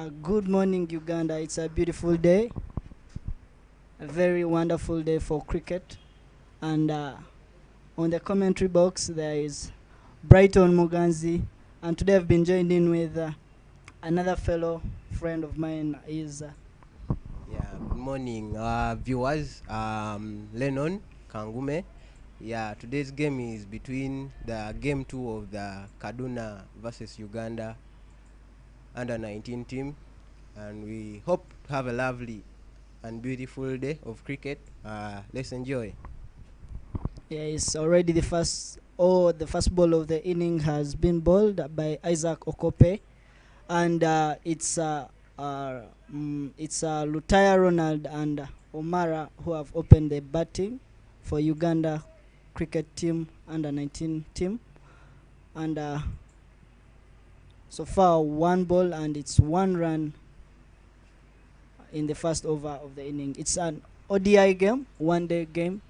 Good morning, Uganda. It's a beautiful day, a very wonderful day for cricket. And on the commentary box, there is Brighton Muganzi. And today I've been joined in with another fellow friend of mine. Yeah, good morning, viewers. Lennon Kangume. Yeah, today's game is between the game 2 of the KADUNA versus Uganda under 19 team, and we hope to have a lovely and beautiful day of cricket. Let's enjoy. Yeah, it's already the first. Oh, the first ball of the inning has been bowled by Isaac Okope, and it's Lutaya Ronald and Omara who have opened the batting for Uganda cricket team under 19 team, and so far one ball and it's 1 run in the first over of the inning. It's an ODI game, 1 day game,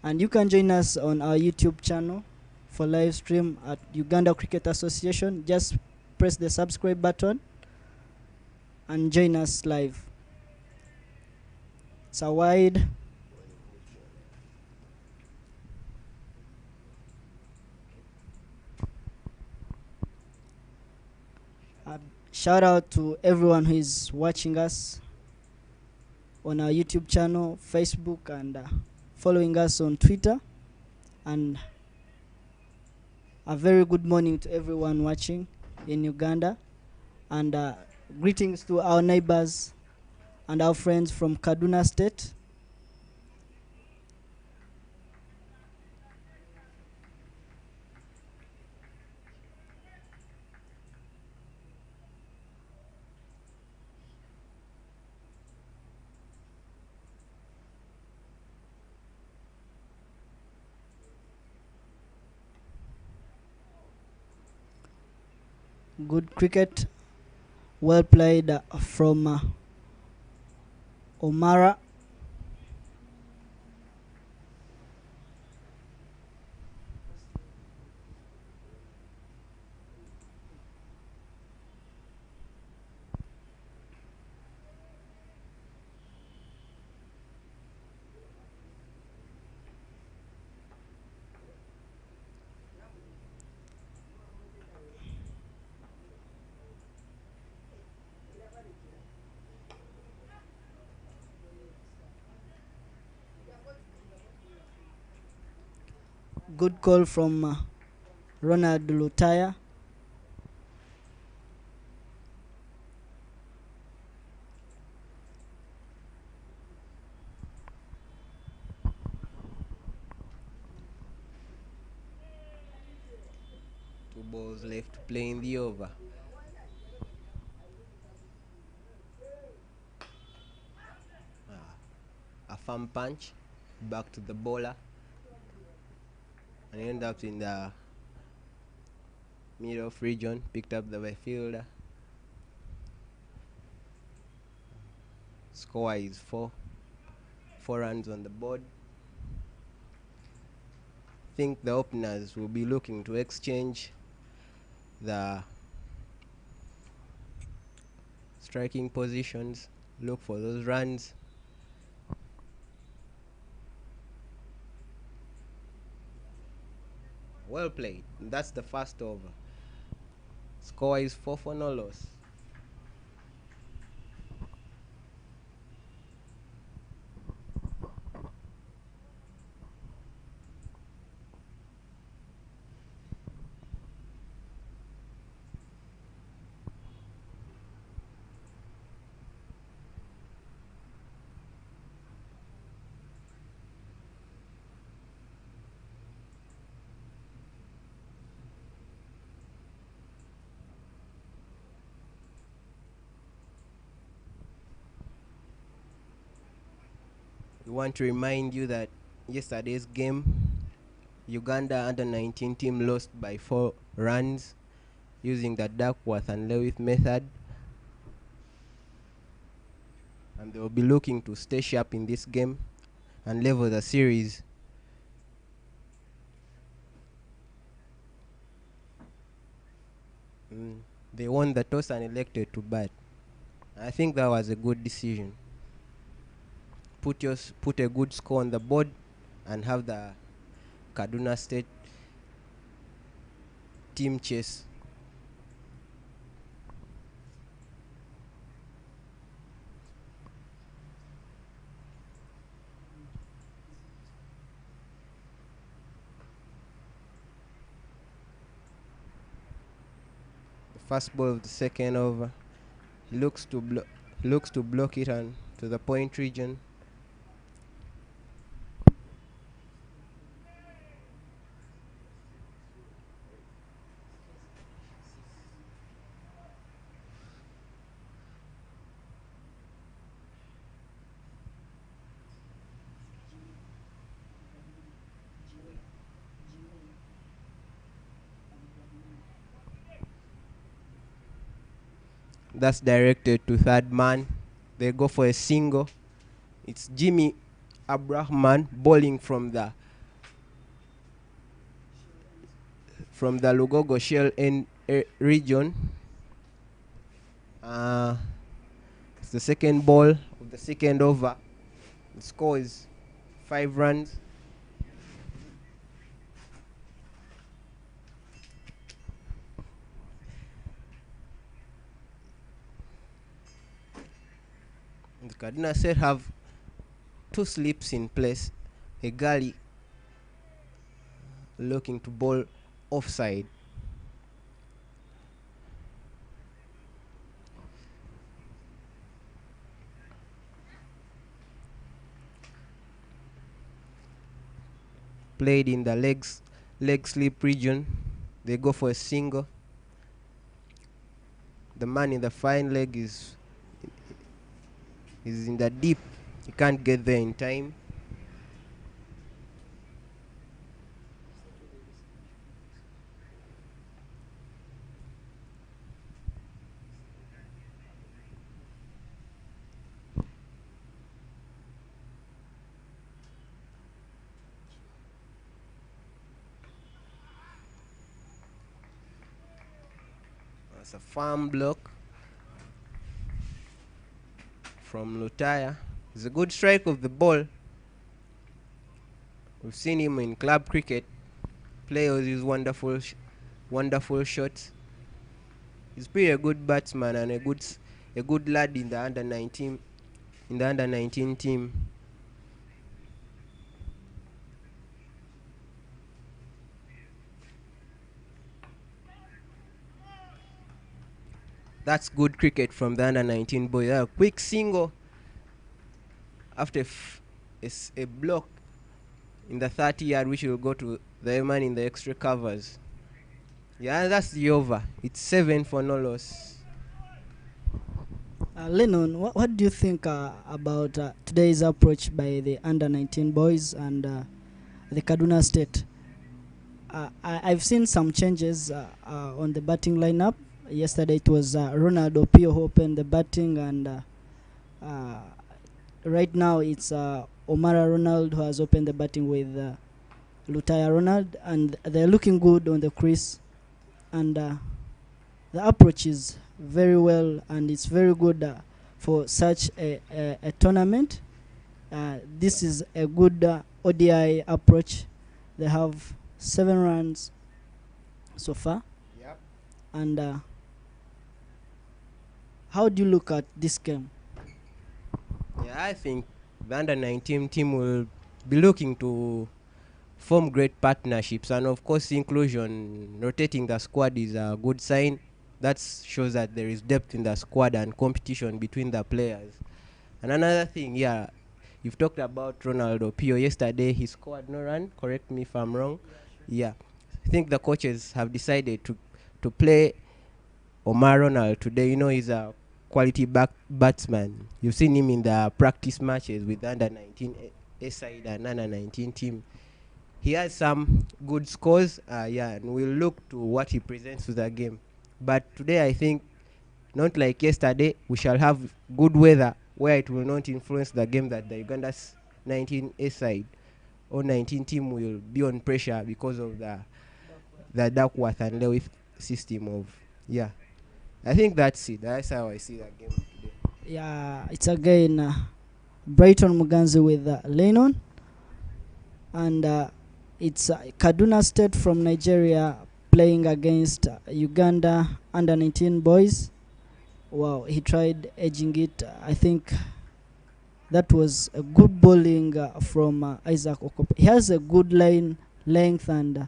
and you can join us on our YouTube channel for live stream at Uganda Cricket Association. Just press the subscribe button and join us live. It's a wide. Shout out to everyone who is watching us on our YouTube channel, Facebook, and following us on Twitter. And a very good morning to everyone watching in Uganda. And greetings to our neighbors and our friends from Kaduna State. Good cricket, well played from Omara. Good call from Ronald Lutaya. Two balls left to play in the over. A firm punch back to the bowler and end up in the middle of region, picked up the fielder. Score is four runs on the board. Think the openers will be looking to exchange the striking positions, look for those runs. Well played. That's the first over. Score is 4 for no loss. We want to remind you that yesterday's game, Uganda under 19 team lost by 4 runs using the Duckworth and Lewitt method, and they will be looking to stay sharp in this game and level the series. They won the toss and elected to bat. I think that was a good decision. Put a good score on the board and have the Kaduna State team chase. The first ball of the second over. He looks to block it and to the point region. That's directed to third man. They go for a single. It's Jimmy Abrahman bowling from the Lugogo Shell region. It's the second ball of the second over. The score is 5 runs. The Kaduna State have 2 slips in place. A gully looking to bowl offside. Played in the leg slip region. They go for a single. The man in the fine leg is in the deep. He can't get there in time. That's a farm block from Lutaya. It's a good strike of the ball. We've seen him in club cricket play all these wonderful shots. He's pretty a good batsman and a good lad in the under 19 team. That's good cricket from the under 19 boy. A quick single after a block in the 30-yard, which will go to the man in the extra covers. Yeah, that's the over. It's 7 for no loss. Lennon, what do you think about today's approach by the under 19 boys and the Kaduna State? I've seen some changes on the batting lineup. Yesterday it was Ronald Opio who opened the batting, and right now it's Omara Ronald who has opened the batting with Lutaya Ronald, and they're looking good on the crease, and the approach is very well, and it's very good for such a tournament. This is a good ODI approach. They have 7 runs so far. Yep. And how do you look at this game? Yeah, I think the under 19 team will be looking to form great partnerships, and of course inclusion, rotating the squad is a good sign. That shows that there is depth in the squad and competition between the players. And another thing, yeah, you've talked about Ronaldo Pio. Yesterday he scored no run, correct me if I'm wrong. Yeah, I think the coaches have decided to play Omar Ronald today. You know, he's a quality batsman. You've seen him in the practice matches with the under 19 A side and under 19 team. He has some good scores, and we'll look to what he presents to the game. But today I think, not like yesterday, we shall have good weather where it will not influence the game, that the Uganda's 19 A side or 19 team will be on pressure because of the Duckworth and Lewis system of, yeah. I think that's it. That's how I see that game today. Yeah, it's again Brighton Muganzi with Lennon, and it's Kaduna State from Nigeria playing against Uganda under 19 boys. Wow, he tried edging it. I think that was a good bowling from Isaac Okop. He has a good line length, and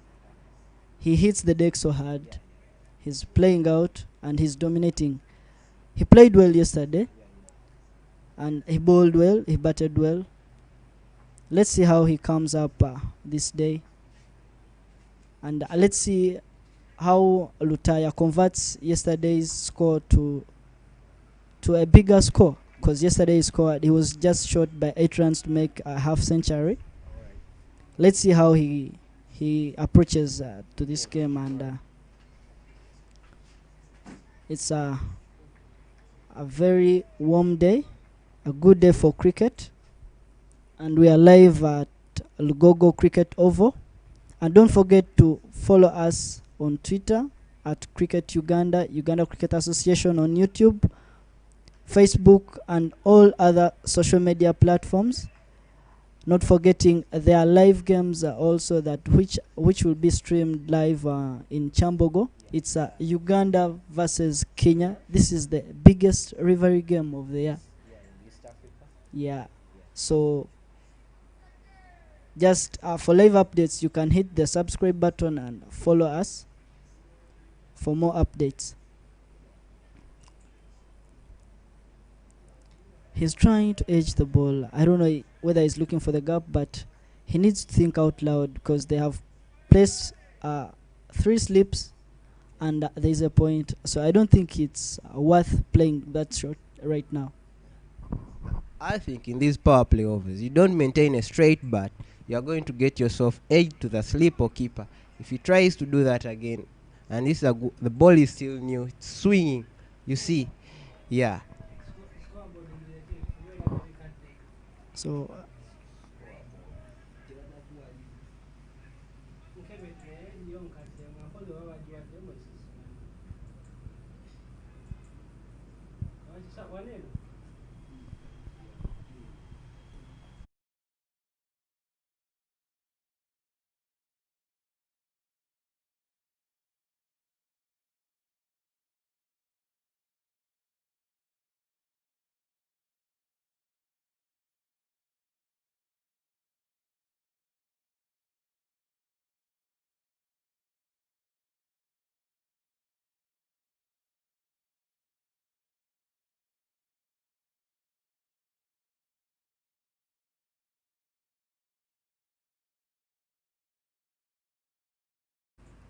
he hits the deck so hard. He's playing out and he's dominating. He played well yesterday, and he bowled well, he batted well. Let's see how he comes up this day, and let's see how Lutaya converts yesterday's score to a bigger score, because yesterday he was just short by 8 runs to make a half century. Let's see how he approaches to this game, and it's a very warm day, a good day for cricket, and we are live at Lugogo Cricket Oval. And don't forget to follow us on Twitter at Cricket Uganda, Uganda Cricket Association on YouTube, Facebook, and all other social media platforms. Not forgetting there are live games also that which will be streamed live in Chambogo. It's Uganda versus Kenya. This is the biggest rivalry game of the year. Yeah. So just for live updates, you can hit the subscribe button and follow us for more updates. He's trying to edge the ball. I don't know whether he's looking for the gap, but he needs to think out loud, because they have placed 3 slips and there's a point. So I don't think it's worth playing that shot right now. I think in these power play overs, you don't maintain a straight bat, you are going to get yourself edged to the slip or keeper. If he tries to do that again, and this is the ball is still new, it's swinging, you see, yeah. So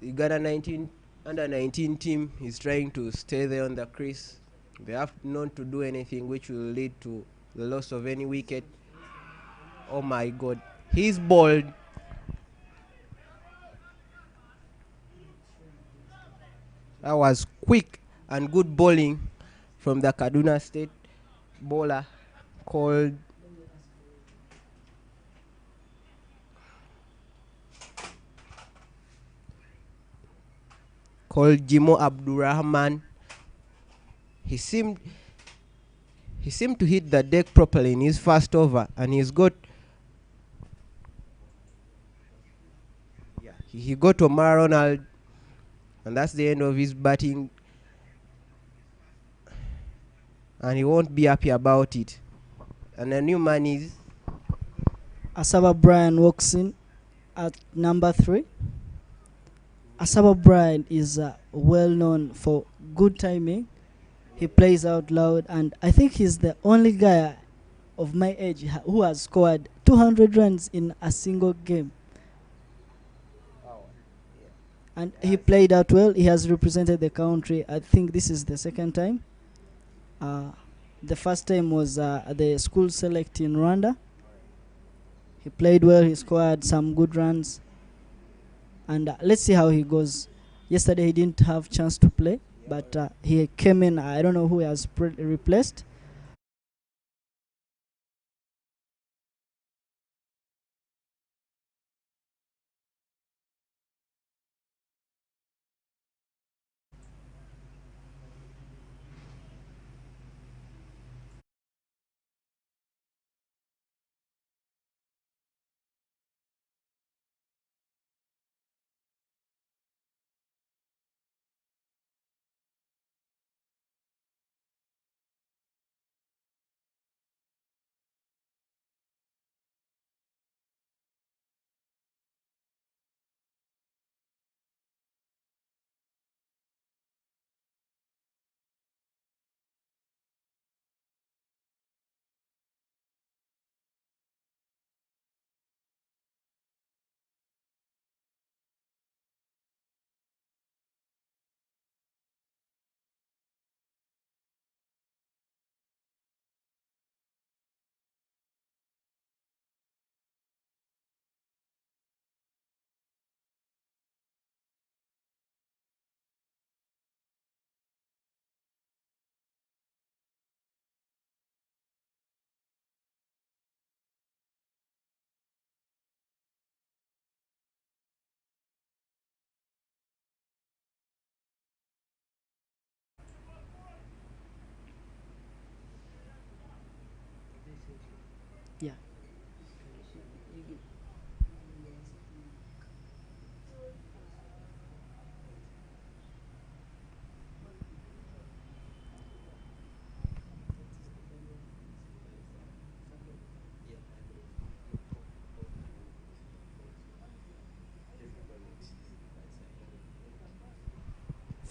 Uganda 19 under 19 team is trying to stay there on the crease. They have not to do anything which will lead to the loss of any wicket. Oh my god, he's bowled. That was quick and good bowling from the Kaduna State bowler called Jimo Abdurrahman. He seemed to hit the deck properly in his first over, and he got Omar Ronald, and that's the end of his batting, and he won't be happy about it. And the new man is Asaba Brian walks in at number 3. Asaba Brian is well known for good timing. He plays out loud, and I think he's the only guy of my age who has scored 200 runs in a single game. And he played out well. He has represented the country. I think this is the second time. The first time was the school select in Rwanda. He played well. He scored some good runs. And let's see how he goes. Yesterday he didn't have chance to play, but he came in. I don't know who he has replaced.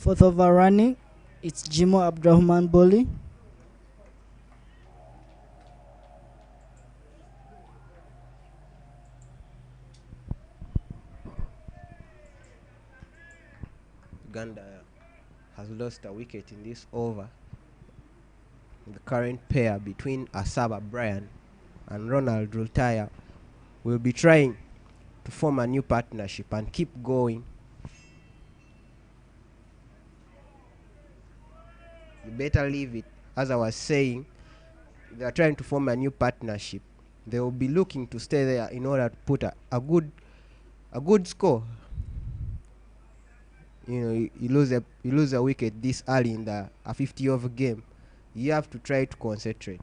Fourth over running, it's Jimo Abdurrahman bowling. Uganda has lost a wicket in this over. The current pair between Asaba Brian and Ronald Rultaya will be trying to form a new partnership and keep going. You better leave it. As I was saying, they are trying to form a new partnership. They will be looking to stay there in order to put a good score. You know, you lose a wicket this early in a 50 over game. You have to try to concentrate.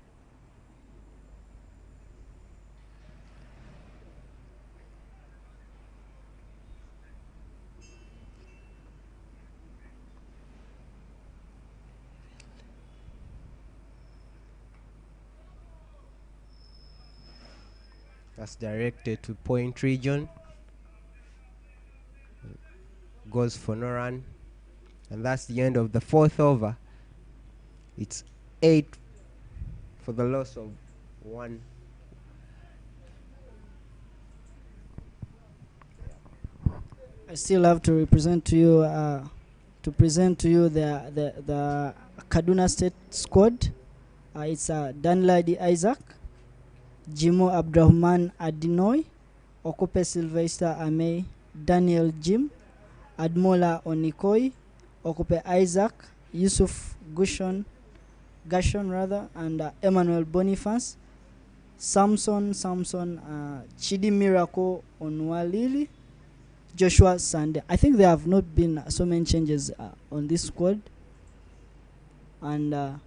That's directed to point region. Goes for no run. And that's the end of the fourth over. It's 8 for the loss of 1. I still have to present to you the Kaduna State squad. It's Danladi Isaac, Jimo Abdurrahman Adinoy, Okope Sylvester Amey, Daniel Jim, Admola Onikoi, Okope Isaac, Yusuf Gashon and Emmanuel Boniface, Samson, Chidi Miracle Onwalili, Joshua Sande. I think there have not been so many changes on this squad, and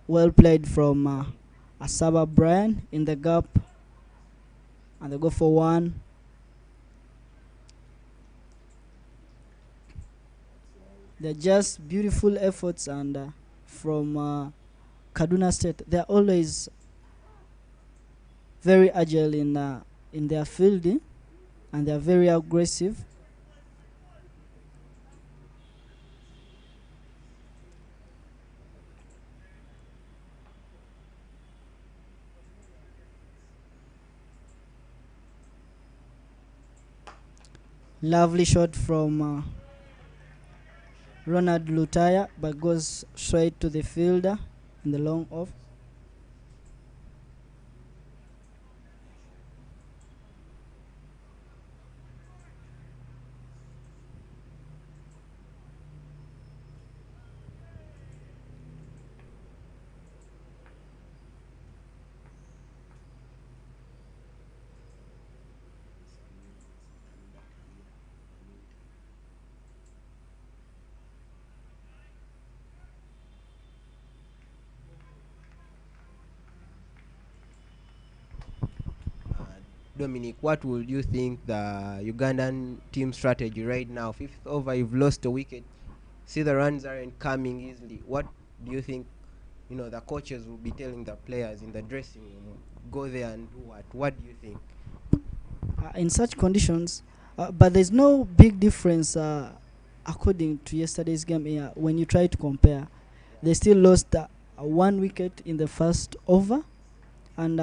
well played from Asaba Brian in the gap, and they go for 1. They're just beautiful efforts, and from Kaduna State, they're always very agile in their fielding, and they're very aggressive. Lovely shot from Ronald Lutaya, but goes straight to the fielder in the long off. Dominic, what would you think the Ugandan team strategy right now? Fifth over, you've lost a wicket. See, the runs aren't coming easily. What do you think? You know, the coaches will be telling the players in the dressing room, go there and do what? What do you think? In such conditions, but there's no big difference according to yesterday's game. When you try to compare, they still lost 1 wicket in the first over, and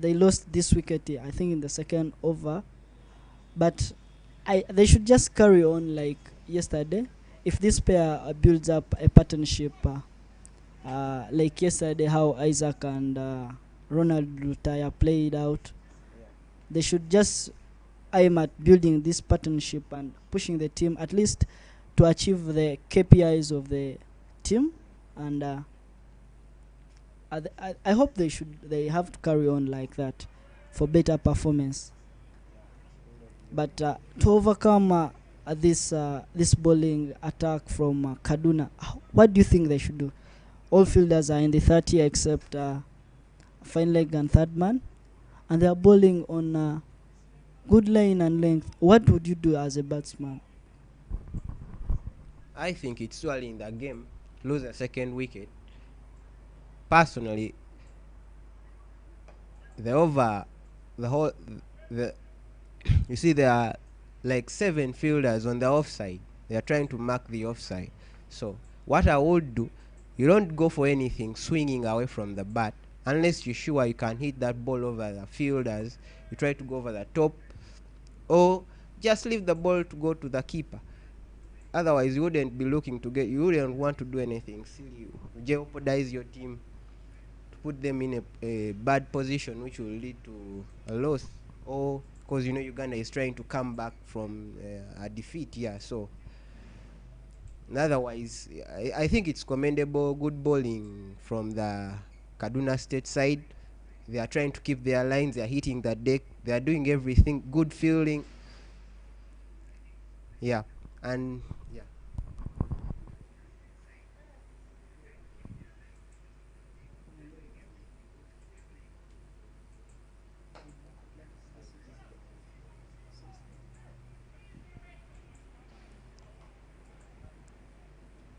they lost this wicket, I think, in the second over. But they should just carry on like yesterday. If this pair builds up a partnership like yesterday, how Isaac and Ronald Lutaya played out, they should just aim at building this partnership and pushing the team at least to achieve the KPIs of the team. And I hope they have to carry on like that for better performance. But to overcome this bowling attack from Kaduna, what do you think they should do? All fielders are in the 30 except fine leg and third man, and they are bowling on good line and length. What would you do as a batsman? I think it's too early in the game. Lose a second wicket. Personally, the over, the whole, the you see, there are like 7 fielders on the offside. They are trying to mark the offside. So what I would do, you don't go for anything swinging away from the bat unless you're sure you can hit that ball over the fielders. You try to go over the top, or just leave the ball to go to the keeper. Otherwise, you wouldn't be looking to get. You wouldn't want to do anything silly. You jeopardize your team, to put them in a bad position, which will lead to a loss. Or because Uganda is trying to come back from a defeat. Yeah, so otherwise, I think it's commendable. Good bowling from the Kaduna State side. They are trying to keep their lines. They are hitting the deck. They are doing everything. Good fielding. Yeah, and yeah.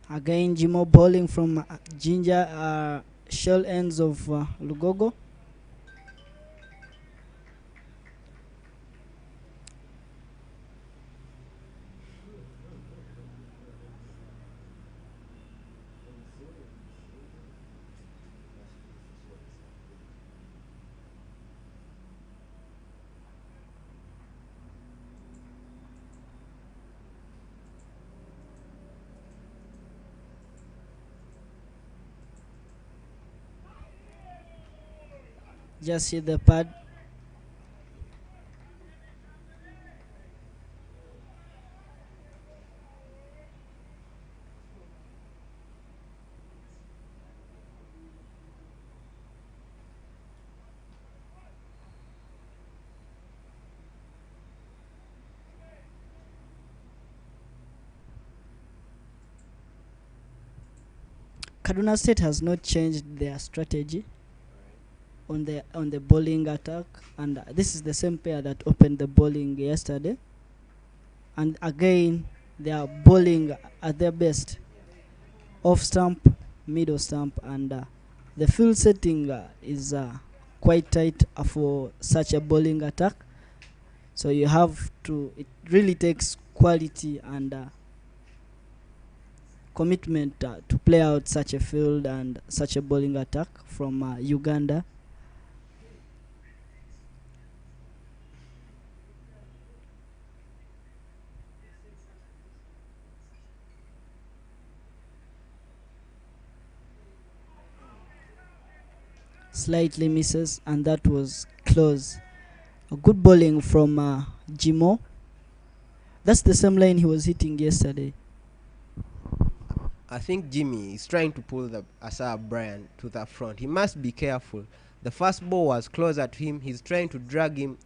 Again, Jimo bowling from Ginger shell ends of Lugogo. Just hit the pad. Kaduna State has not changed their strategy on the bowling attack, and this is the same pair that opened the bowling yesterday. And again, they are bowling at their best, off stump, middle stump, and the field setting is quite tight for such a bowling attack. So you have to. It really takes quality and commitment to play out such a field and such a bowling attack from Uganda. Slightly misses, and that was close. A good bowling from Jimo. That's the same line he was hitting yesterday. I think Jimmy is trying to pull the Asa Bryant to the front. He must be careful. The first ball was closer to him. He's trying to drag him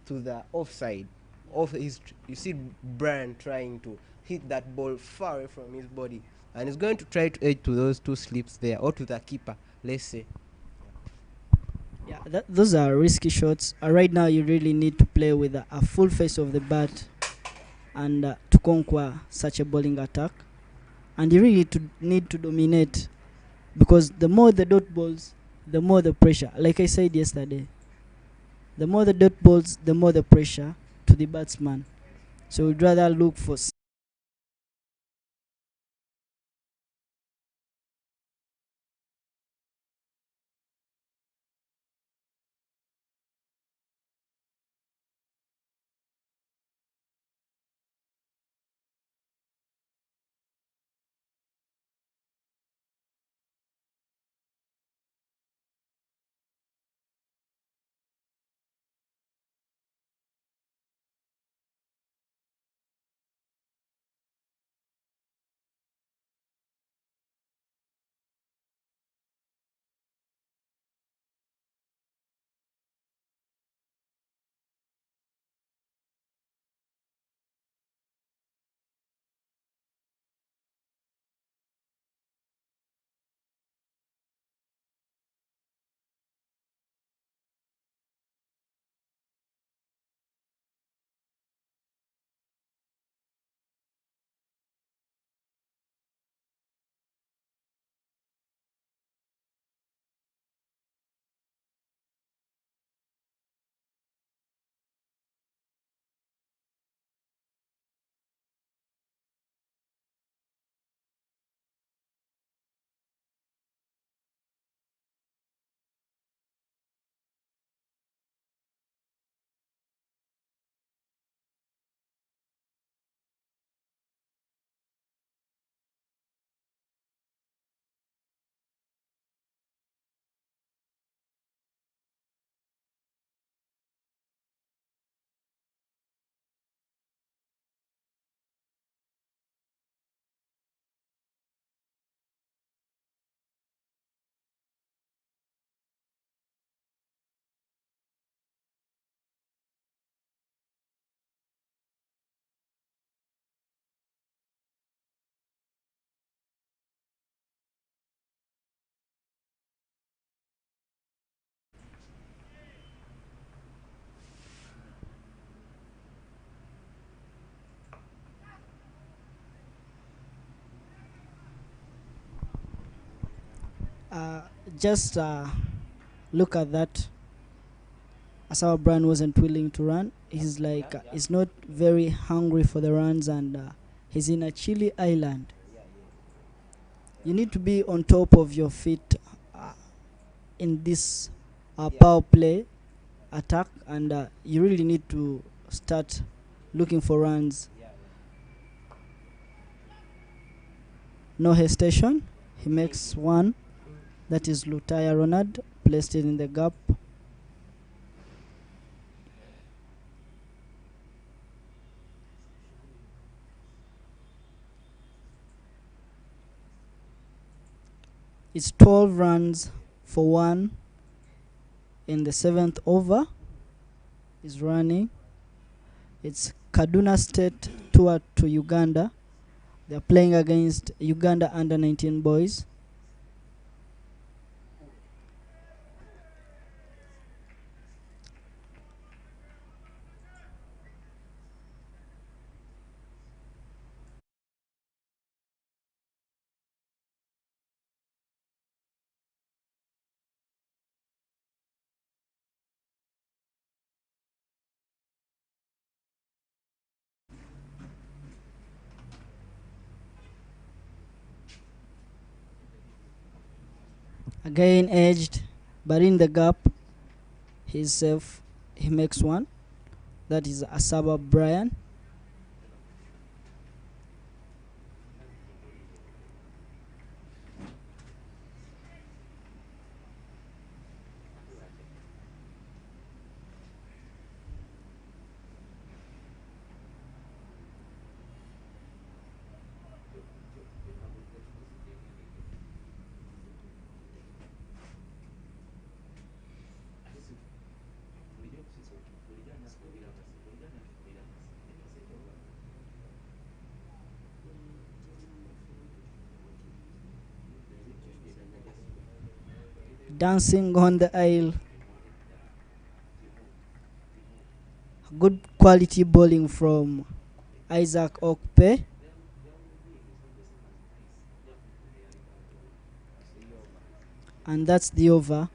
to the offside. You see Bryant trying to hit that ball far away from his body, and he's going to try to edge to those two slips there, or to the keeper, let's say. Yeah, those are risky shots. Right now, you really need to play with a full face of the bat and to conquer such a bowling attack. And you really need to dominate, because the more the dot balls, the more the pressure. Like I said yesterday, the more the dot balls, the more the pressure to the batsman. So we'd rather look for Uh, just look at that. Asawa Brian wasn't willing to run. He's like he's not very hungry for the runs, and he's in a chilly island. You need to be on top of your feet uh, in this power play attack, and you really need to start looking for runs. No hesitation. He makes one. That is Lutaya Ronald. Placed it in the gap. It's 12 runs for one in the 7th over. Is running. It's Kaduna State tour to Uganda. They're playing against Uganda under 19 boys. Again edged, but in the gap. He's safe. He makes one. That is Asaba Brian. Dancing on the aisle. Good quality bowling from Isaac Okpe. And that's the over.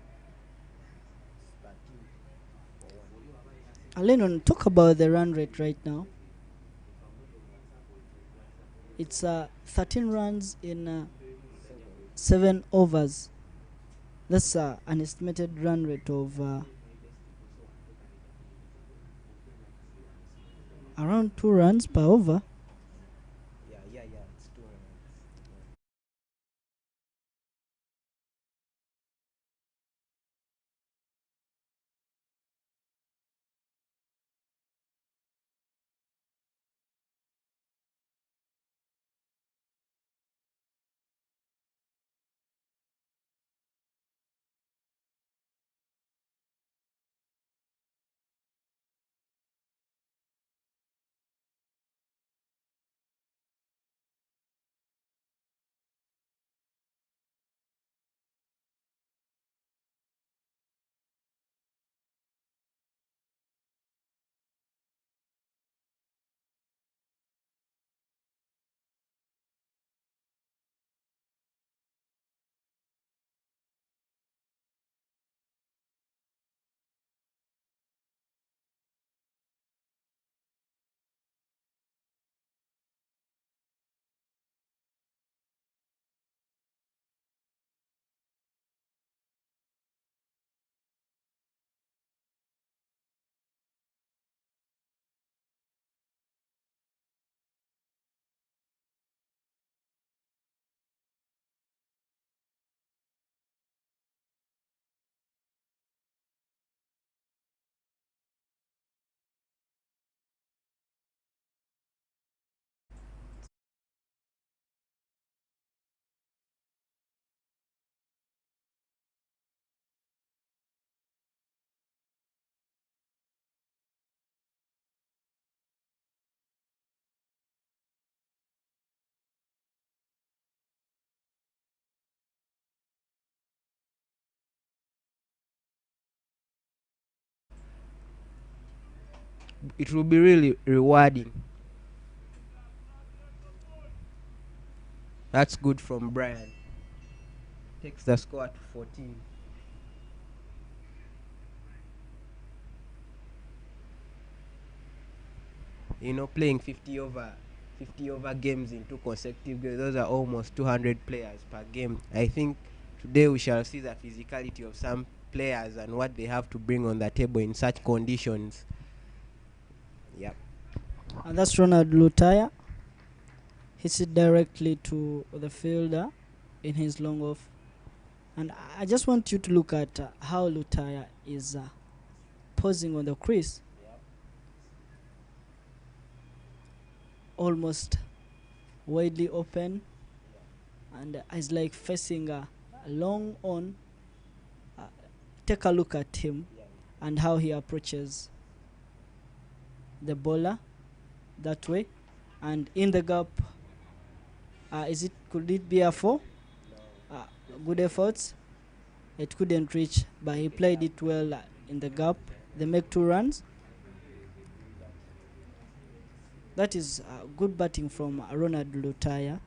Lennon, talk about the run rate right now. It's 13 runs in 7 overs. That's an estimated run rate of around 2 runs per over. It's 2 runs. It will be really rewarding. That's good from Brian. takes the score to 14. Playing 50 over games in 2 consecutive games, those are almost 200 players per game. I think today we shall see the physicality of some players and what they have to bring on the table in such conditions. Yep. And that's Ronald Lutaya. Hits it directly to the fielder in his long off. And I just want you to look at how Lutaya is posing on the crease. Yep. Almost widely open. And is like facing a long on. Take a look at him and how he approaches the bowler that way. And in the gap, could it be a 4? Good efforts. It couldn't reach, but he played it well in the gap. They make 2 runs. That is good batting from Ronald Lutaya.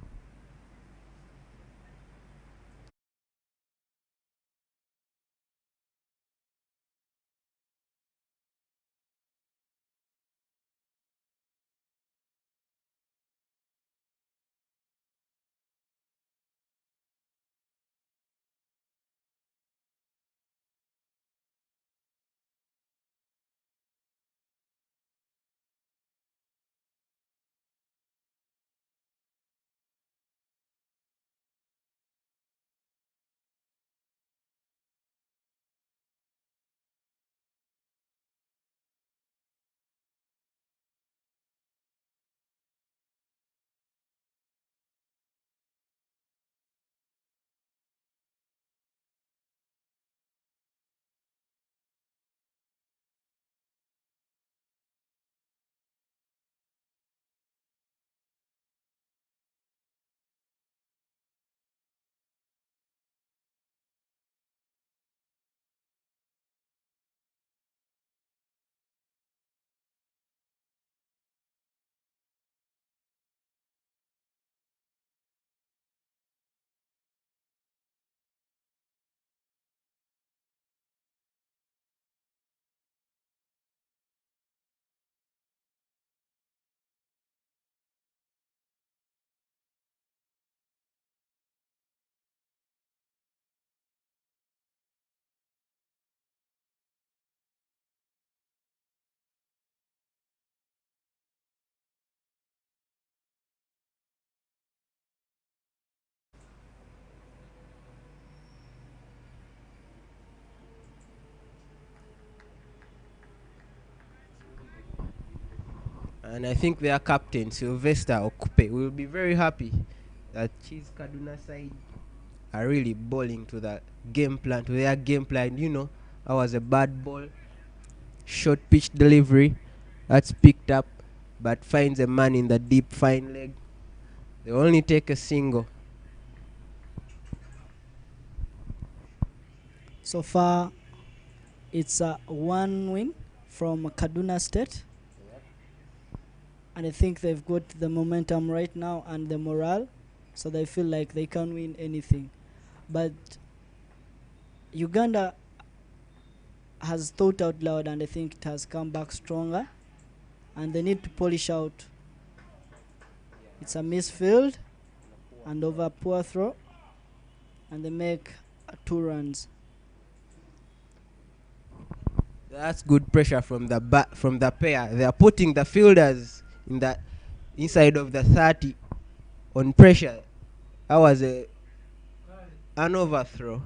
And I think their captain, Sylvester Okupe, will be very happy that his Kaduna side are really bowling to the game plan, to their game plan. That was a bad ball, short pitch delivery, that's picked up, but finds a man in the deep fine leg. They only take a single. So far, it's a 1 win from Kaduna State. And I think they've got the momentum right now and the morale, so they feel like they can win anything. But Uganda has thought out loud, and I think it has come back stronger, and they need to polish out. It's a misfield and over poor throw, and they make 2 runs. That's good pressure from the pair. They are putting the fielders in the inside of the 30 on pressure. That was an overthrow.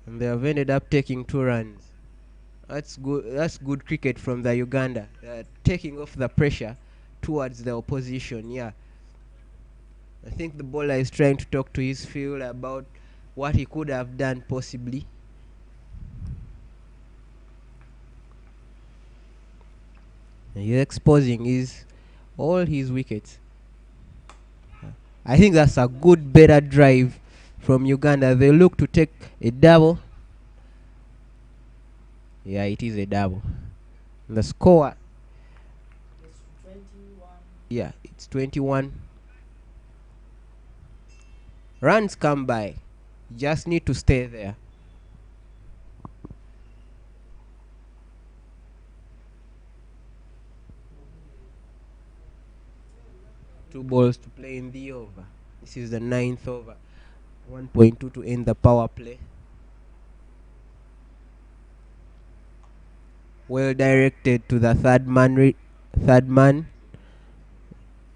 And they have ended up taking 2 runs. That's good cricket from the Uganda. Taking off the pressure towards the opposition. Yeah. I think the bowler is trying to talk to his field about what he could have done possibly. And he's exposing all his wickets. I think that's a good, better drive from Uganda. They look to take a double. Yeah, it is a double. The score. It's 21. Yeah, It's 21. Runs come by. You just need to stay there. Two balls to play in the over. This is the 9th over. 1.2 to end the power play. Well directed to the third man.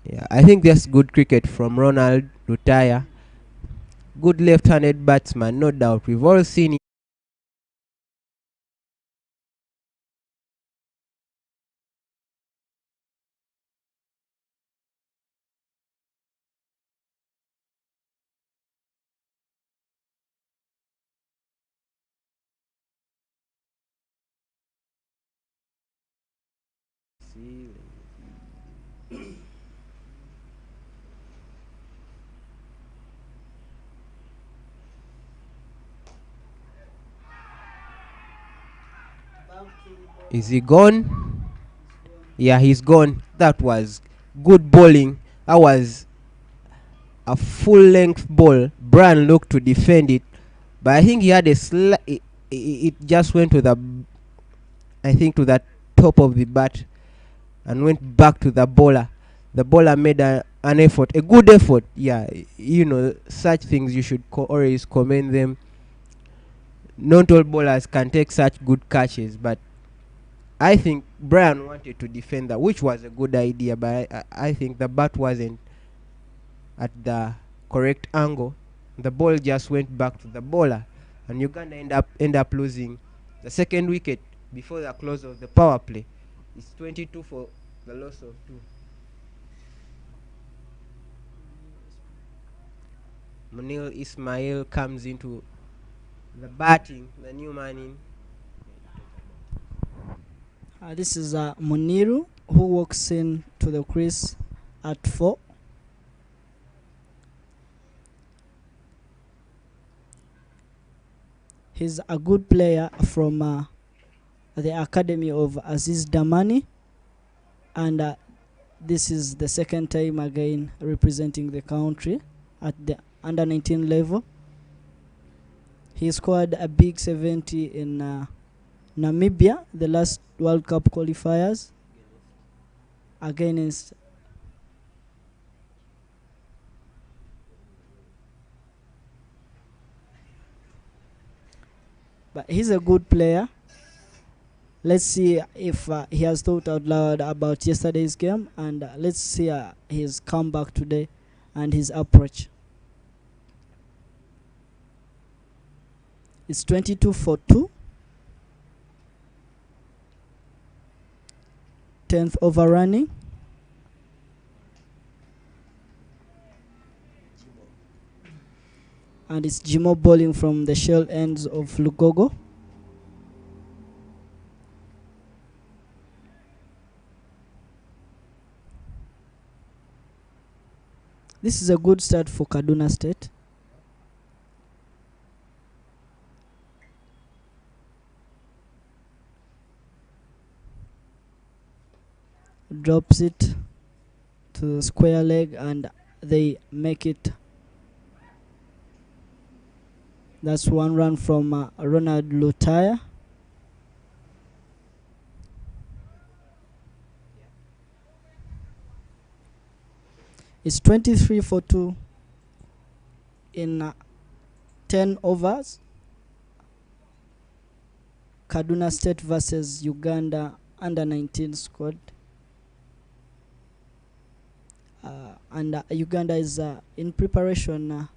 Yeah, I think that's good cricket from Ronald Lutaya. Good left-handed batsman, no doubt. We've all seen it. Is he gone? Yeah, he's gone. That was good bowling. That was a full-length ball. Brian looked to defend it, but I think he had a it just went to the, I think, to the top of the bat and went back to the bowler. The bowler made an effort, a good effort. Yeah, such things you should always commend them. Not all bowlers can take such good catches, but I think Brian wanted to defend that, which was a good idea, but I think the bat wasn't at the correct angle. The ball just went back to the bowler, and Uganda end up losing the second wicket before the close of the power play. It's 22 for the loss of 2. Munir Ismail comes into the batting, the new man in. This is Muniru, who walks in to the crease at 4. He's a good player from the academy of Aziz Damani, and this is the second time again representing the country at the under 19 level. He scored a big 70 in Namibia, the last World Cup qualifiers, against but he's a good player. Let's see if he has thought out loud about yesterday's game, and let's see his comeback today and his approach. It's 22 for 2. 10th over running. And it's Jimo bowling from the shell ends of Lugogo. This is a good start for Kaduna State. Drops it to the square leg and they make it. That's one run from Ronald Lutaya. It's 23 for 2 in 10 overs. Kaduna State versus Uganda under 19 squad. And Uganda is in preparation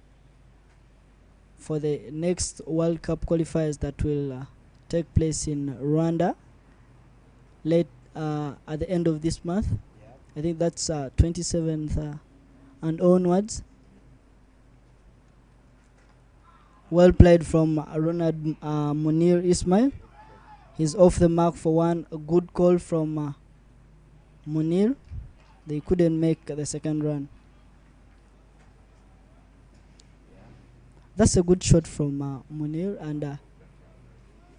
for the next World Cup qualifiers that will take place in Rwanda late at the end of this month. I think that's 27th and onwards. Well played from Ronald Munir Ismail. He's off the mark for one. A good call from Munir. They couldn't make the second run. That's a good shot from Munir, and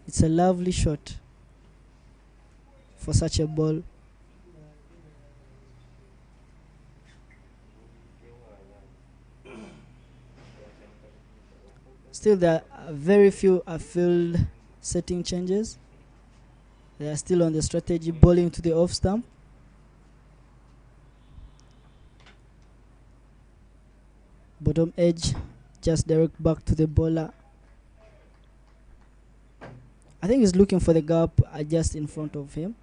it's a lovely shot for such a ball. Still, there are very few field setting changes. They are still on the strategy, bowling to the off stump. Bottom edge, just direct back to the bowler. I think he's looking for the gap just in front of him,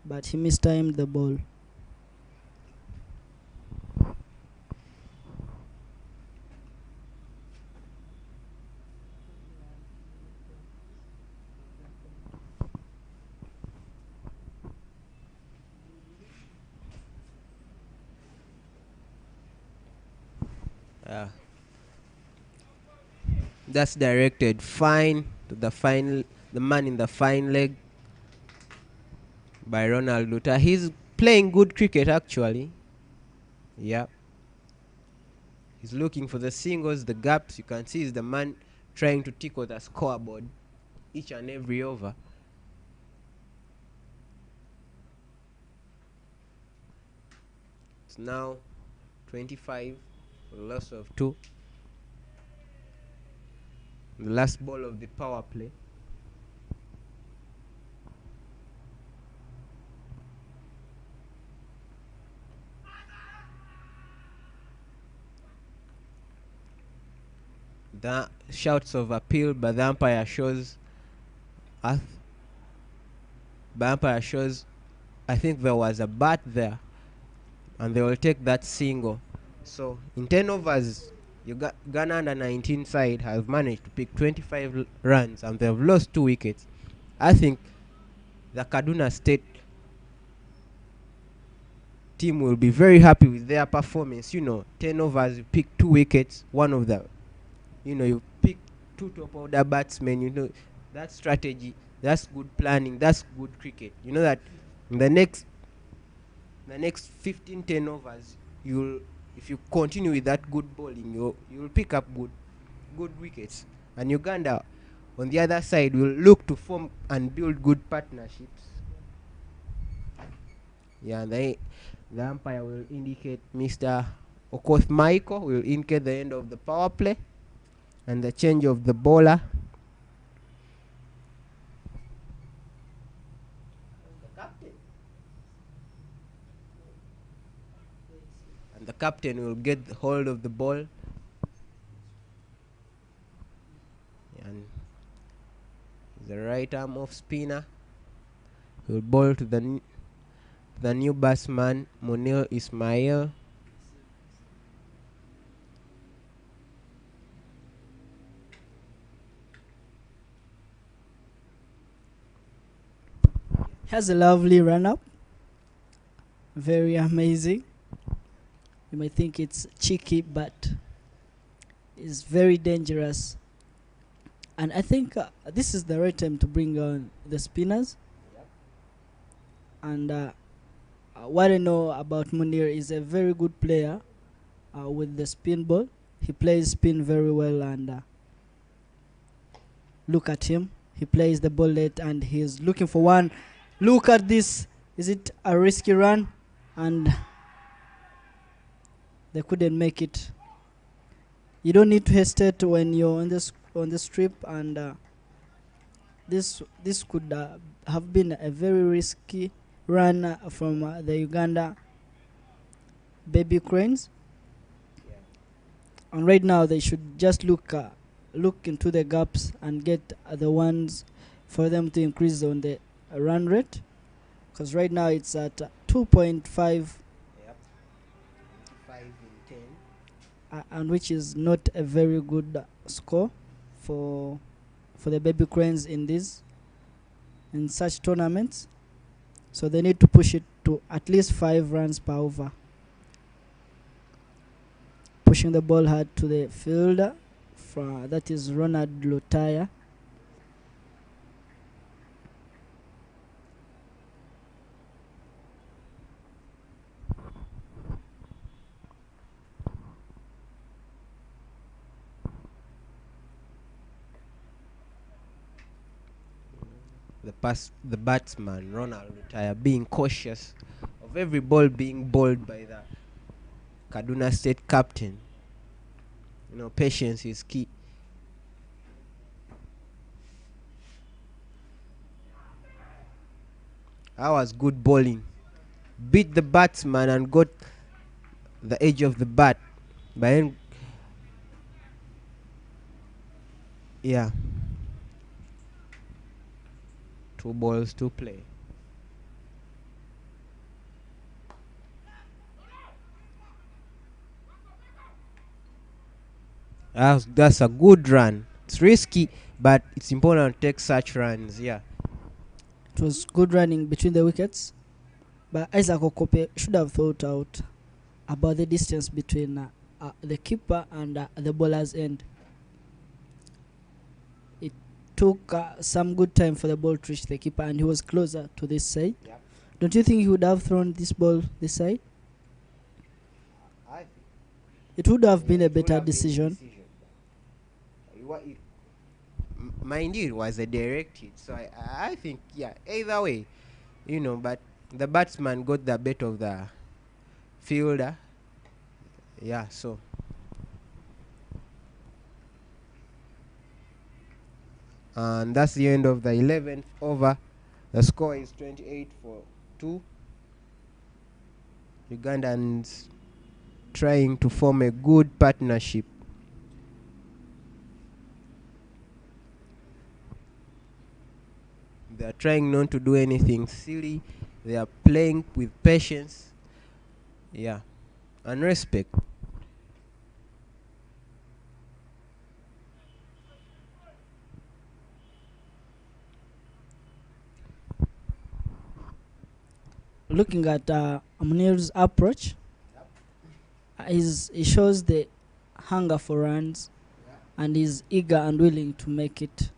but he mistimed the ball. That's directed fine to the man in the fine leg by Ronald Luther. He's playing good cricket actually. Yeah. He's looking for the singles, the gaps. You can see is the man trying to tickle the scoreboard each and every over. It's now 25 for loss of 2. The last ball of the power play. The shouts of appeal, but the umpire shows I think there was a bat there, and they will take that single. So in 10 overs, Ghana under 19 side have managed to pick 25 runs, and they have lost 2 wickets. I think the Kaduna State team will be very happy with their performance. 10 overs, you pick 2 wickets. One of them, you pick 2 top order batsmen. That strategy, that's good planning, that's good cricket. You know that in the next 15 10 overs, if you continue with that good bowling, you'll pick up good wickets. And Uganda on the other side will look to form and build good partnerships. Yeah, the umpire will indicate Mr. Okoth Michael will indicate the end of the power play and the change of the bowler. And the captain will get hold of the ball. And the right arm off spinner will bowl to the new batsman Munir Ismail. Has a lovely run up, very amazing. You might think it's cheeky, but it's very dangerous. And I think this is the right time to bring on the spinners. And what I know about Munir is a very good player with the spin ball. He plays spin very well, and look at him. He plays the ball late, and he's looking for one. Look at this. Is it a risky run? And they couldn't make it. You don't need to hesitate when you're on the strip, and this could have been a very risky run from the Uganda baby cranes. And right now they should just look into the gaps and get the ones for them to increase on the run rate, because right now it's at 2.5. Yep. 5 in 10. And which is not a very good score for the baby cranes in such tournaments. So they need to push it to at least 5 runs per over. Pushing the ball hard to the fielder, that is Ronald Lutaya. The batsman Ronald Lutaya being cautious of every ball being bowled by the Kaduna State captain. patience is key. That was good bowling. Beat the batsman and got the edge of the bat. But then, yeah, 2 balls to play. That's a good run. It's risky, but it's important to take such runs. Yeah. It was good running between the wickets, but Isaac Okope should have thought out about the distance between the keeper and the bowler's end. It took some good time for the ball to reach the keeper, and he was closer to this side. Yep. Don't you think he would have thrown this ball this side? It would have been a better decision. Mind you, it was a direct hit, so I think, yeah, either way, but the batsman got the better of the fielder. Yeah, so. And that's the end of the 11th over. The score is 28-2. Ugandans trying to form a good partnership. They are trying not to do anything silly. They are playing with patience. Yeah. And respect. Looking at Munir's approach, he shows the hunger for runs, and is eager and willing to make it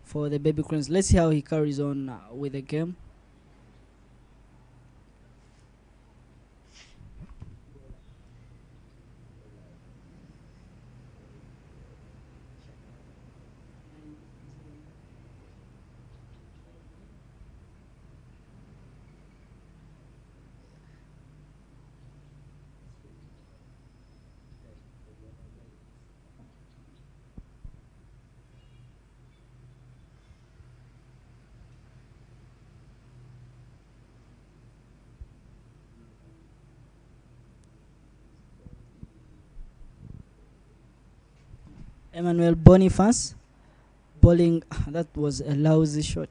for the Baby Cranes. Let's see how he carries on with the game. Emmanuel Boniface bowling. That was a lousy shot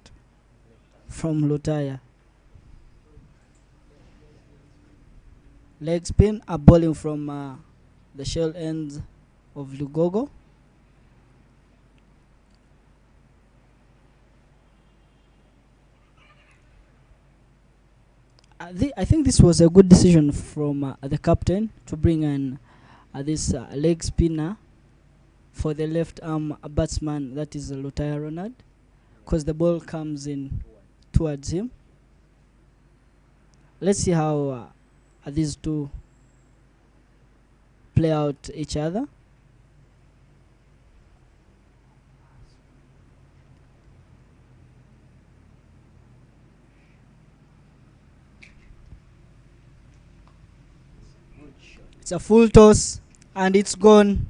from Lutaya. Leg spin, a bowling from the shell ends of Lugogo. I think this was a good decision from the captain to bring in this leg spinner for the left arm batsman, that is Lutaya Ronald, because the ball comes in towards him. Let's see how these two play out each other. It's a full toss and it's gone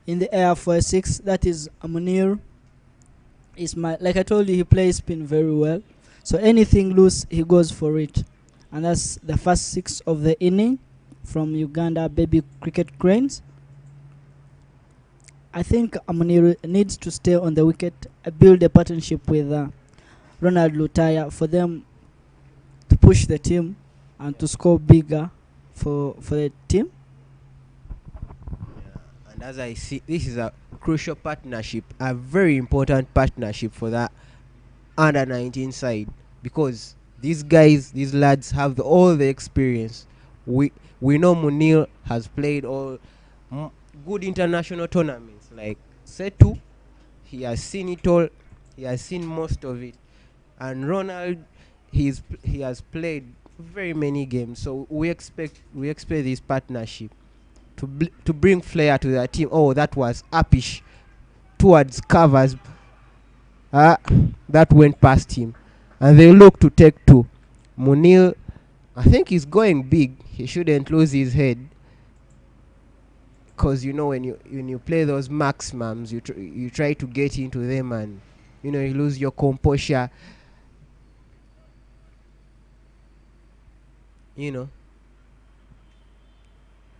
in the air for a 6. That is Munir Ismail. Like I told you, he plays spin very well, so anything loose he goes for it. And that's the first 6 of the inning from Uganda Baby Cricket Cranes. I think Munir needs to stay on the wicket, build a partnership with Ronald Lutaya for them to push the team and to score bigger for the team. And as I see, this is a crucial partnership, a very important partnership for that under 19 side, because these guys, these lads have all the experience. We know Munir has played all good international tournaments like Setu. He has seen it all. He has seen most of it. And Ronald, he has played very many games. So we expect this partnership to bring flair to the team. Oh, that was uppish towards covers. That went past him, and they look to take 2. Munir, I think he's going big. He shouldn't lose his head. because you know when you play those maximums, you try to get into them, and you know you lose your composure. You know,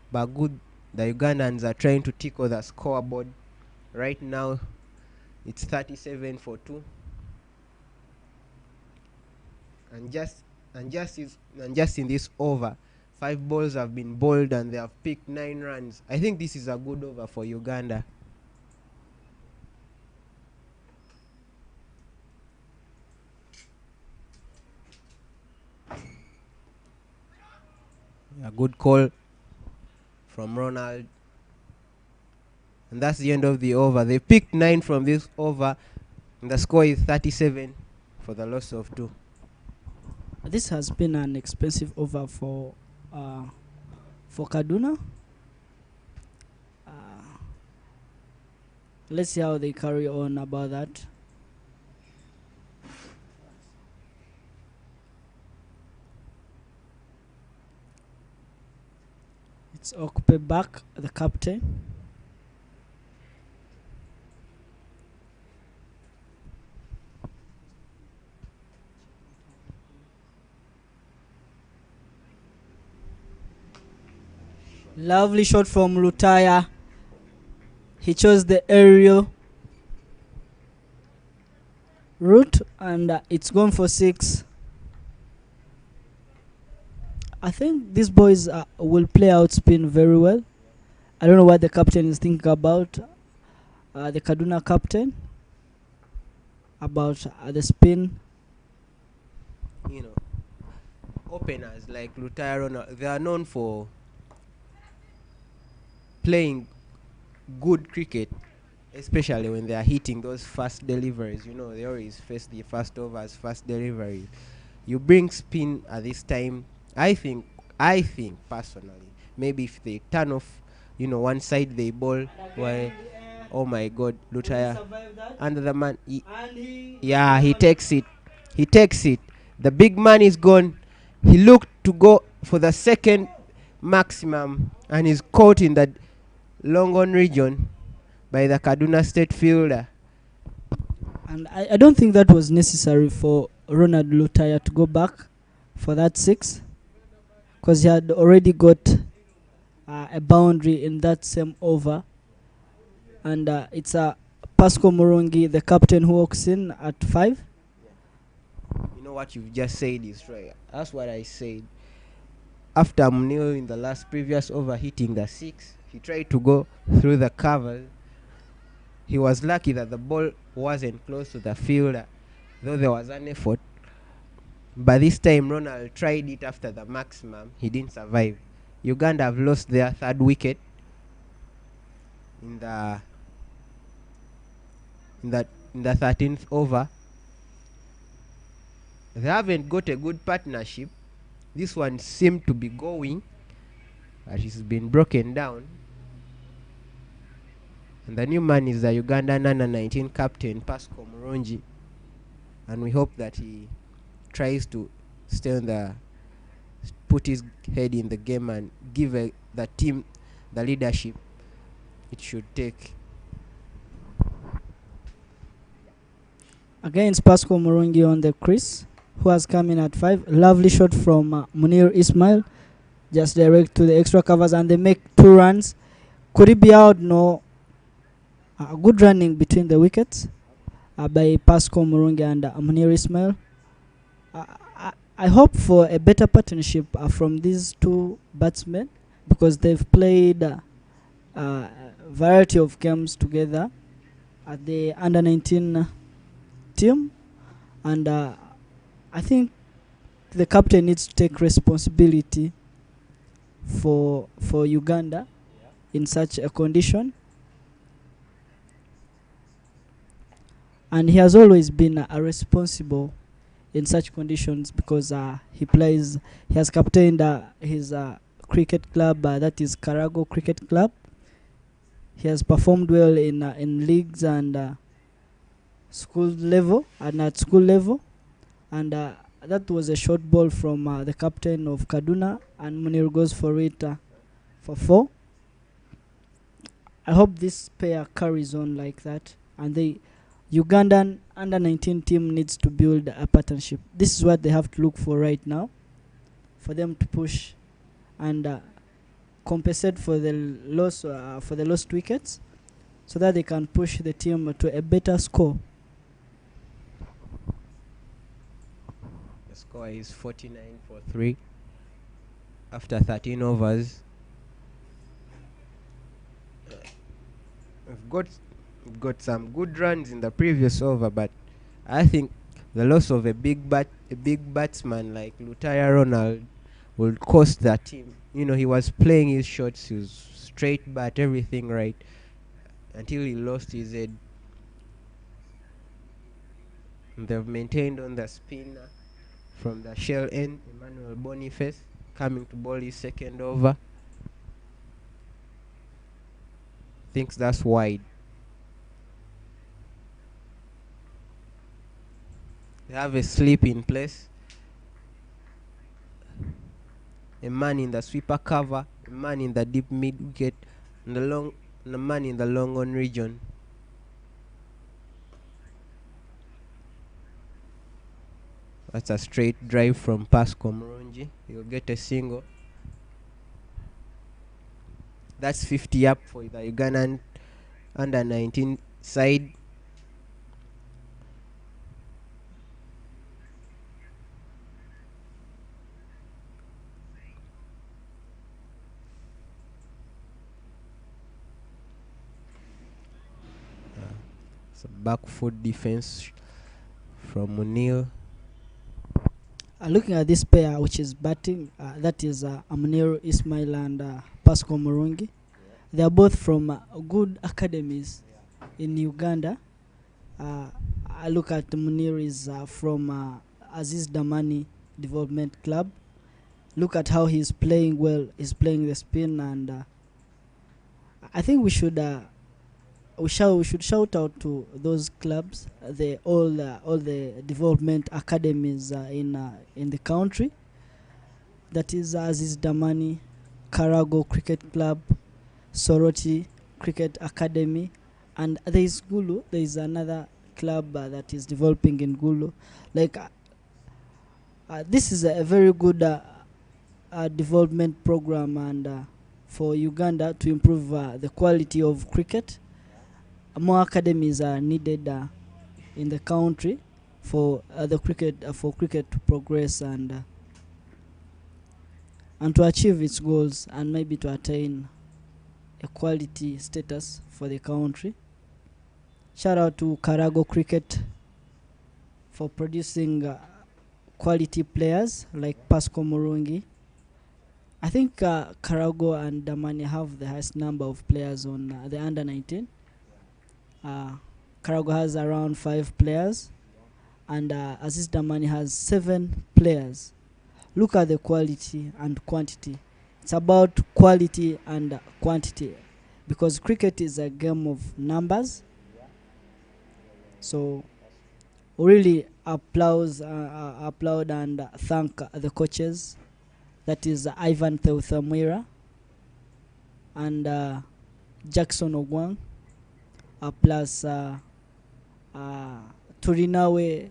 but good, the Ugandans are trying to tickle the scoreboard. Right now, it's 37-2, and just in this over, 5 balls have been bowled and they have picked 9 runs. I think this is a good over for Uganda. A good call from Ronald, and that's the end of the over. They picked 9 from this over, and the score is 37 for the loss of 2. This has been an expensive over for Kaduna. Let's see how they carry on about that. It's Okupe back, the captain. Lovely shot from Lutaya. He chose the aerial route, and it's gone for 6. I think these boys will play out spin very well. I don't know what the captain is thinking about, the Kaduna captain, about the spin. You know, openers like Lutaya, they are known for playing good cricket, especially when they are hitting those fast deliveries. You know, they always face the fast overs, fast deliveries. You bring spin at this time. I think personally, maybe if they turn off, you know, one side they bowl, why? Oh my God, Lutaya under the man. He takes it. He takes it. The big man is gone. He looked to go for the second maximum, and is caught in that long on region by the Kaduna State fielder. And I don't think that was necessary for Ronald Lutaya to go back for that 6, because he had already got a boundary in that same over. And it's Pascal Murungi, the captain, who walks in at 5. You know what you've just said is right. That's what I said. After Munil in the previous over hitting the 6, he tried to go through the cover. He was lucky that the ball wasn't close to the fielder, though there was an effort. But this time Ronald tried it after the maximum. He didn't survive. Uganda have lost their 3rd wicket in the 13th over. They haven't got a good partnership. This one seemed to be going, but it's been broken down. And the new man is the Uganda U-19 captain, Pascal Murungi. And we hope that he tries to put his head in the game and give the team the leadership it should take. Again, it's Pascal Murungi on the crease, who has come in at 5. Lovely shot from Munir Ismail, just direct to the extra covers, and they make 2 runs. Could it be out? No. Good running between the wickets by Pascal Murungi and Munir Ismail. I hope for a better partnership from these 2 batsmen, because they've played a variety of games together at the under-19 team, and I think the captain needs to take responsibility for Uganda in such a condition. And he has always been responsible in such conditions, because he has captained his cricket club, that is Karago Cricket Club. He has performed well in leagues and school level and at school level, and that was a short ball from the captain of Kaduna, and Munir goes for it for 4. I hope this pair carries on like that, and the Ugandan under 19 team needs to build a partnership. This is what they have to look for right now, for them to push and compensate for the lost wickets, so that they can push the team to a better score. The score is 49 for 3 after 13 overs. We've got some good runs in the previous over, but I think the loss of a big batsman like Lutaya Ronald will cost that team. He was playing his shots, he was straight bat, everything right, until he lost his head. They've maintained on the spinner from the shell end, Emmanuel Boniface, coming to bowl his second over. Thinks that's wide. They have a slip in place. A man in the sweeper cover, a man in the deep mid wicket, and the man in the long on region. That's a straight drive from Pascal Murungi. He'll get a single. That's 50 up for the Ugandan under 19 side. It's a back foot defense from Munir. Looking at this pair which is batting, that is Amunir Ismail and Pascal Murungi. They are both from good academies in Uganda. I look at Munir is from Aziz Damani Development Club. Look at how he's playing well. He's playing the spin, and I think we should shout out to those clubs, all the development academies in the country. That is Aziz Damani, Karago Cricket Club, Soroti Cricket Academy, and there is Gulu. There is another club that is developing in Gulu. Like this is a very good development program, and for Uganda to improve the quality of cricket. More academies are needed in the country for the cricket to progress and to achieve its goals, and maybe to attain a quality status for the country. Shout out to Karago Cricket for producing quality players like Pascal Murungi. I think Karago and Damani have the highest number of players on the under 19. Karago has around 5 players, and Aziz Damani has 7 players. Look at the quality and quantity. It's about quality and quantity, because cricket is a game of numbers. So really applaud and thank the coaches. That is Ivan Theuthamwira and Jackson Ogwang, plus Turinawe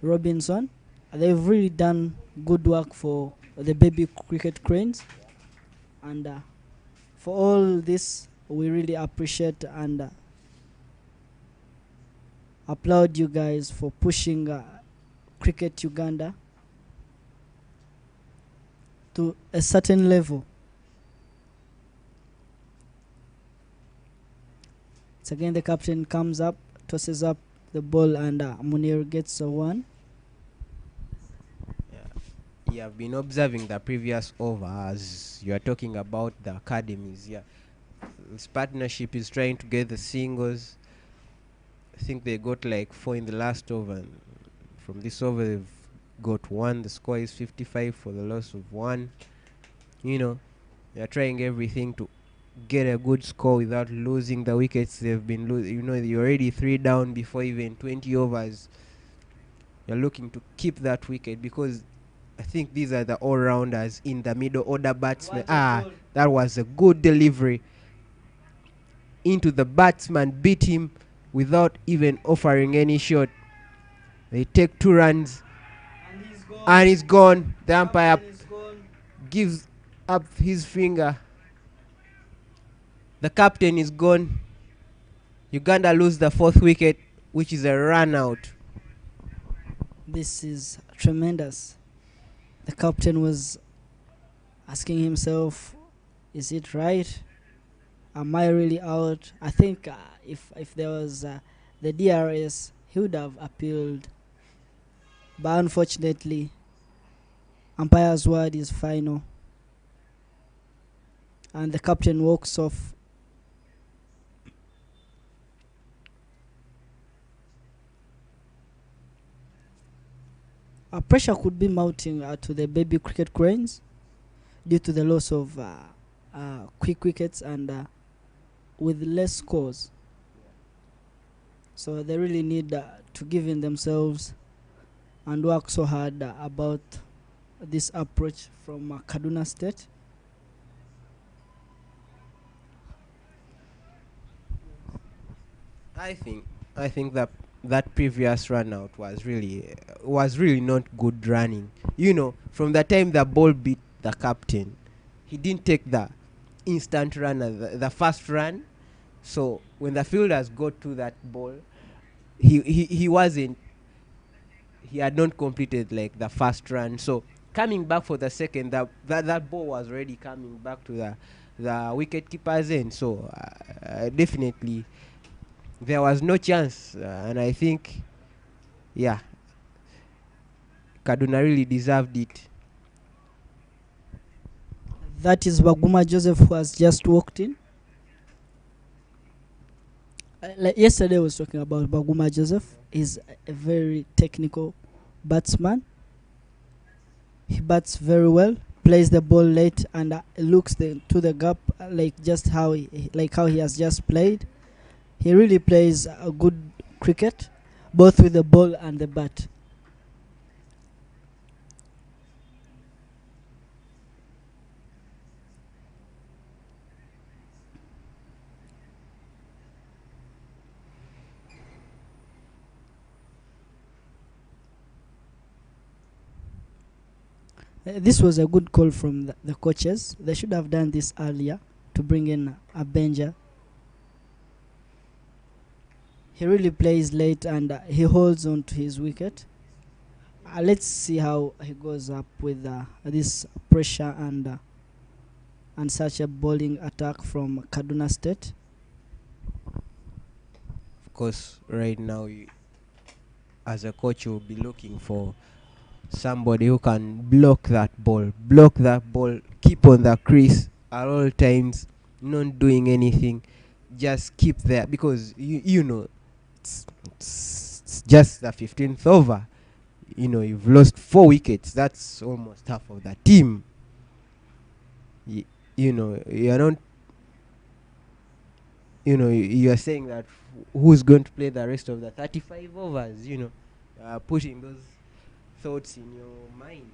Robinson. They've really done good work for the baby cricket cranes, and for all this we really appreciate and applaud you guys for pushing Cricket Uganda to a certain level. So again, the captain comes up, tosses up the ball, and Munir gets a 1. You have been observing the previous over as you are talking about the academies. Yeah, this partnership is trying to get the singles. I think they got like 4 in the last over. And from this over, they've got 1. The score is 55 for the loss of 1. They're trying everything to get a good score without losing the wickets they've been losing. You're already 3 down before even 20 overs. You're looking to keep that wicket, because I think these are the all-rounders in the middle order batsmen. That was a good delivery. into the batsman, beat him without even offering any shot. They take 2 runs and he's gone. The umpire gives up his finger. The captain is gone. Uganda lose the 4th wicket, which is a run out. This is tremendous. The captain was asking himself, is it right? Am I really out? I think if there was the DRS, he would have appealed. But unfortunately, umpire's word is final. And the captain walks off. Pressure could be mounting to the baby cricket cranes due to the loss of quick wickets and with less scores. So they really need to give in themselves and work so hard about this approach from Kaduna State. I think that previous run out was really not good running. From the time the ball beat the captain, he didn't take the instant run, the first run. So when the fielders got to that ball, he had not completed like the first run. So coming back for the second, that ball was already coming back to the wicket keeper's end. So definitely there was no chance, and I think, yeah, Kaduna really deserved it. That is Baguma Joseph, who has just walked in. Like yesterday I was talking about Baguma Joseph. He's a very technical batsman. He bats very well, plays the ball late, and looks to the gap, like just how he has just played. He really plays a good cricket, both with the ball and the bat. This was a good call from the coaches. They should have done this earlier to bring in a Benja. He really plays late and he holds on to his wicket. Let's see how he goes up with this pressure and such a bowling attack from Kaduna State. Of course, right now, as a coach, you'll be looking for somebody who can block that ball, keep on the crease at all times, not doing anything, just keep there, because it's just the 15th over. You've lost 4 wickets. That's almost half of the team. You're not. You are saying that who's going to play the rest of the 35 overs? Putting those thoughts in your mind.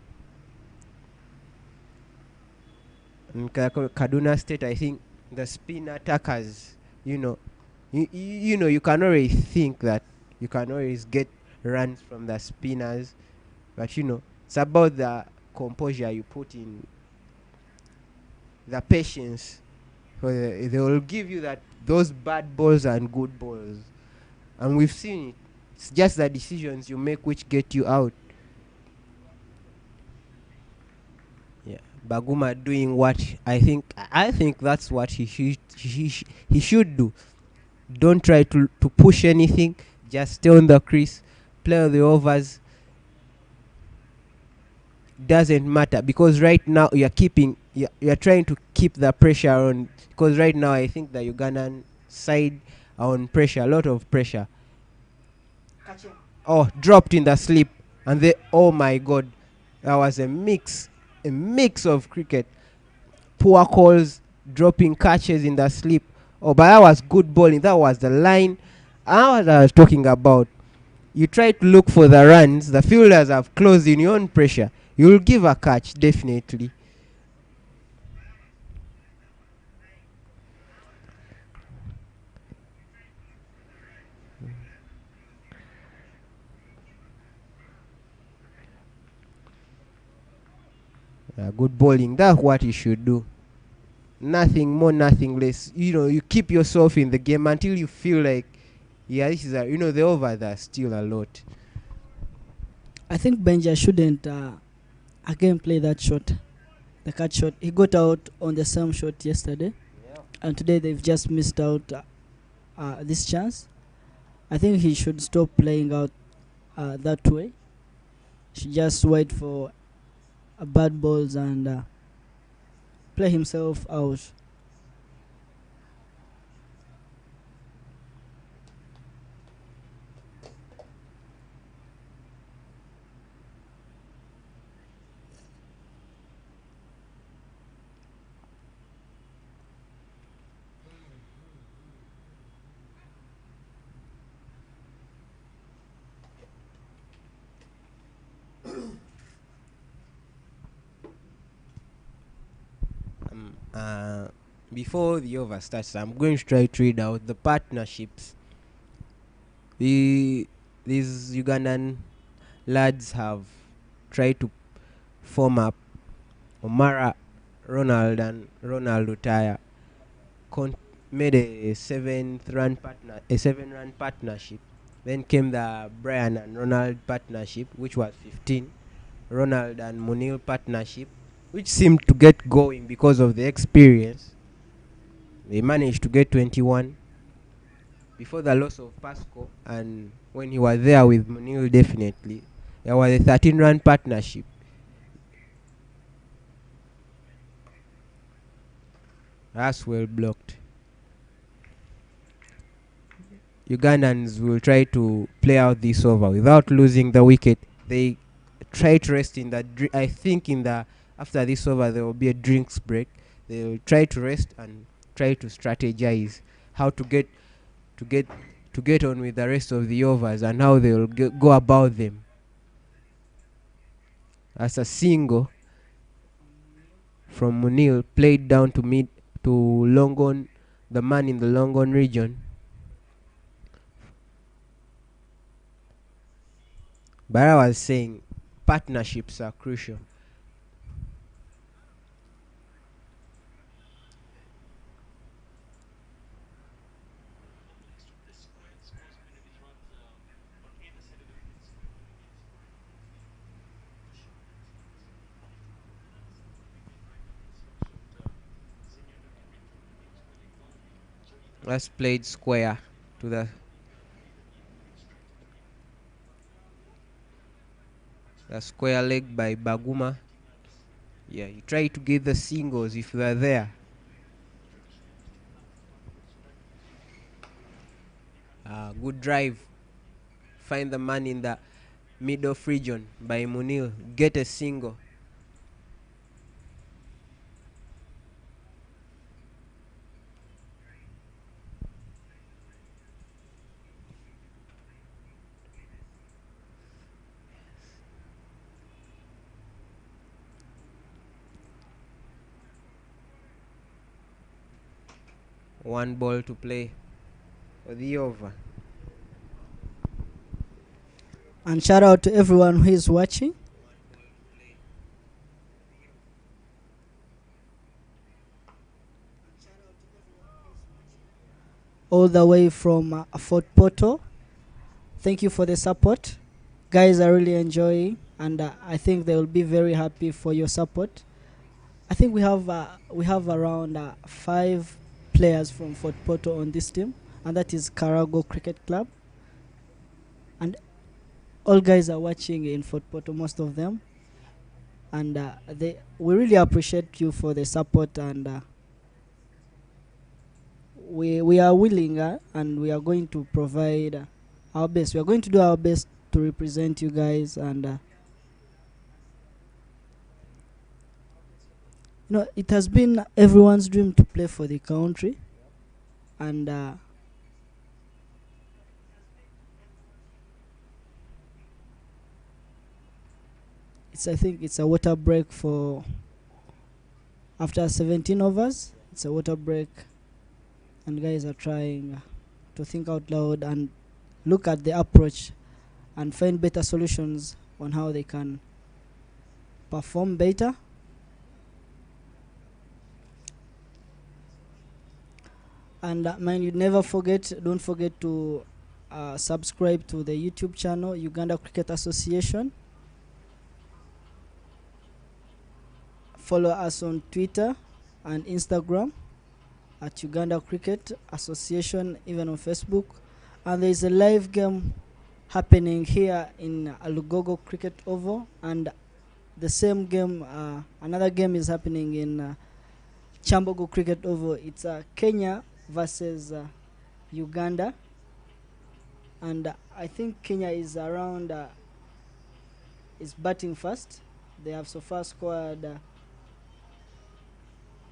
And Kaduna State, I think the spin attackers, you can always think that you can always get runs from the spinners, but it's about the composure you put in, the patience. They will give you those bad balls and good balls, and we've seen it. It's just the decisions you make which get you out. Yeah, Baguma doing what I think that's what he should do. Don't try to push anything. Just stay on the crease, play the overs. Doesn't matter, because right now you're trying to keep the pressure on, because right now I think the Ugandan side are on pressure, a lot of pressure. Dropped in the slip, and oh my god, that was a mix of cricket. Poor calls, dropping catches in the slip. But that was good bowling. That was the line I was talking about. You try to look for the runs, the fielders have closed in your own pressure. You'll give a catch, definitely. good bowling. That's what you should do. Nothing more, nothing less. You keep yourself in the game until you feel like, yeah, this is the overs are still a lot. I think Benja shouldn't again play that shot, the cut shot. He got out on the same shot yesterday, and today they've just missed out this chance. I think he should stop playing out that way. He should just wait for bad balls and play himself out. Before the over starts, I'm going to try to read out the partnerships these Ugandan lads have tried to form up. Omara, Ronald, and Ronald Lutaya made a seven-run partnership. Then came the Brian and Ronald partnership, which was 15. Ronald and Munil partnership, which seemed to get going because of the experience. They managed to get 21 before the loss of Pasco, and when he was there with Munil, definitely there was a 13-run partnership. That's well blocked. Ugandans will try to play out this over without losing the wicket. They try to rest in that. I think after this over there will be a drinks break. They will try to rest and try to strategize how to get on with the rest of the overs and how they will go about them. As a single from Munil played down to Longon, the man in the Longon region. But I was saying partnerships are crucial. Let's played square to the square leg by Baguma. Yeah, you try to get the singles if you are there. Good drive. Find the man in the middle region by Munil. Get a single. One ball to play for the over. And shout out to everyone who is watching. All the way from Fort Portal. Thank you for the support. Guys are really enjoying, and I think they will be very happy for your support. I think we have around 5 players from Fort Portal on this team, and that is Karago Cricket Club. And all guys are watching in Fort Portal, most of them, and we really appreciate you for the support, and we are willing and we are going to provide our best. We are going to do our best to represent you guys, and it has been everyone's dream to play for the country, and I think it's a water break for after 17 overs. It's a water break, and guys are trying to think out loud and look at the approach and find better solutions on how they can perform better. And mind you, don't forget to subscribe to the YouTube channel Uganda Cricket Association. Follow us on Twitter and Instagram at Uganda Cricket Association, even on Facebook. And there is a live game happening here in Alugogo Cricket Oval, and the same game, another game is happening in Chambogo Cricket Oval. It's Kenya versus Uganda, and I think Kenya is around is batting first. They have so far scored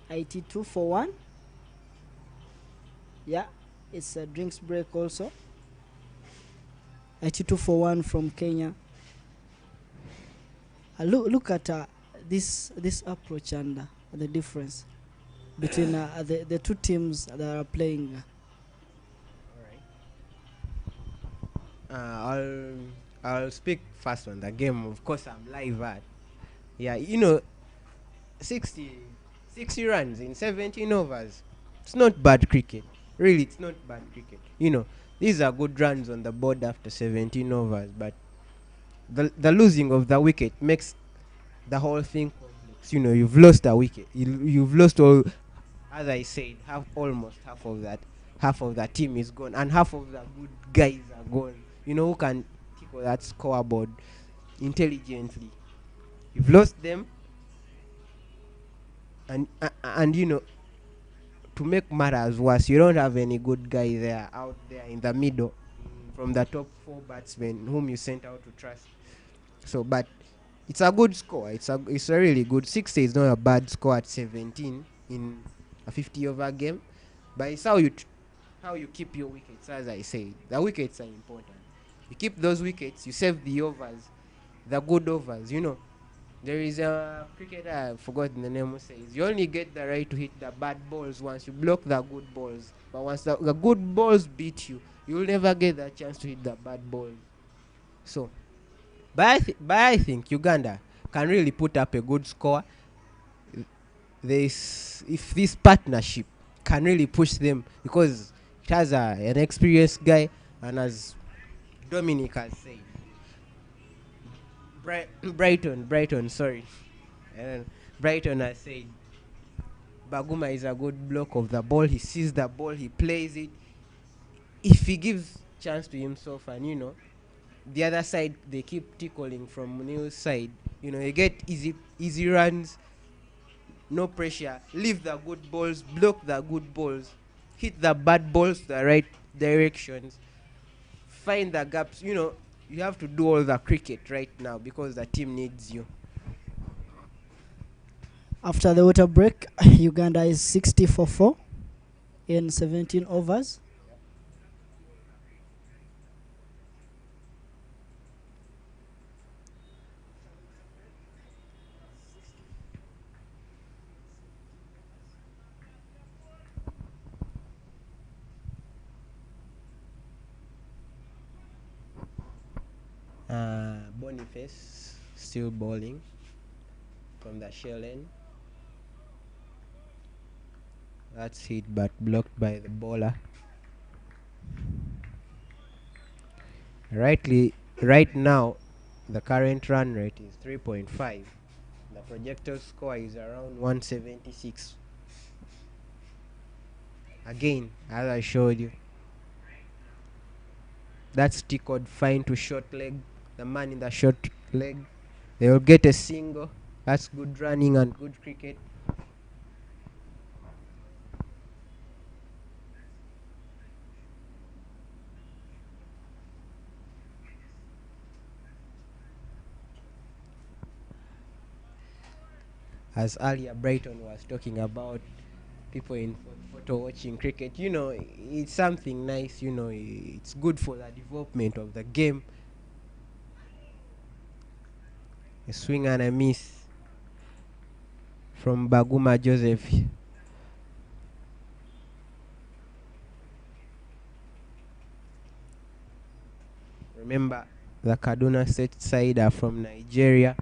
82 for 1. Yeah, it's a drinks break also. 82 for 1 from Kenya. Look at this approach and the difference between the two teams that are playing. I'll speak first on the game. Of course, I'm live at. Yeah, you know, 60 runs in 17 overs. It's not bad cricket. Really, it's not bad cricket. You know, these are good runs on the board after 17 overs, but the losing of the wicket makes the whole thing complex. You know, you've lost a wicket. You've lost all, as I said, almost half of the team is gone, and half of the good guys are gone. You know, who can tickle that scoreboard intelligently. You've lost them, and you know, to make matters worse, you don't have any good guy there out there in the middle from the top 4 batsmen whom you sent out to trust. So, but it's a good score. It's a really good 60. Is not a bad score at 17 in a 50 over game, but it's how you keep your wickets. As I say, the wickets are important. You keep those wickets. You save the overs, the good overs. You know, there is a cricketer, I've forgotten the name, who says you only get the right to hit the bad balls once you block the good balls. But once the good balls beat you, you'll never get the chance to hit the bad balls. So, but I think Uganda can really put up a good score. If this partnership can really push them, because it has an experienced guy, and as Dominic has said, Brighton, sorry. Brighton has said Baguma is a good block of the ball. He sees the ball, he plays it. If he gives chance to himself, and you know, the other side they keep tickling from Neil's side. You know, you get easy runs, no pressure. Leave the good balls, block the good balls, hit the bad balls the right directions, find the gaps. You know, you have to do all the cricket right now because the team needs you. After the water break, Uganda is 60 for 4 in 17 overs. Boniface still bowling from the shell end. That's hit but blocked by the bowler. Right now, the current run rate is 3.5. The projected score is around 176. Again, as I showed you, that's tickled fine to short leg. The man in the short leg, they will get a single. That's good running and good cricket. As earlier Brighton was talking about people in photo watching cricket, you know, it's something nice. You know, it's good for the development of the game. A swing and a miss from Baguma Joseph. Remember, the Kaduna State side are from Nigeria.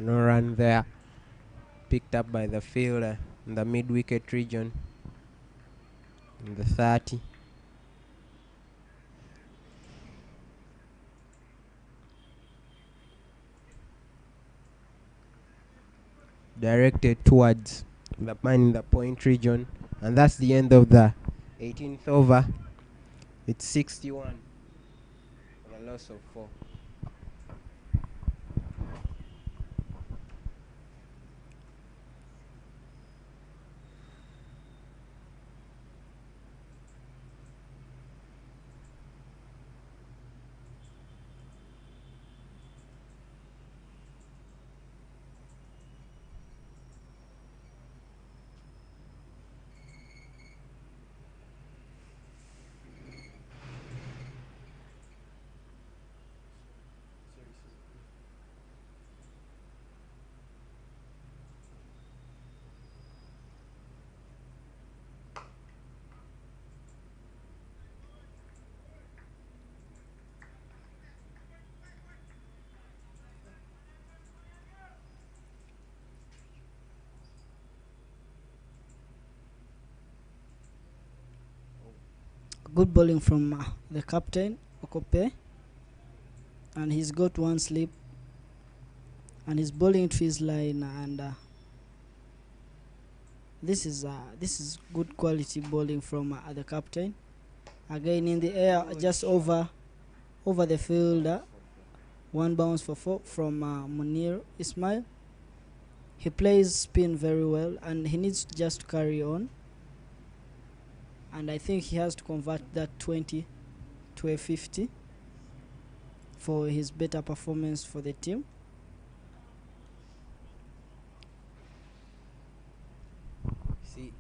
No run there. Picked up by the fielder in the mid wicket region in the 30. Directed towards the man in the point region, and that's the end of the 18th over. It's 61 for a loss of 4. Good bowling from the captain, Okope. And he's got one slip. And he's bowling to his line. And this is good quality bowling from the captain. Again in the air, just over the fielder. One bounce for 4 from Munir Ismail. He plays spin very well, and he needs just to carry on. And I think he has to convert that 20 to a 50 for his better performance for the team. See,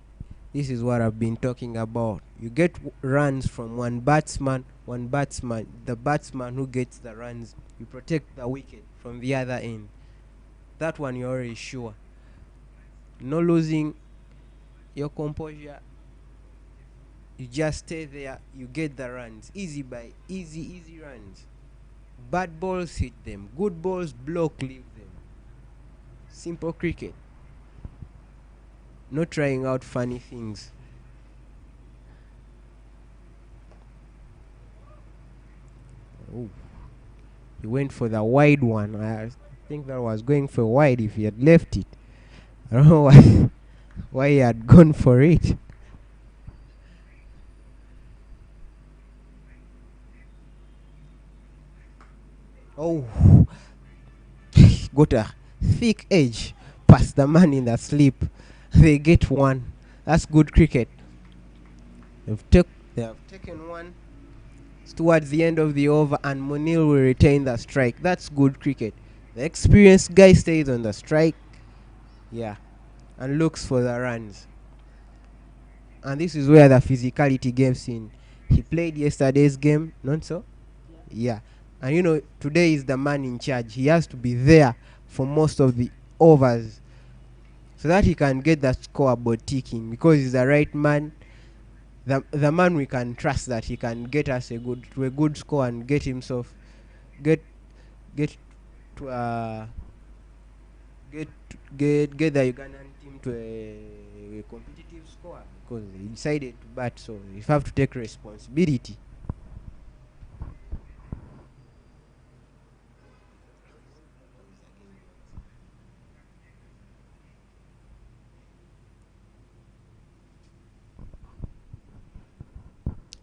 this is what I've been talking about. You get runs from one batsman. The batsman who gets the runs, you protect the wicket from the other end. That one you're already sure. No losing your composure. You just stay there, you get the runs. Easy runs. Bad balls hit them. Good balls block, leave them. Simple cricket. Not trying out funny things. Oh, he went for the wide one. I think that was going for wide if he had left it. I don't know why he had gone for it. Oh, got a thick edge past the man in the sleep. They get one. That's good cricket. They have taken one. It's towards the end of the over, and Munil will retain the strike. That's good cricket. The experienced guy stays on the strike. Yeah. And looks for the runs. And this is where the physicality games in. He played yesterday's game, not so? Yeah. And today is the man in charge. He has to be there for most of the overs so that he can get that scoreboard ticking, because he's the right man. The man we can trust that he can get us a good score and get himself get to get the Ugandan team to a competitive score, because he decided to bat, so you have to take responsibility.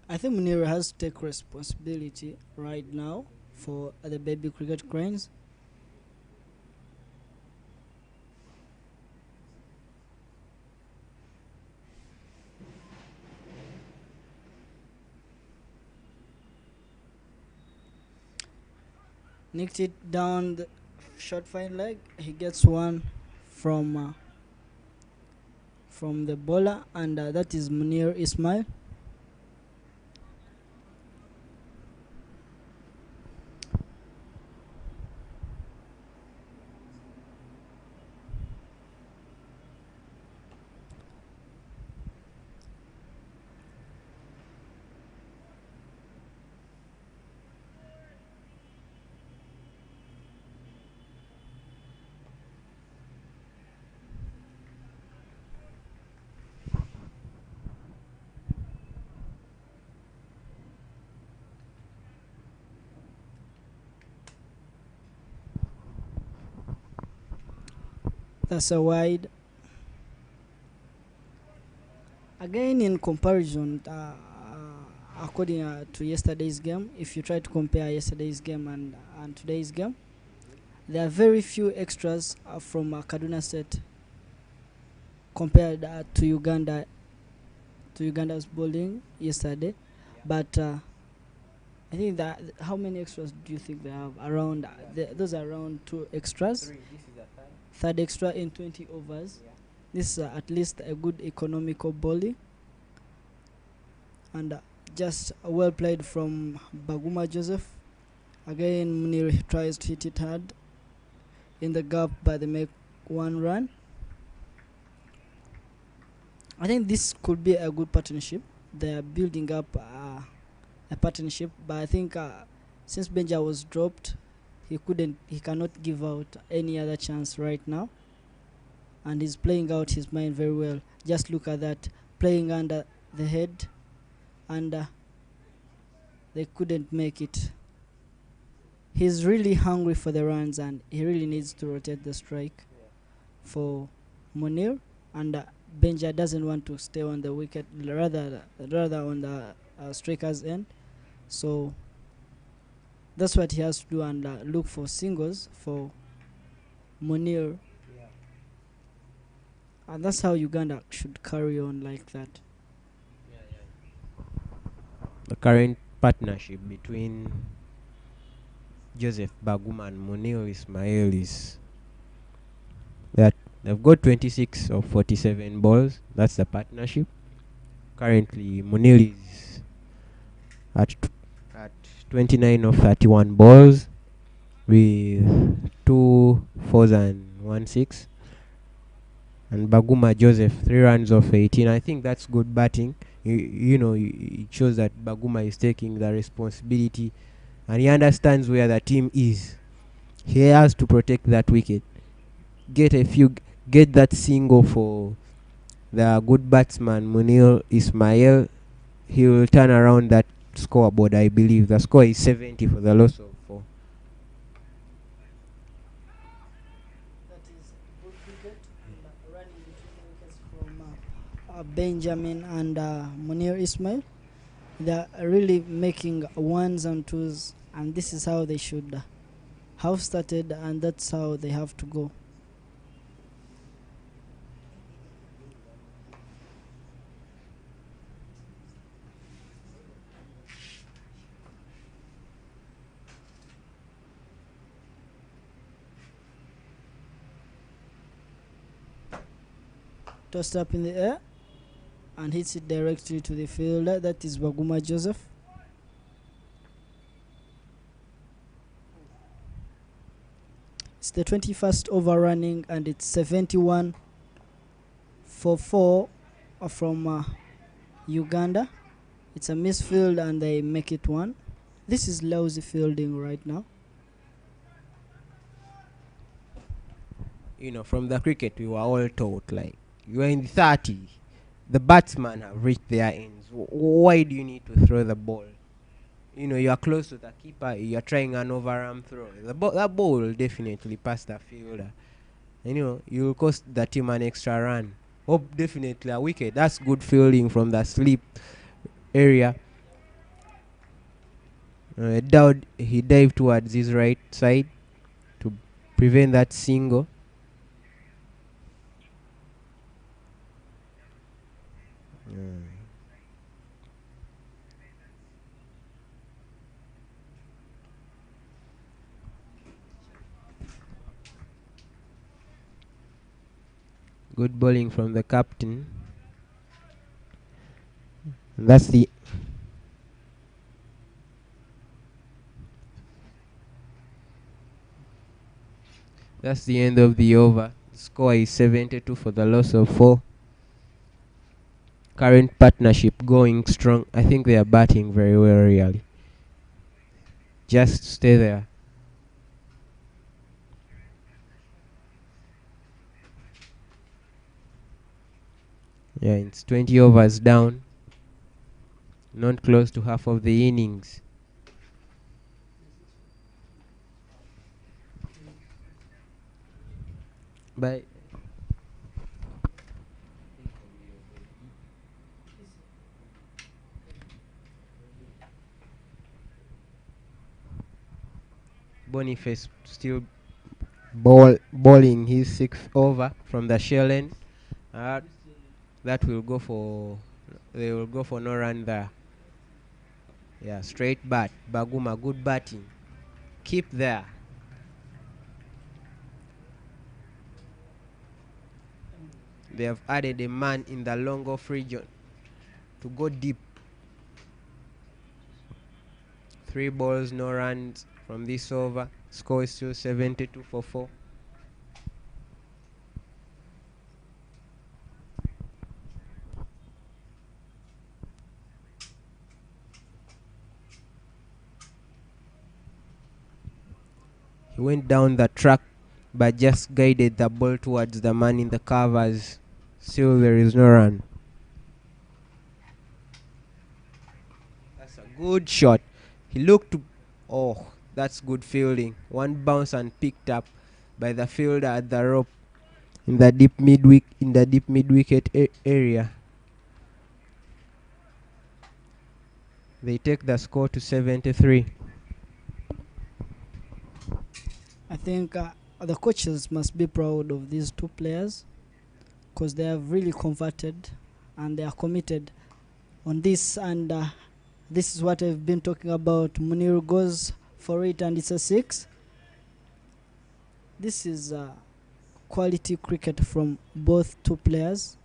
I think Munir has to take responsibility right now for the baby cricket cranes. Nicked it down the short fine leg. He gets one from the bowler, and that is Munir Ismail. That's a wide. Again, in comparison, according to yesterday's game, if you try to compare yesterday's game and today's game, there are very few extras from Kaduna State compared to Uganda's bowling yesterday. But I think that how many extras do you think they have? Around those are around 2 extras. This is a Third extra in 20 overs. This is at least a good economical bowling, and just well played from Baguma Joseph. Again, Munir tries to hit it hard in the gap, but they make 1 run. I think this could be a good partnership. They are building up a partnership, but I think since Benja was dropped, he cannot give out any other chance right now, and he's playing out his mind very well. Just look at that, playing under the head, and they couldn't make it. He's really hungry for the runs, and he really needs to rotate the strike for Munir, and Benja doesn't want to stay on the wicket, rather on the striker's end. So that's what he has to do, and look for singles for Munir. And that's how Uganda should carry on like that. The current partnership between Joseph Baguma and Munir Ismail is that they've got 26 of 47 balls. That's the partnership. Currently, Munir is at 29 of 31 balls with 2 fours and 1 6. And Baguma Joseph 3 runs of 18. I think that's good batting. It shows that Baguma is taking the responsibility and he understands where the team is. He has to protect that wicket. Get that single for the good batsman Munir Ismail. He will turn around that scoreboard. I believe the score is 70 for the loss of 4. That is good cricket, and running between the wickets from Benjamin and Munir Ismail. They are really making ones and twos, and this is how they should have started, and that's how they have to go. Tossed up in the air and hits it directly to the fielder. That is Baguma Joseph. It's the 21st over running, and it's 71 for 4 from Uganda. It's a misfield and they make it 1. This is lousy fielding right now. From the cricket we were all taught, like, you are in the 30, the batsmen have reached their ends. Why do you need to throw the ball? You are close to the keeper, you are trying an overarm throw. That ball will definitely pass the fielder. You will cost the team an extra run. Definitely a wicket. That's good fielding from the slip area. He dived towards his right side to prevent that single. Good bowling from the captain. That's the end of the over. The score is 72 for the loss of 4. Current partnership going strong. I think they are batting very well, really. Just stay there. Yeah, it's 20 overs down. Not close to half of the innings. But Boniface still bowling his sixth over from the shell end. That will go for, they will go for no run there. Yeah, straight bat. Baguma, good batting. Keep there. They have added a man in the long off region to go deep. 3 balls, no runs from this over. Score is still 72 for 4. He went down the track but just guided the ball towards the man in the covers. Still there is no run. That's a good shot. He looked to, oh, that's good fielding. One bounce and picked up by the fielder at the rope in the deep mid-wicket area. They take the score to 73. I think the coaches must be proud of these two players because they have really converted and they are committed on this. And this is what I've been talking about. Munir goes for it and it's a 6. This is quality cricket from both two players,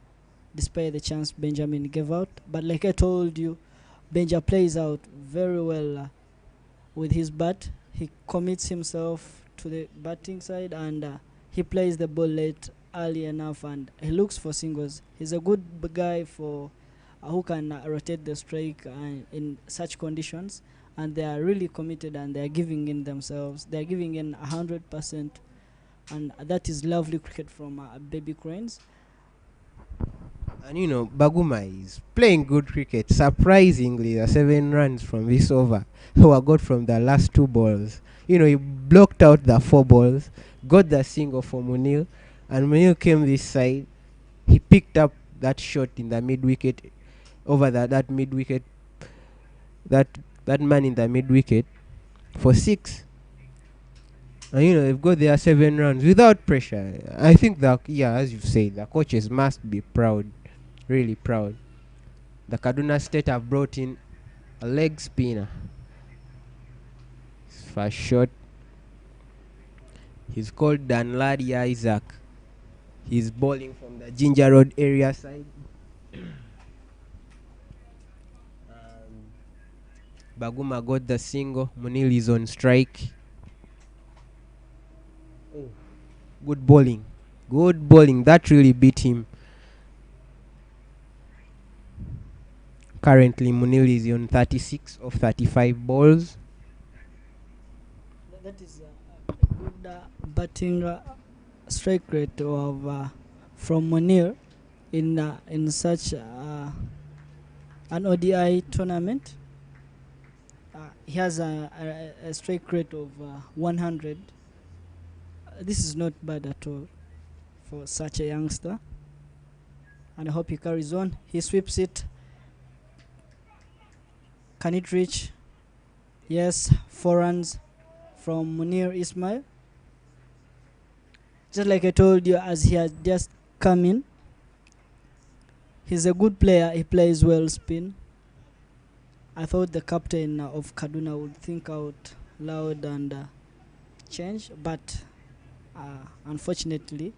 despite the chance Benjamin gave out. But like I told you, Benja plays out very well with his bat. He commits himself to the batting side and he plays the ball late early enough and he looks for singles. He's a good guy for who can rotate the strike in such conditions, and they are really committed and they are giving in themselves. They are giving in 100%, and that is lovely cricket from Baby Cranes. And you know, Baguma is playing good cricket. Surprisingly, the 7 runs from this over were got from the last 2 balls. You know, he blocked out the 4 balls, got the single for Munil, and Munil came this side. He picked up that shot in the mid-wicket, over that mid-wicket, that man in the mid-wicket for 6. And you know, they've got their 7 runs without pressure. I think that, yeah, as you say, the coaches must be proud, really proud. The Kaduna State have brought in a leg spinner. First shot. He's called Danladi Isaac. He's bowling from the Ginger Road area side. Baguma got the single. Munil is on strike. Oh, good bowling. Good bowling. That really beat him. Currently, Munil is on 36 of 35 balls. That is a good batting strike rate of from Munir in such an ODI tournament. He has a strike rate of 100. This is not bad at all for such a youngster, and I hope he carries on. He sweeps it. Can it reach? Yes, 4 runs from Munir Ismail. Just like I told you, as he has just come in, he's a good player. He plays well spin. I thought the captain of Kaduna would think out loud and change, but unfortunately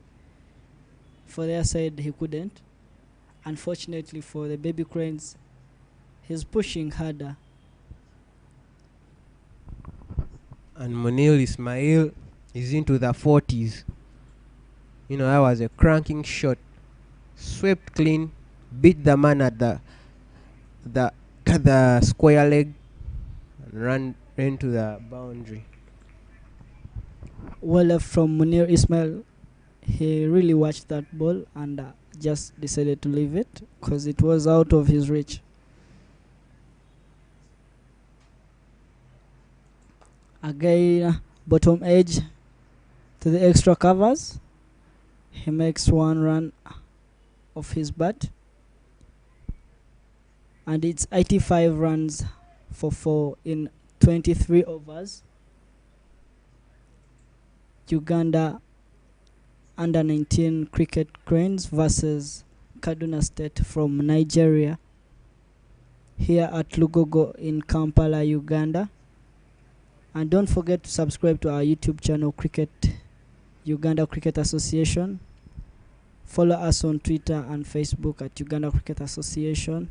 for their side he couldn't. Unfortunately for the Baby Cranes, he's pushing harder. And Munil Ismail is into the 40s. You know, that was a cranking shot. Swept clean, beat the man at the square leg and ran into the boundary. Well left from Munir Ismail. He really watched that ball and just decided to leave it because it was out of his reach. Again, bottom edge to the extra covers. He makes 1 run off his bat, and it's 85 runs for 4 in 23 overs. Uganda under 19 cricket cranes versus Kaduna State from Nigeria here at Lugogo in Kampala, Uganda. And don't forget to subscribe to our YouTube channel, Uganda Cricket Association. Follow us on Twitter and Facebook at Uganda Cricket Association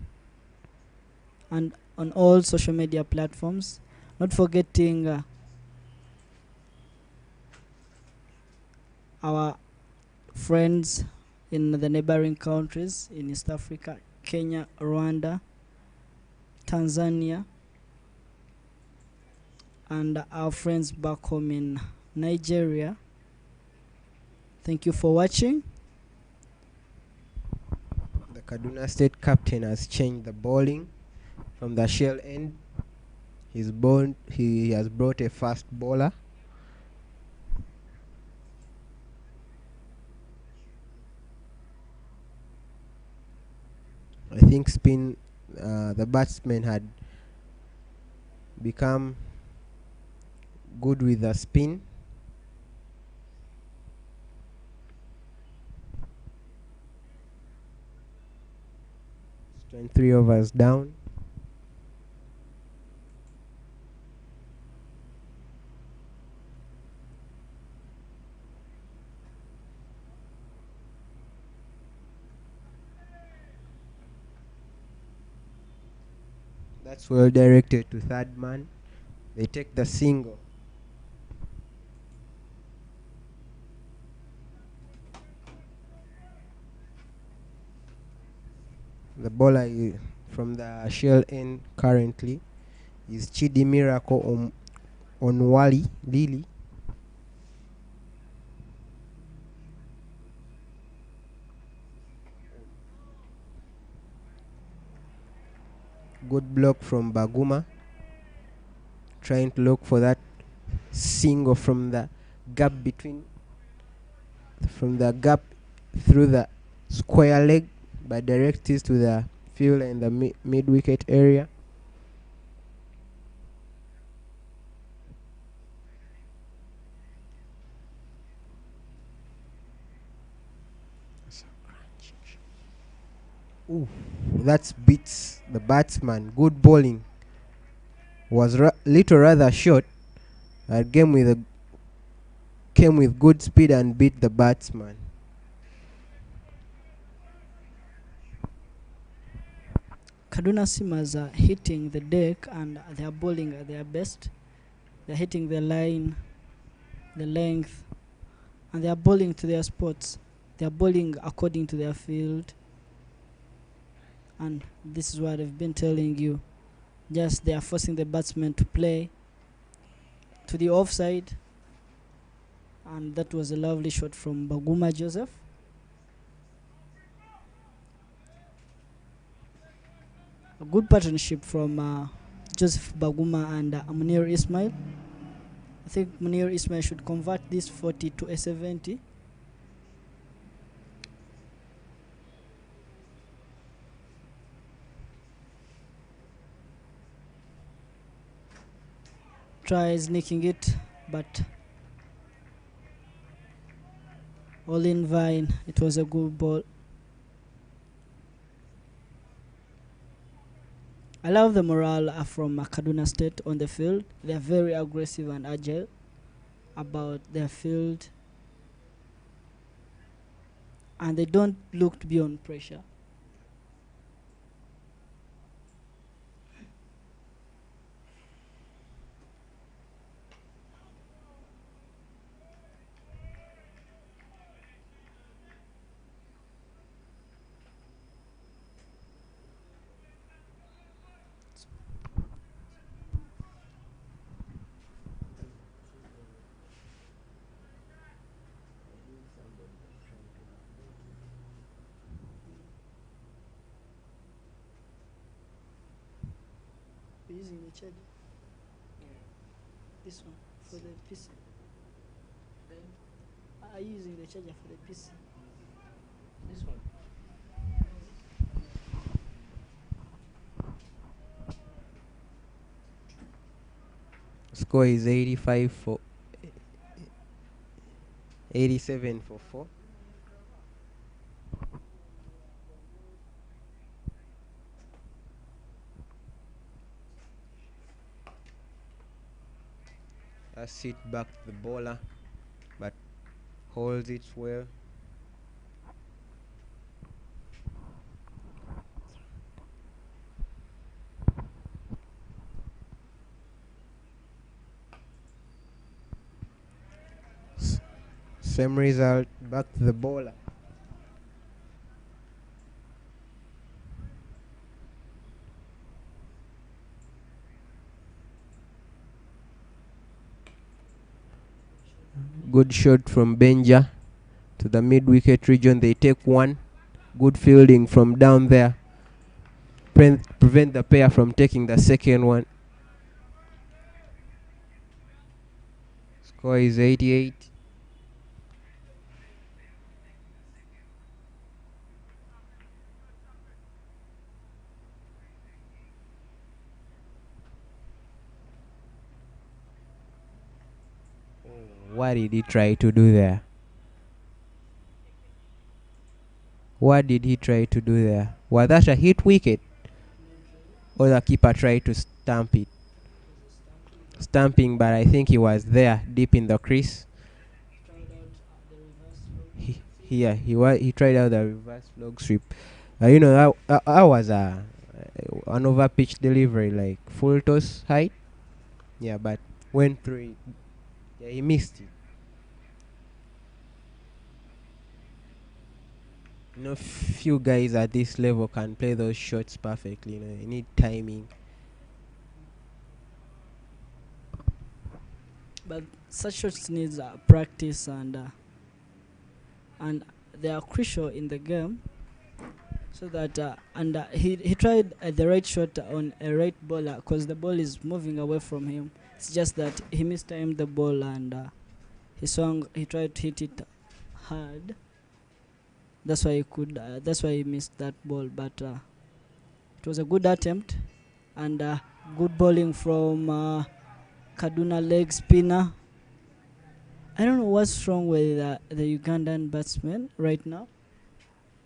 and on all social media platforms. Not forgetting our friends in the neighboring countries in East Africa, Kenya, Rwanda, Tanzania, and our friends back home in Nigeria. Thank you for watching. The Kaduna State captain has changed the bowling from the shell end. He has brought a fast bowler. I think the batsman had become good with the spin. It's 23 overs down. That's well directed to third man. They take the single. The bowler from the shell end currently is Chidi Miracle Onwali Lili. Good block from Baguma, trying to look for that single from the gap through the square leg, but direct it to the field in the mid wicket area. Ooh, that beats the batsman. Good bowling. Was little rather short. Came with good speed and beat the batsman. Kaduna Simmers are hitting the deck and they are bowling at their best. They're hitting the line, the length, and they are bowling to their spots. They are bowling according to their field. And this is what I've been telling you. Just they are forcing the batsman to play to the offside. And that was a lovely shot from Baguma Joseph. A good partnership from Joseph Baguma and Munir Ismail. I think Munir Ismail should convert this 40 to a 70. Tries nicking it, but all in vain. It was a good ball. I love the morale from Kaduna State on the field. They are very aggressive and agile about their field, and they don't look to be on pressure. You're using the charger? This one for the PC. Are you using the charger for the PC? This one. Score is 85 for 87 for 4. That's it back to the bowler, but holds it well. Same result, back to the bowler. Good shot from Benja to the mid wicket region. They take one. Good fielding from down there. Prevent the pair from taking the second one. Score is 88. What did he try to do there? What did he try to do there? Was that a hit wicket? Or the keeper tried to stamp it? Stamping, but I think he was there deep in the crease. He tried out the reverse log sweep. That was an over pitch delivery, like full toss height. Yeah, but went through it. Yeah, he missed it. Few guys at this level can play those shots perfectly. You need timing. But such shots needs practice, and they are crucial in the game. So that he tried the right shot on a right bowler because the ball is moving away from him. It's just that he mistimed the ball, and he tried to hit it hard. That's why he missed that ball. But it was a good attempt, and good bowling from Kaduna leg spinner. I don't know what's wrong with the Ugandan batsmen right now.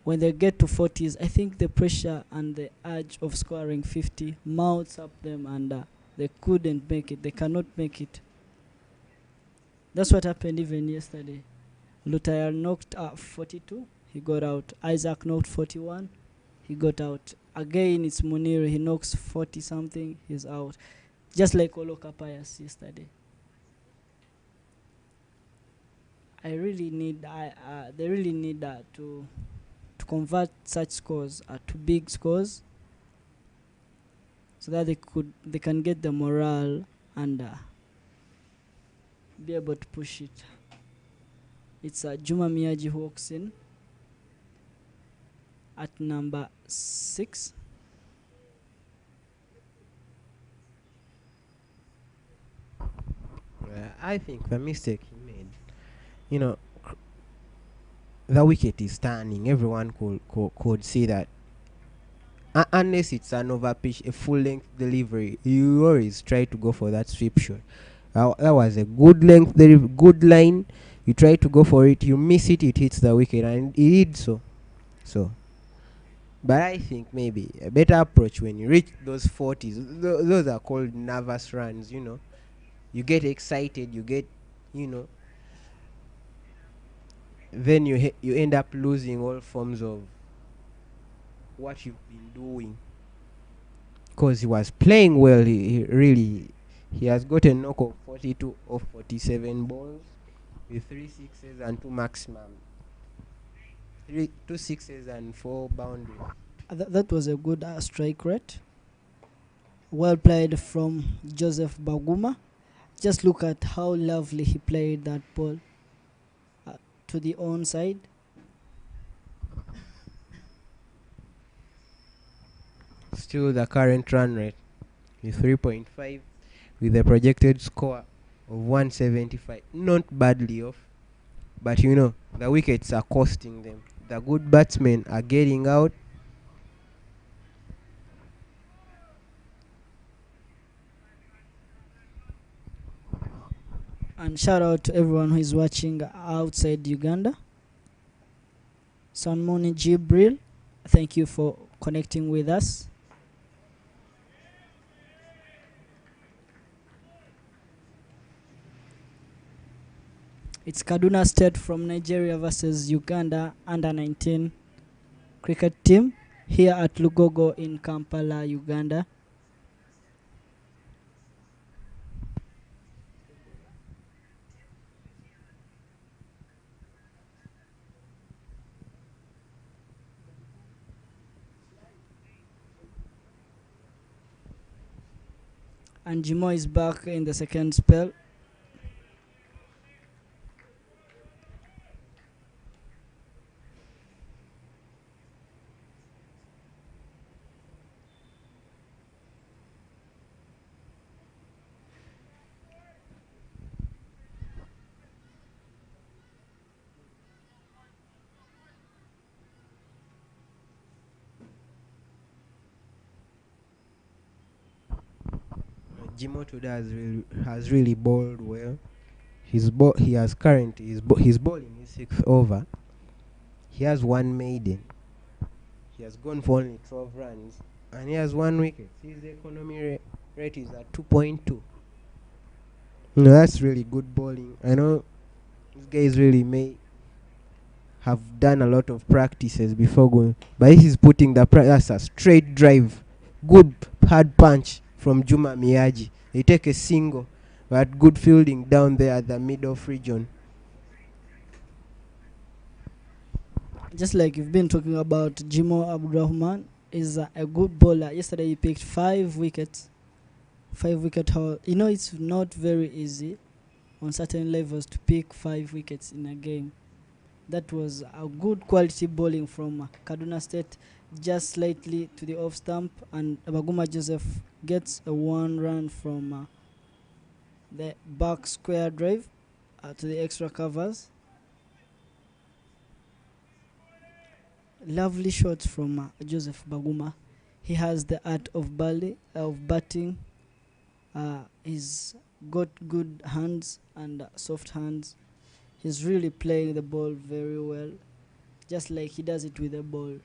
When they get to 40s, I think the pressure and the urge of scoring 50 mounts up them, and they couldn't make it. They cannot make it. That's what happened even yesterday. Lutaya knocked 42, he got out. Isaac knocked 41, he got out. Again, it's Munir, he knocks 40 something, he's out. Just like Olokapayas yesterday. They really need to convert such scores to big scores, so that they can get the morale and be able to push it. It's Juma Miyaji who walks in at number 6. I think the mistake he made, the wicket is turning. Everyone could see that. Unless it's an over pitch, a full length delivery, you always try to go for that sweep shot. That was a good length, good line. You try to go for it, you miss it, it hits the wicket, and it did so. But I think maybe a better approach when you reach those 40s, those are called nervous runs. You get excited, then you end up losing all forms of what you've been doing. Because he was playing well, he has got a knock of 42 of 47 balls with 3 sixes and 2 maximum. 2 sixes and 4 boundaries. That was a good strike rate. Well played from Joseph Baguma. Just look at how lovely he played that ball to the onside. Still the current run rate is 3.5 with a projected score of 175. Not badly off, but the wickets are costing them. The good batsmen are getting out. And shout out to everyone who is watching outside Uganda. Sanmoni Jibril, thank you for connecting with us. It's Kaduna State from Nigeria versus Uganda under 19 cricket team here at Lugogo in Kampala, Uganda. And Jimo is back in the second spell. Jimo today has really bowled well. He has currently his bowling is 6th over. He has one maiden. He has gone for only 12 runs and he has 1 wicket. His economy rate is at 2.2. No, that's really good bowling. I know these guys really may have done a lot of practices before going, but this is putting that's a straight drive, good hard punch from Juma Miyaji. They take a single, but good fielding down there at the mid-off region. Just like you've been talking about, Jimo Abdurrahman is a good bowler. Yesterday he picked 5 wickets. 5 wicket haul. You know, it's not very easy on certain levels to pick 5 wickets in a game. That was a good quality bowling from Kaduna State, just slightly to the off stump, and Baguma Joseph gets a 1 run from the back square drive to the extra covers. Lovely shots from Joseph Baguma. He has the art of batting. He's got good hands and soft hands. He's really playing the ball very well, just like he does it with the ball.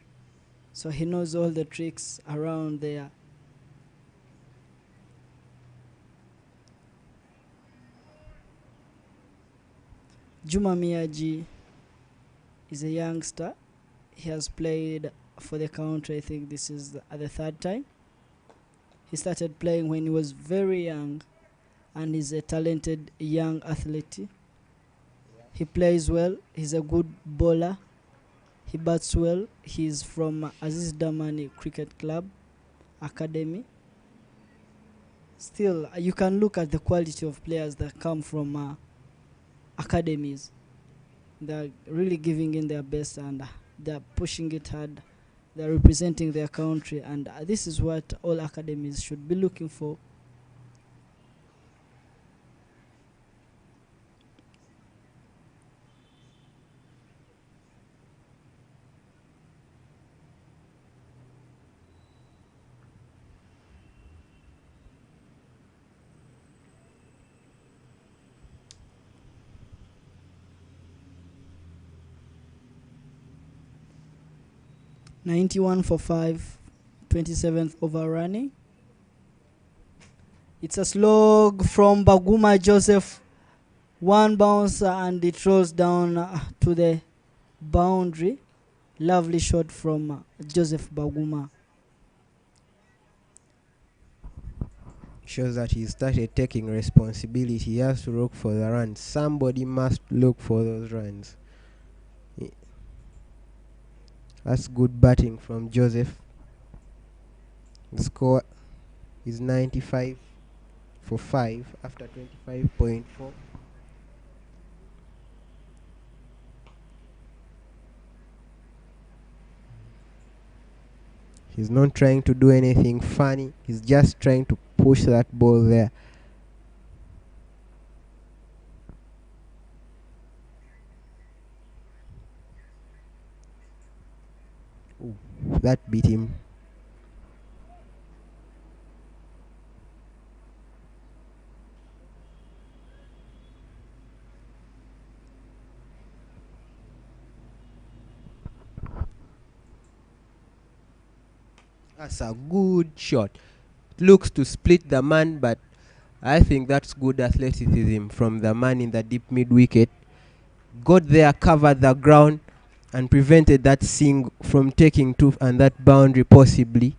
So he knows all the tricks around there. Juma Miyaji is a youngster. He has played for the country. I think this is the 3rd time. He started playing when he was very young, and he's a talented young athlete. He plays well. He's a good bowler. He bats well. He's from Aziz Damani Cricket Club Academy. Still, you can look at the quality of players that come from academies. They're really giving in their best, and they're pushing it hard. They're representing their country, and this is what all academies should be looking for. "91 for 5, 27th over running." It's a slog from Baguma Joseph. 1 bounce and it rolls down to the boundary. Lovely shot from Joseph Baguma. Shows that he started taking responsibility. He has to look for the runs. Somebody must look for those runs. That's good batting from Joseph. The score is 95 for 5 after 25.4. He's not trying to do anything funny. He's just trying to push that ball there. Ooh, that beat him. That's a good shot. Looks to split the man, but I think that's good athleticism from the man in the deep mid wicket. Got there, covered the ground, and prevented that Singh from taking two and that boundary possibly.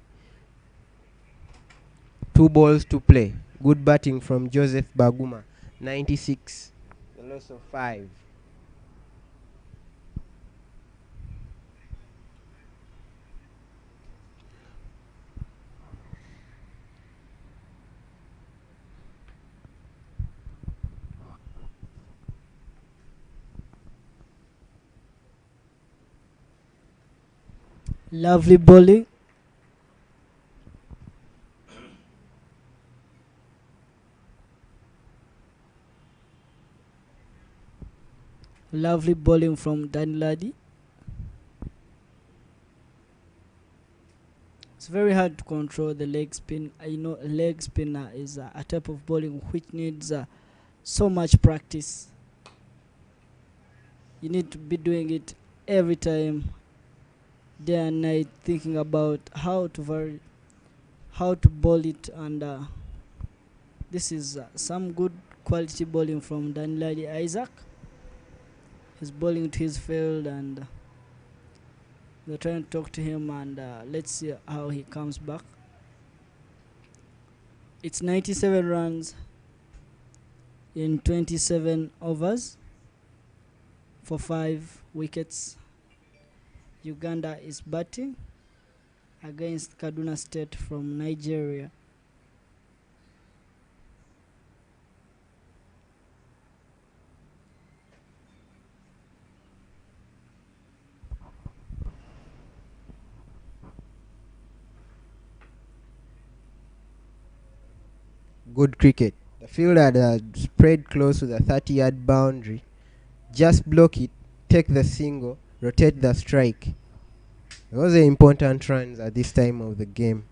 2 balls to play. Good batting from Joseph Baguma. 96. The loss of 5. Lovely bowling. Lovely bowling from Danladi. It's very hard to control the leg spin. I know a leg spinner is a type of bowling which needs so much practice. You need to be doing it every time, day and night, thinking about how to bowl it, and this is some good quality bowling from Danladi Isaac. He's bowling to his field, and they're trying to talk to him, and let's see how he comes back. It's 97 runs in 27 overs for 5 wickets. Uganda is batting against Kaduna State from Nigeria. Good cricket. The fielder had spread close to the 30-yard boundary. Just block it, take the single, rotate the strike. Those are important runs at this time of the game.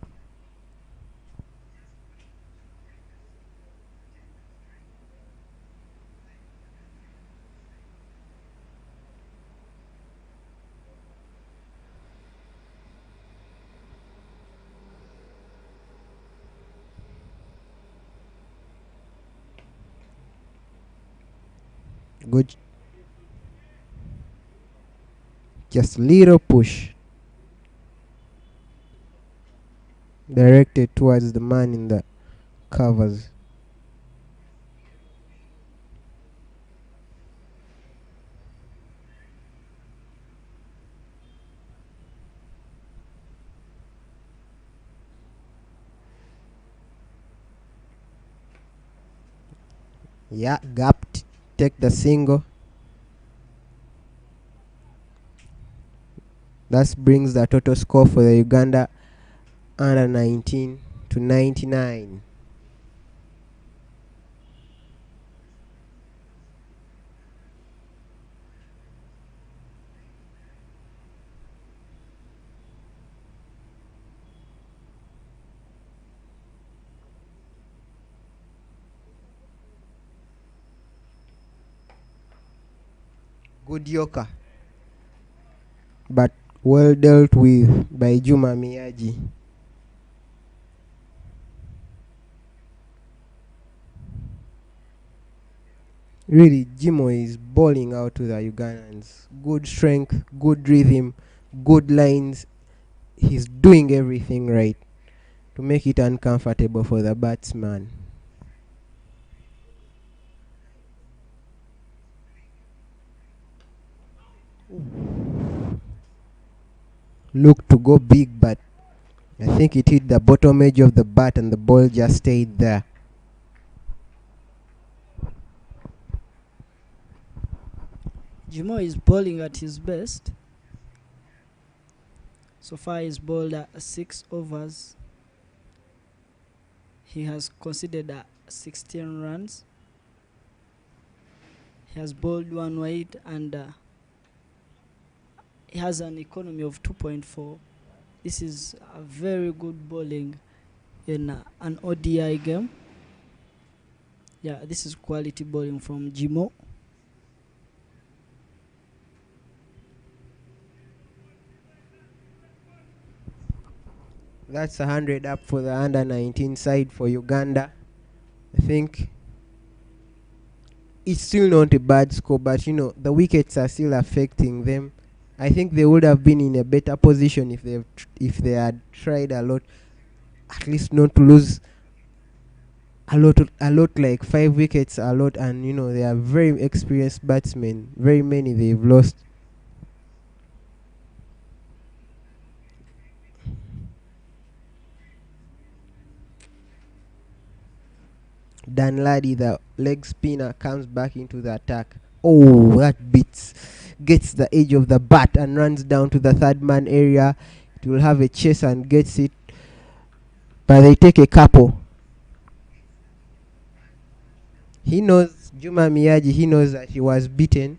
Good. Just little push. Directed towards the man in the covers. Yeah, gapped. Take the single. That brings the total score for the Uganda under 19 to 99. Good Yoka, but well dealt with by Juma Miyaji. Really, Jimo is bowling out to the Ugandans. Good strength, good rhythm, good lines. He's doing everything right to make it uncomfortable for the batsman. Looked to go big, but I think it hit the bottom edge of the bat and the ball just stayed there. Jimo is bowling at his best. So far he's bowled 6 overs. He has conceded 16 runs. He has bowled 1 wide, and he has an economy of 2.4. This is a very good bowling in an ODI game. Yeah, this is quality bowling from Jimo. That's 100 up for the under 19 side for Uganda. I think it's still not a bad score, but the wickets are still affecting them. I think they would have been in a better position if they had tried a lot, at least not to lose a lot like 5 wickets a lot, and they are very experienced batsmen. Very many they've lost. Dan Laddie, the leg spinner, comes back into the attack. Oh, that gets the edge of the bat and runs down to the third man area. It will have a chase and gets it, but they take a couple. He knows, Juma Miyaji, he knows that he was beaten.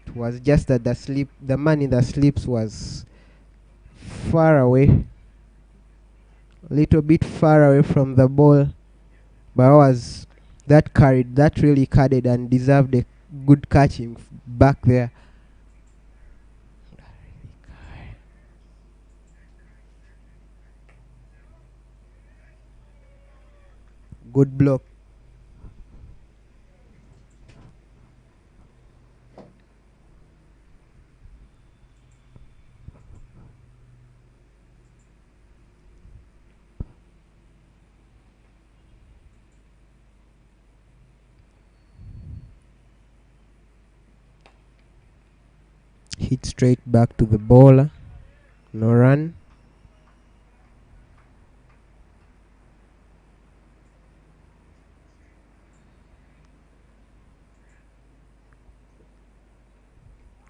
It was just that the man in the slips was far away, a little bit far away from the ball, but that really carried and deserved a good catching back there. Good block. Hit straight back to the bowler. No run.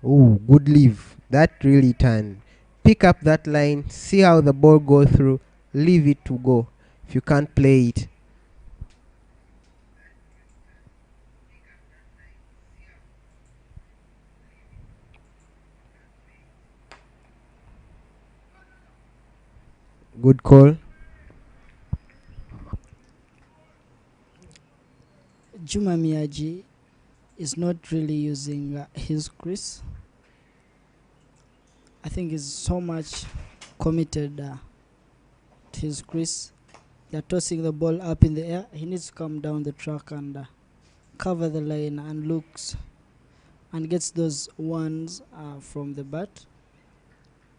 Oh, good leave. That really turned. Pick up that line, see how the ball goes through, leave it to go. If you can't play it. Good call. Juma Miyaji is not really using his crease. I think he's so much committed to his crease. They're tossing the ball up in the air. He needs to come down the track and cover the line and looks and gets those ones from the bat.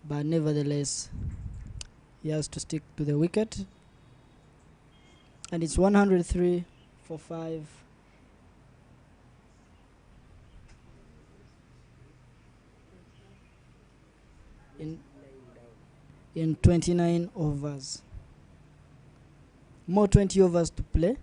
But nevertheless, he has to stick to the wicket. And it's 103 for 5. In 29 overs. More 20 overs to play.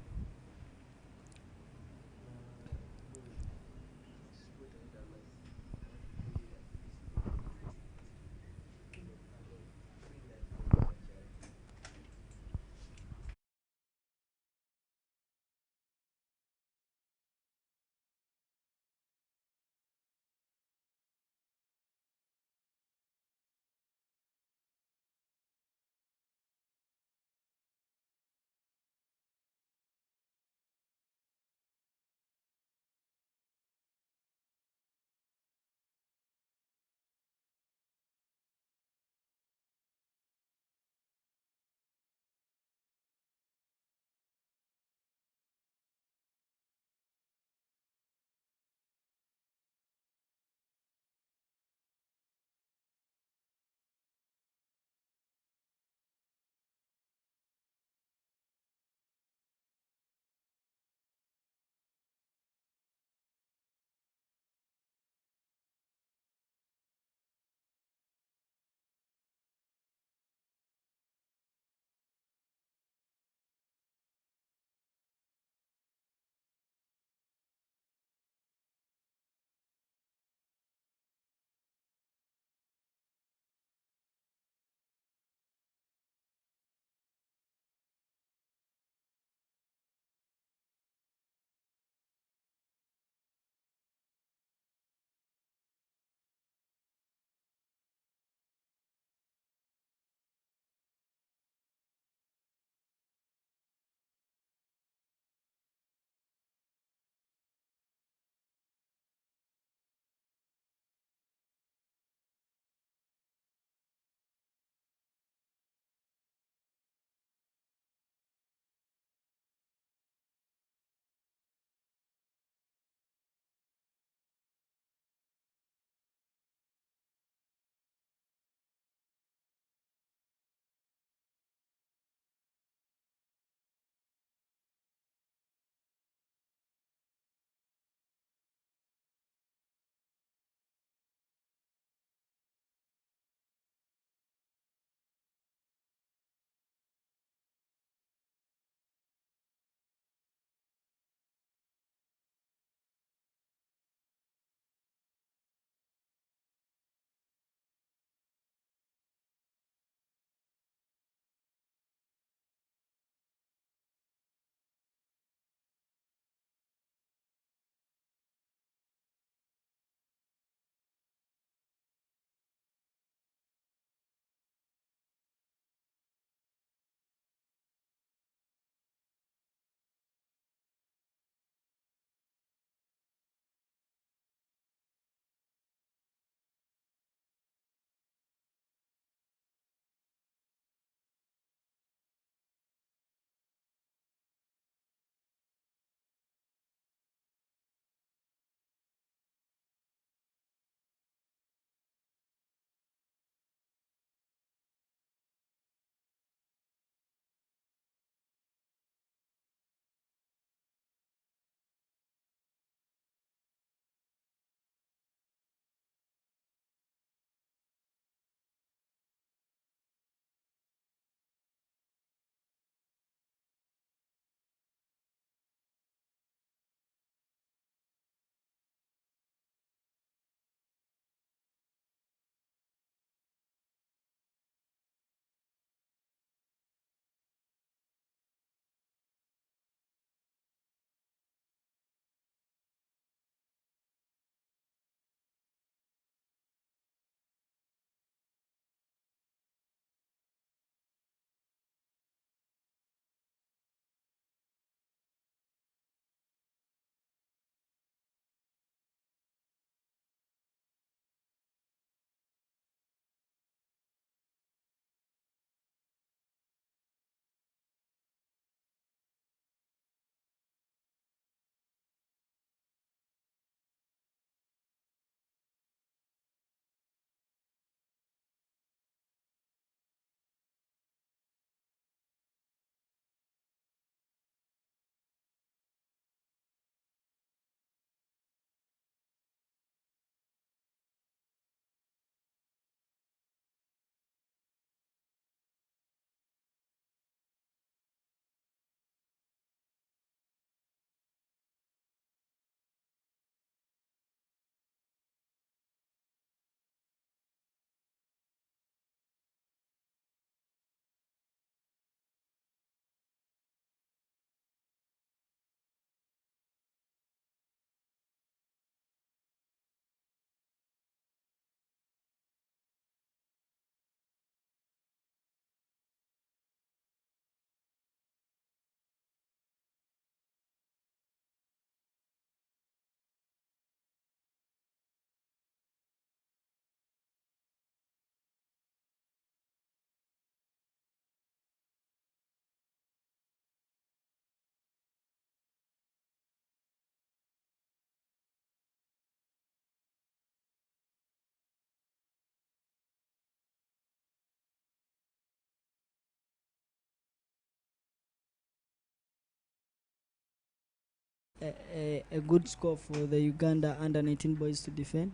a good score for the Uganda under 19 boys to defend?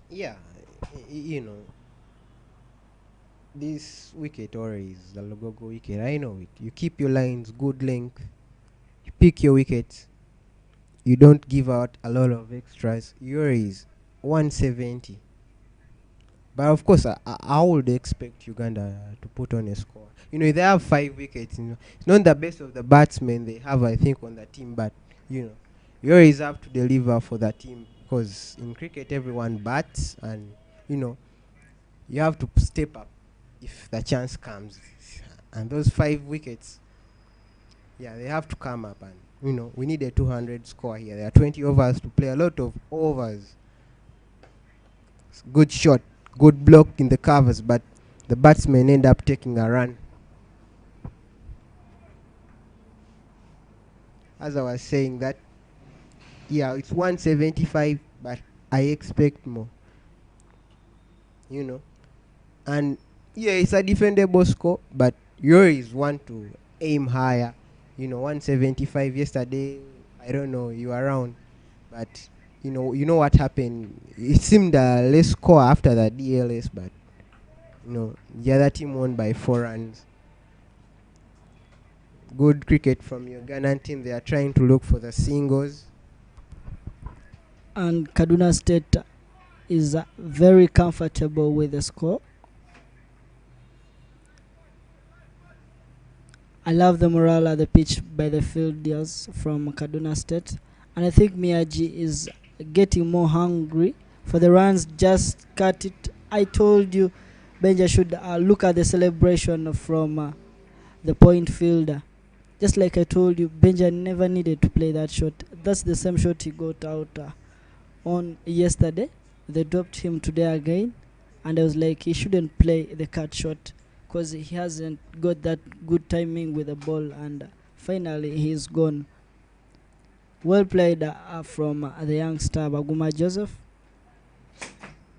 Yeah, you know, this wicket always the Logogo wicket. I know it. You keep your lines good length. You pick your wickets. You don't give out a lot of extras. Your is 170. But of course, I would expect Uganda to put on a score. You know, they have 5 wickets. You know, it's not the best of the batsmen they have, I think, on the team. But you know, you always have to deliver for the team because in cricket everyone bats, and you know, you have to step up if the chance comes. And those 5 wickets, yeah, they have to come up. And you know, we need a 200 score here. There are 20 overs to play. A lot of overs. Good shot, good block in the covers, but the batsmen end up taking a run. As I was saying that, yeah, it's 175, but I expect more, you know. And yeah, it's a defendable score, but yours want to aim higher. You know, 175 yesterday, I don't know, you were around, but you know what happened. It seemed a less score after the DLS, but you know, the other team won by 4 runs. Good cricket from your Ugandan team. They are trying to look for the singles. And Kaduna State is very comfortable with the score. I love the morale at the pitch by the fielders from Kaduna State, and I think Miyagi is getting more hungry for the runs. Just cut it. I told you, Benja should look at the celebration from the point fielder. Just like I told you, Benja never needed to play that shot. That's the same shot he got out on yesterday. They dropped him today again, and I was like, he shouldn't play the cut shot because he hasn't got that good timing with the ball, and finally he's gone. Well played from the youngster Baguma Joseph.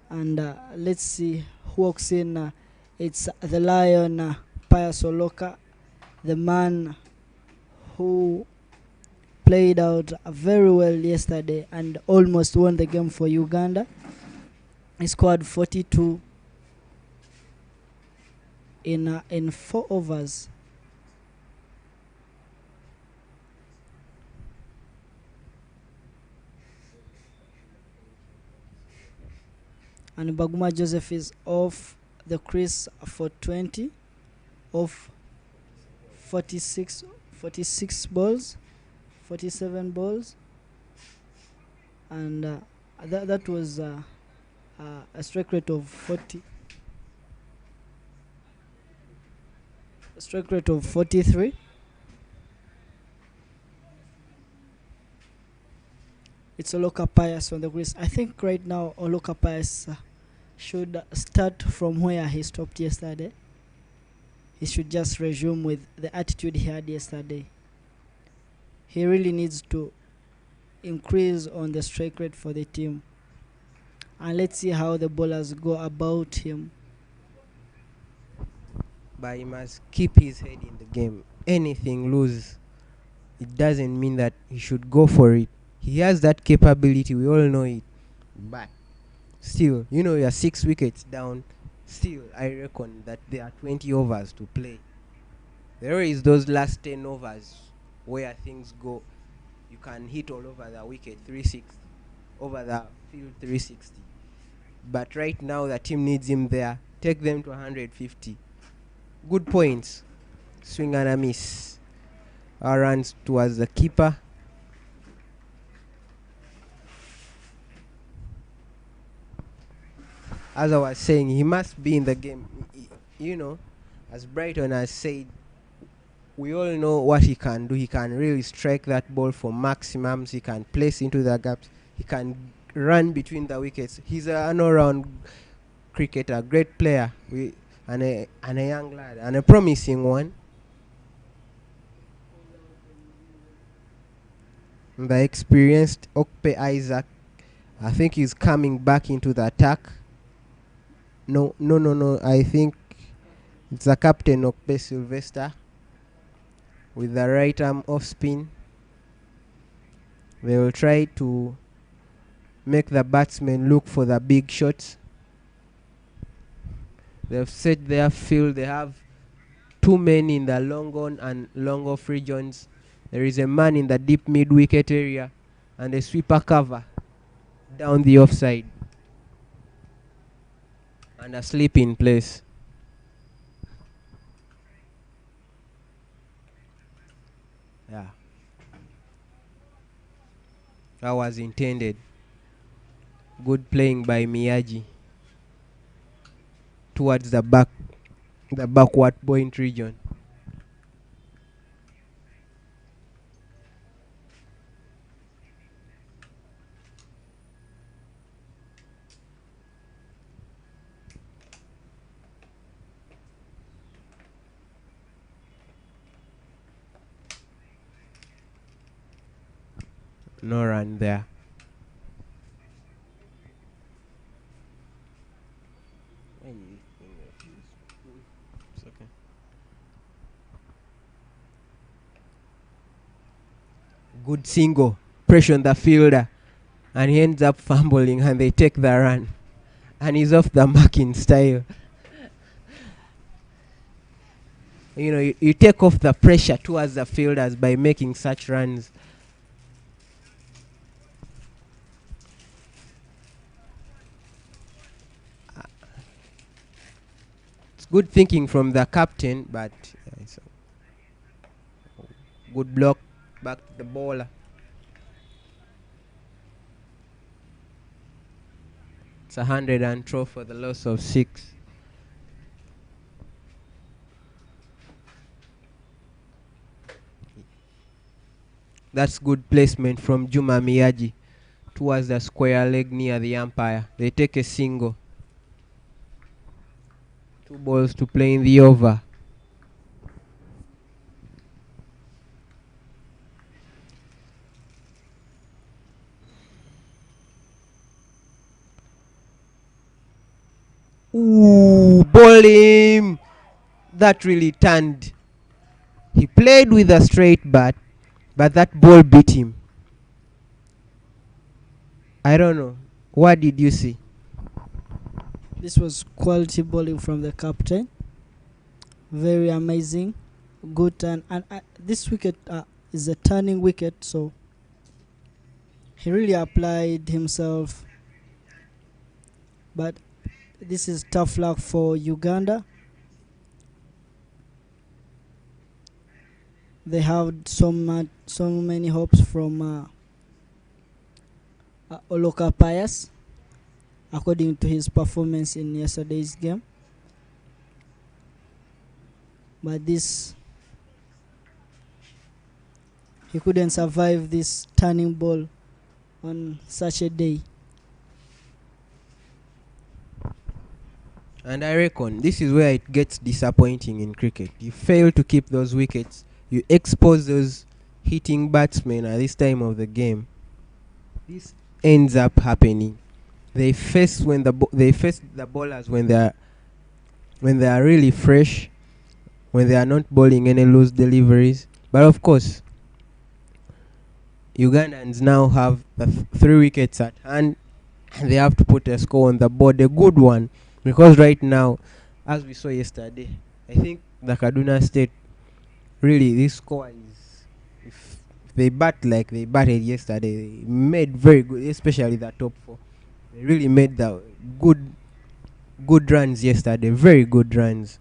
And let's see who walks in. It's the Lion, Pius Oloka, the man who played out very well yesterday and almost won the game for Uganda. He scored 42 in 4 overs. And Baguma Joseph is off the crease for 20 of 46 balls, 47 balls, and that was a strike rate of 40. A strike rate of 43. It's Oloka Pius on the crease. I think right now Oloka Pius should start from where he stopped yesterday. He should just resume with the attitude he had yesterday. He really needs to increase on the strike rate for the team. And let's see how the bowlers go about him. But he must keep his head in the game. Anything lose, it doesn't mean that he should go for it. He has that capability, we all know it. But still, you know, you're 6 wickets down. Still, I reckon that there are 20 overs to play. There is those last 10 overs where things go. You can hit all over the wicket 360, over the field 360. But right now the team needs him there. Take them to 150. Good points. Swing and a miss. Runs towards the keeper. As I was saying, he must be in the game. You know, as Brighton has said, we all know what he can do. He can really strike that ball for maximums. He can place into the gaps. He can run between the wickets. He's an all-round cricketer, great player, and a young lad, and a promising one. The experienced Okpe Isaac, I think he's coming back into the attack. No. I think it's the captain Okpe Sylvester with the right arm off spin. They will try to make the batsmen look for the big shots. They've set their field. They have two men in the long on and long off regions. There is a man in the deep mid wicket area and a sweeper cover down the offside and a slip in place. Yeah, that was intended. Good playing by Miyagi towards the backward point region. No run there. It's okay. Good single. Pressure on the fielder. And he ends up fumbling and they take the run. And he's off the mark in style. You know, you take off the pressure towards the fielders by making such runs. It's good thinking from the captain, but it's a good block back to the bowler. It's 112 for the loss of 6. That's good placement from Juma Miyagi towards the square leg near the umpire. They take a single. 2 balls to play in the over. Ooh, ball him! That really turned. He played with a straight bat, but that ball beat him. I don't know. What did you see? This was quality bowling from the captain. Very amazing. Good turn. And this wicket is a turning wicket, so he really applied himself. But this is tough luck for Uganda. They have so many hopes from Oloka Pius, according to his performance in yesterday's game. But he couldn't survive this turning ball on such a day. And I reckon this is where it gets disappointing in cricket. You fail to keep those wickets. You expose those hitting batsmen at this time of the game. This ends up happening. They face the bowlers when they are really fresh, when they are not bowling any loose deliveries. But of course, Ugandans now have the 3 wickets at hand. They have to put a score on the board, a good one, because right now, as we saw yesterday, I think the Kaduna State, really, this score is, if they bat like they batted yesterday, they made very good, especially the top 4. They really made the good runs yesterday, very good runs.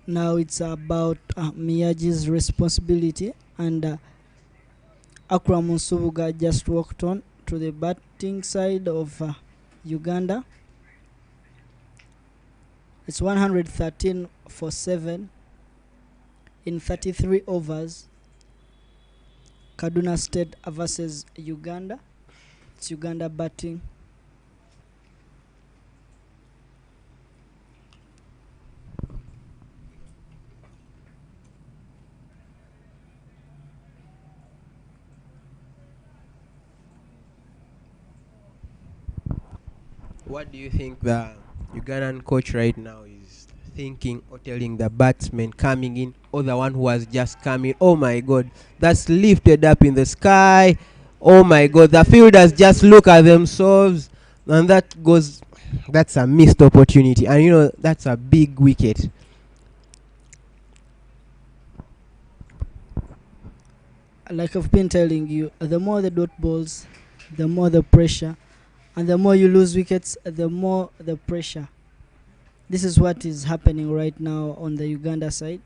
Now it's about Miyagi's responsibility, and Akram Musubuga just walked on to the batting side of Uganda. It's 113 for 7 in 33 overs. Kaduna State versus Uganda. It's Uganda batting. What do you think the Ugandan coach right now is thinking or telling the batsman coming in or the one who has just come in, oh my god, that's lifted up in the sky. Oh my god, the fielders just look at themselves, and that's a missed opportunity, and that's a big wicket. Like I've been telling you, the more the dot balls, the more the pressure, and the more you lose wickets, the more the pressure. This is what is happening right now on the Uganda side.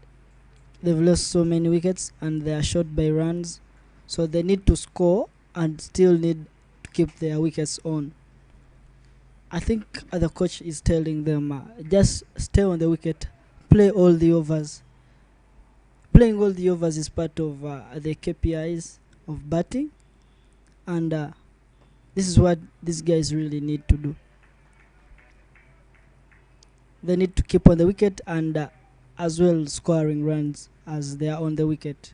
They've lost so many wickets and they are short by runs, so they need to score and still need to keep their wickets on. I think the coach is telling them, just stay on the wicket, play all the overs. Playing all the overs is part of the KPIs of batting, and this is what these guys really need to do. They need to keep on the wicket and as well scoring runs as they are on the wicket.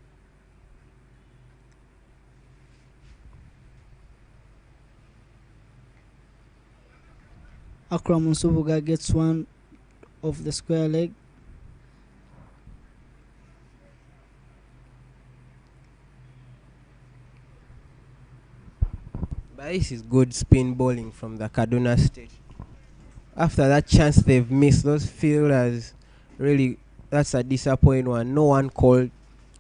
Akram Nsubuga gets one of the square leg. But this is good spin bowling from the Kaduna State. After that chance they've missed, those fielders really, that's a disappointing one. No one called.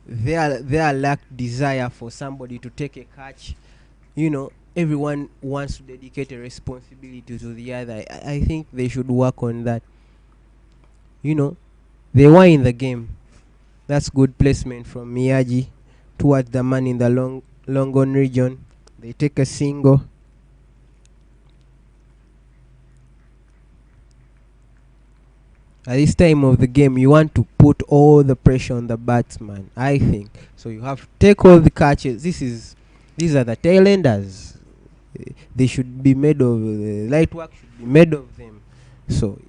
They lack desire for somebody to take a catch. Everyone wants to dedicate a responsibility to the other. I think they should work on that. They were in the game. That's good placement from Miyagi towards the man in the long on region. They take a single. At this time of the game, you want to put all the pressure on the batsman, I think. So you have to take all the catches. These are the tailenders. They should be made of light work should be made of them. So,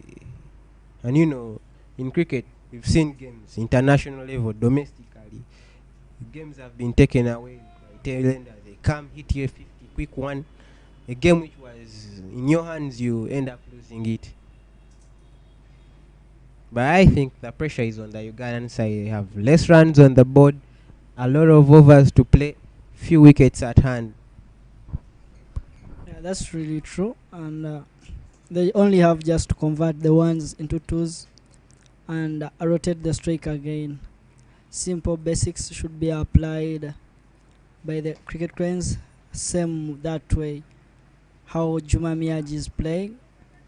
and in cricket, we've seen games international level, domestically. Games have been taken away by tailenders. They come hit you a 50 quick one. A game which was in your hands, you end up losing it. But I think the pressure is on the Ugandan side. They have less runs on the board, a lot of overs to play, few wickets at hand. Yeah, that's really true. And they only have just to convert the ones into twos and rotate the strike again. Simple basics should be applied by the cricket cranes. Same that way. How Juma Miyaji is playing,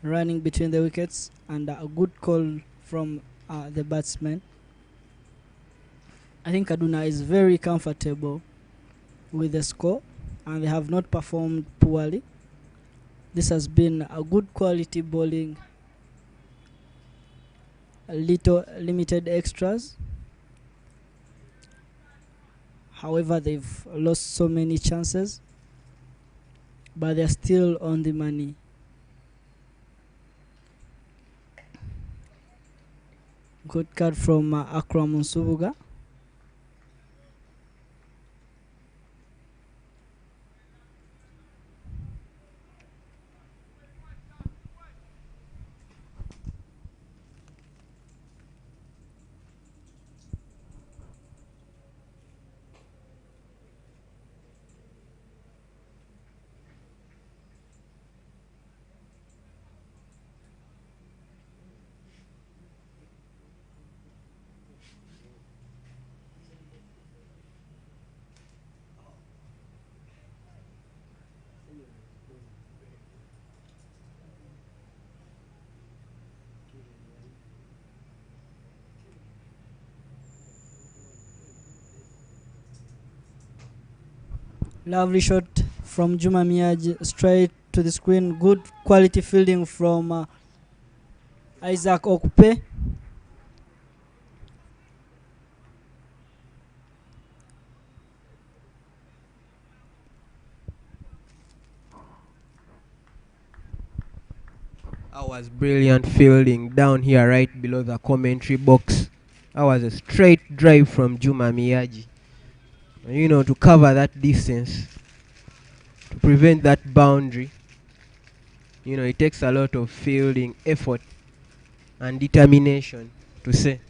running between the wickets, and a good call from the batsman. I think Kaduna is very comfortable with the score and they have not performed poorly. This has been a good quality bowling, a little limited extras. However, they've lost so many chances, but they're still on the money. Good card from Akram Nsubuga. Lovely shot from Juma Miyaji straight to the screen. Good quality fielding from Isaac Okupe. That was brilliant fielding down here right below the commentary box. That was a straight drive from Juma Miyaji. To cover that distance, to prevent that boundary. It takes a lot of fielding effort. and determination to say,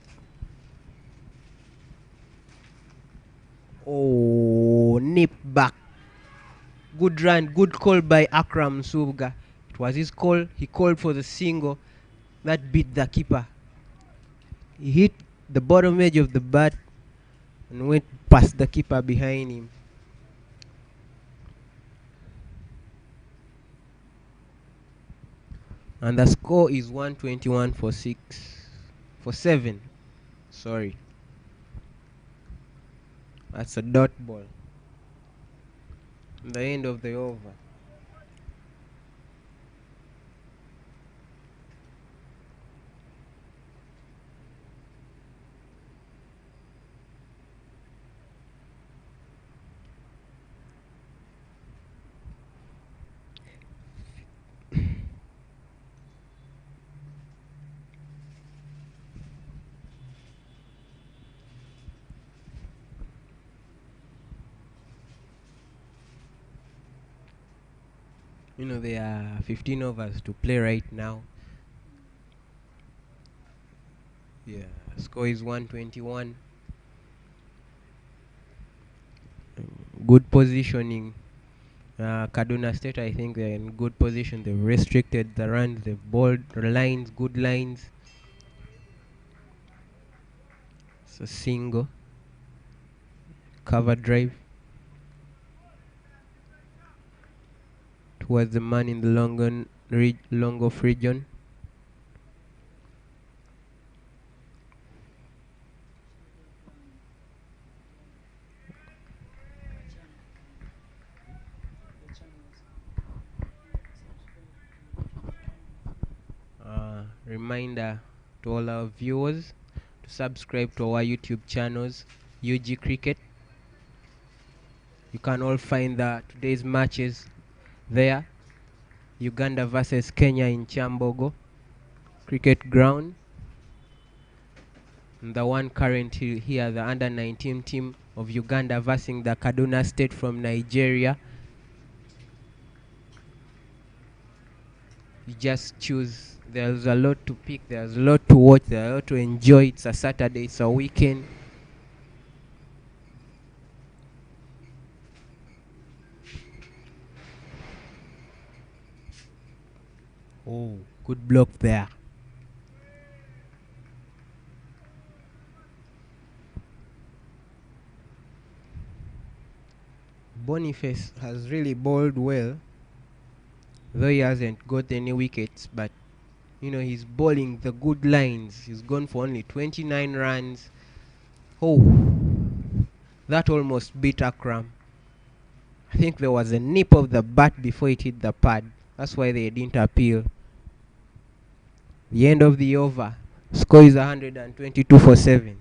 oh, nip back. Good run, good call by Akram Subga. It was his call. He called for the single that beat the keeper. He hit the bottom edge of the bat and went past the keeper behind him. And the score is 121 for 7. Sorry. That's a dot ball. The end of the over. There are 15 overs to play right now. Yeah, score is 121. Good positioning. Kaduna State, I think they're in good position. They've restricted the runs. They've bowled lines, good lines. It's a single. Cover drive towards the man in the long off region. Reminder to all our viewers to subscribe to our YouTube channels, UG Cricket. You can all find today's matches there. Uganda versus Kenya in Chambogo Cricket Ground. And the one currently here, the under-19 team of Uganda versus the Kaduna State from Nigeria. You just choose. There's a lot to pick. There's a lot to watch. There's a lot to enjoy. It's a Saturday. It's a weekend. Oh, good block there. Boniface has really bowled well, though he hasn't got any wickets, but he's bowling the good lines. He's gone for only 29 runs. Oh, that almost beat Akram. I think there was a nip of the bat before it hit the pad. That's why they didn't appeal. The end of the over. Score is 122 for 7.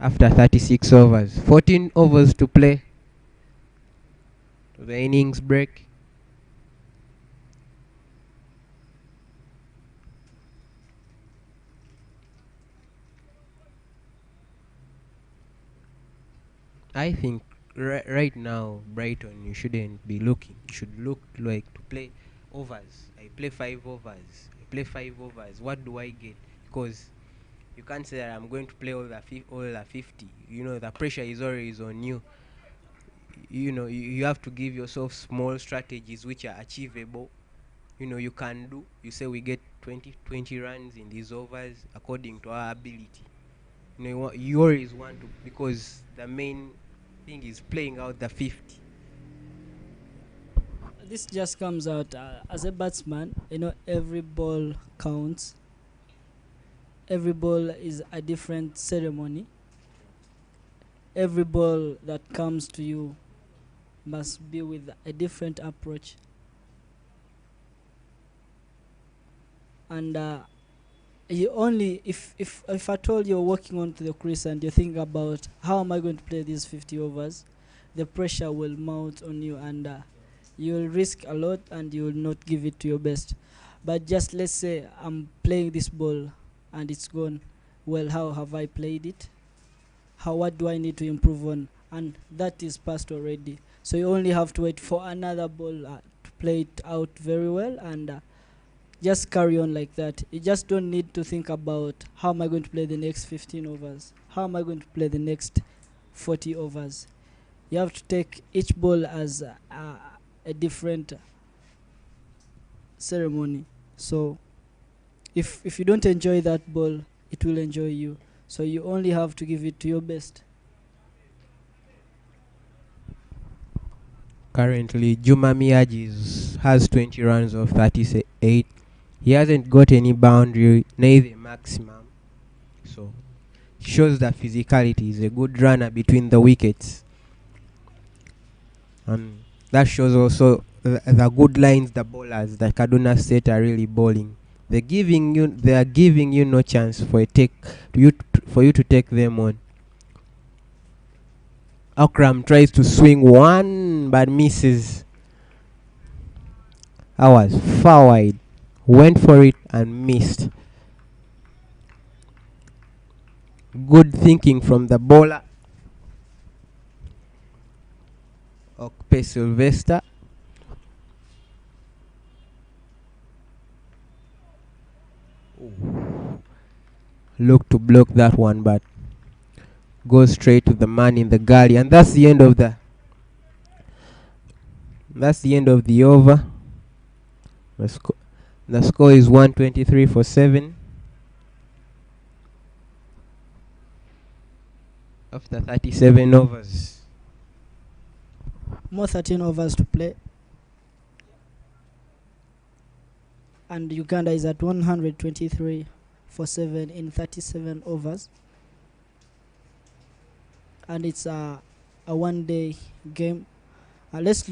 After 36 overs. 14 overs to play. The innings break. I think right now, Brighton, you shouldn't be looking. You should look like to play overs. I play 5 overs. I play 5 overs. What do I get? Because you can't say that I'm going to play all the 50. The pressure is always on you. You have to give yourself small strategies which are achievable. You can do. You say we get 20 runs in these overs according to our ability. You always want to, because the main thing is playing out the 50. This just comes out as a batsman. Every ball counts. Every ball is a different ceremony. Every ball that comes to you must be with a different approach. And you only, if I told you're walking onto the crease and you think about how am I going to play these 50 overs, the pressure will mount on you, and you'll risk a lot and you will not give it to your best. But just let's say I'm playing this ball and it's gone. Well, how have I played it? What do I need to improve on? And that is past already. So you only have to wait for another ball to play it out very well and just carry on like that. You just don't need to think about how am I going to play the next 15 overs, how am I going to play the next 40 overs. You have to take each ball as a different ceremony. So if you don't enjoy that ball, it will enjoy you. So you only have to give it to your best. Currently, Juma Miyaji has 20 runs of 38. He hasn't got any boundary, neither maximum. So, shows that physicality is a good runner between the wickets. And that shows also the good lines the bowlers that Kaduna State are really bowling. They are giving you no chance for you to take them on. Akram tries to swing one but misses. I was far wide. Went for it and missed. Good thinking from the bowler. Okpe Sylvester. Look to block that one, but goes straight to the man in the gully, and that's the end of the over. The score is 123 for 7 after 37 overs. More 13 overs to play. And Uganda is at 123 for 7 in 37 overs. And it's a one-day game. Let's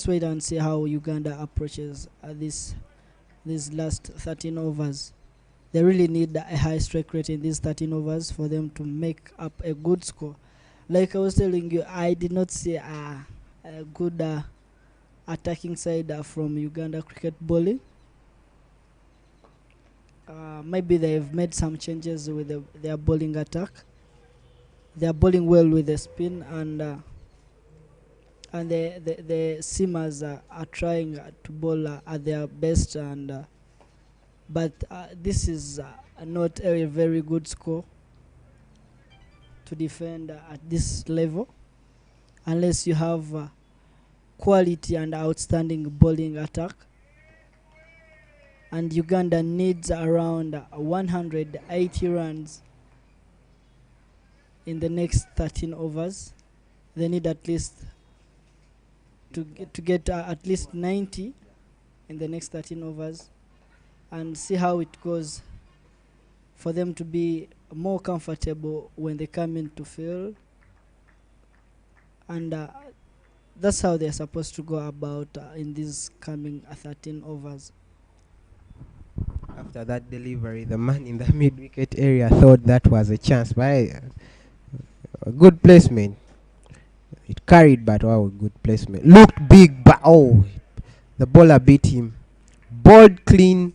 wait and see how Uganda approaches these last 13 overs. They really need a high strike rate in these 13 overs for them to make up a good score. Like I was telling you, I did not see a good attacking side from Uganda cricket bowling. Maybe they've made some changes with their bowling attack. They are bowling well with the spin, and the seamers are trying to bowl at their best, and but this is not a very good score to defend at this level unless you have quality and outstanding bowling attack. And Uganda needs around 180 runs in the next 13 overs. They need at least to get at least 90 in the next 13 overs, and see how it goes for them to be more comfortable when they come into field. And that's how they're supposed to go about in these coming 13 overs. After that delivery, the man in the mid-wicket area thought that was a chance, but a good placement. It carried, but wow, good placement. Looked big, but the bowler beat him. Balled clean,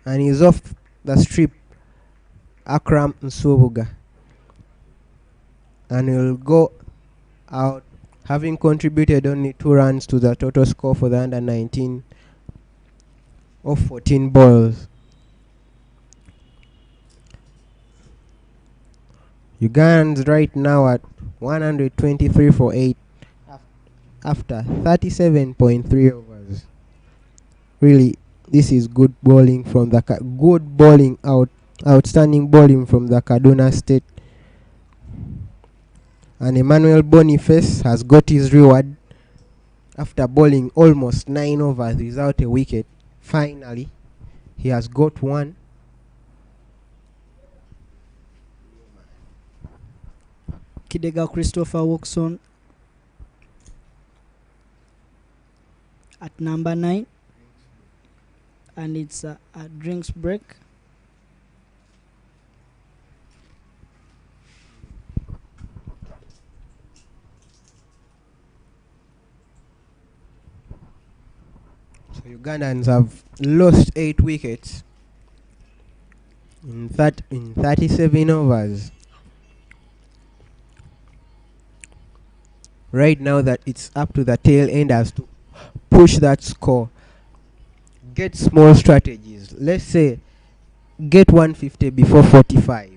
and he's off the strip. Akram Nsubuga, and he'll go out having contributed only 2 runs to the total score for the under 19 of 14 balls. Ugandans right now at 123 for 8 after 37.3 overs. Really, this is good bowling from the outstanding bowling from the Kaduna State. And Emmanuel Boniface has got his reward after bowling almost 9 overs without a wicket. Finally, he has got one. Kidega Christopher walks on at number 9, and it's a drinks break. So Ugandans have lost 8 wickets in 37 overs. Right now that it's up to the tail enders to push that score. get small strategies. Let's say get 150 before 45.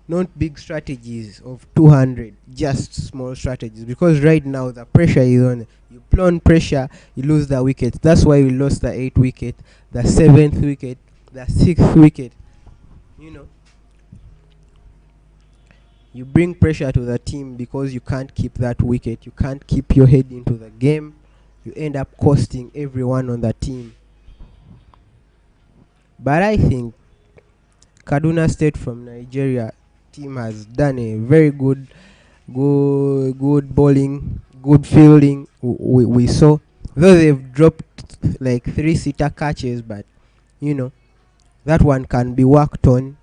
Not big strategies of 200, just small strategies. Because right now the pressure is on. You play on pressure, you lose the wicket. That's why we lost the 8th wicket, the 7th wicket, the 6th wicket. You know, you bring pressure to the team because you can't keep that wicket. You can't keep your head into the game. You end up costing everyone on the team. But I think Kaduna State from Nigeria team has done a very good bowling, good fielding. We saw, though they've dropped like 3-seater catches, but you know that one can be worked on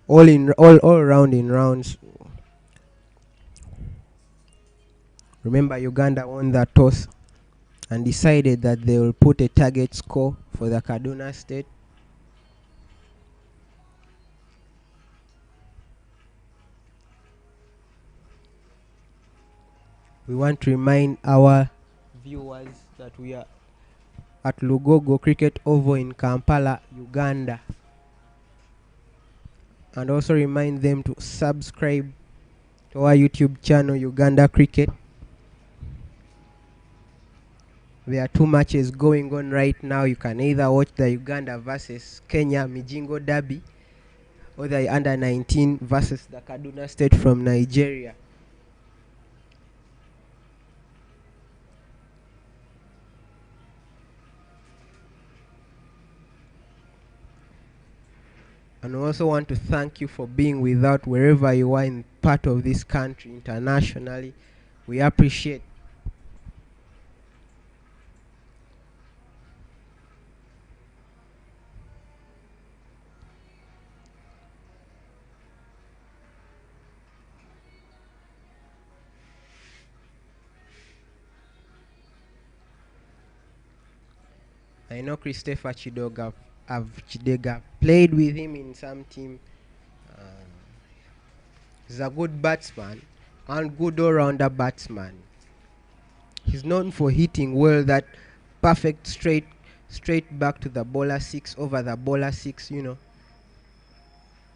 all around in rounds. Remember, Uganda won the toss and decided that they will put a target score for the Kaduna State. We want to remind our viewers that we are at Lugogo Cricket Oval in Kampala, Uganda. And also remind them to subscribe to our YouTube channel, Uganda Cricket. There are 2 matches going on right now. You can either watch the Uganda versus Kenya Mijingo Derby, or the under 19 versus the Kaduna State from Nigeria. And we also want to thank you for being with us wherever you are in part of this country, internationally. We appreciate. I know Christopher Chidega played with him in some team. He's a good batsman and good all-rounder batsman. He's known for hitting well that perfect straight back to the bowler 6 over the bowler 6, you know.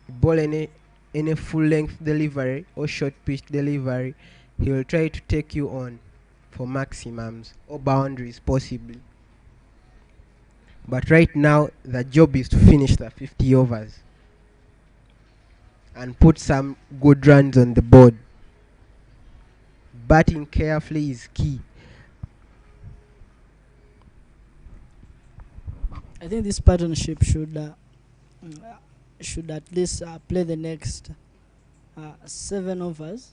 Ball any full length delivery or short pitch delivery, he will try to take you on for maximums or boundaries possibly. But right now the job is to finish the 50 overs and put some good runs on the board. Batting carefully is key. I think this partnership should at least play the next 7 overs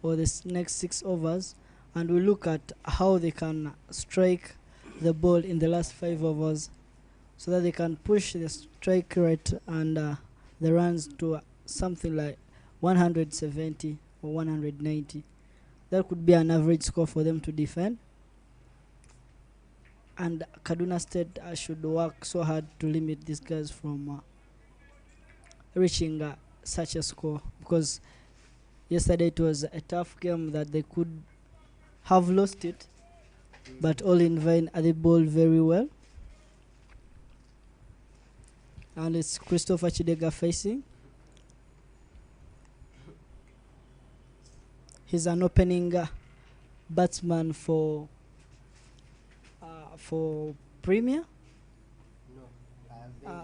or the next 6 overs, and we look at how they can strike the ball in the last 5 overs, so that they can push the strike rate and the runs to something like 170 or 190. That could be an average score for them to defend. And Kaduna State should work so hard to limit these guys from reaching such a score, because yesterday it was a tough game that they could have lost it, but all in vain. They bowled very well. And it's Christopher Chidega facing. He's an opening batsman for Premier,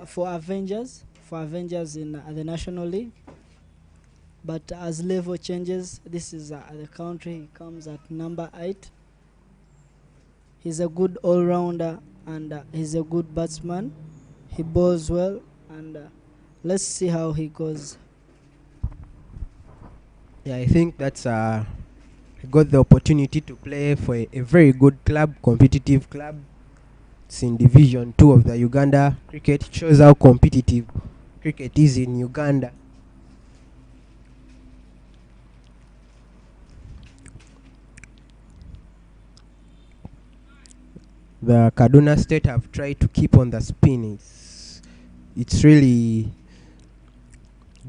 for Avengers in the National League. But as level changes, this is the country. He comes at number 8. He's a good all-rounder and he's a good batsman. He bowls well, and let's see how he goes. Yeah, I think that's I got the opportunity to play for a very good club, competitive club. It's in Division 2 of the Uganda cricket. It shows how competitive cricket is in Uganda. The Kaduna State have tried to keep on the spin. It's really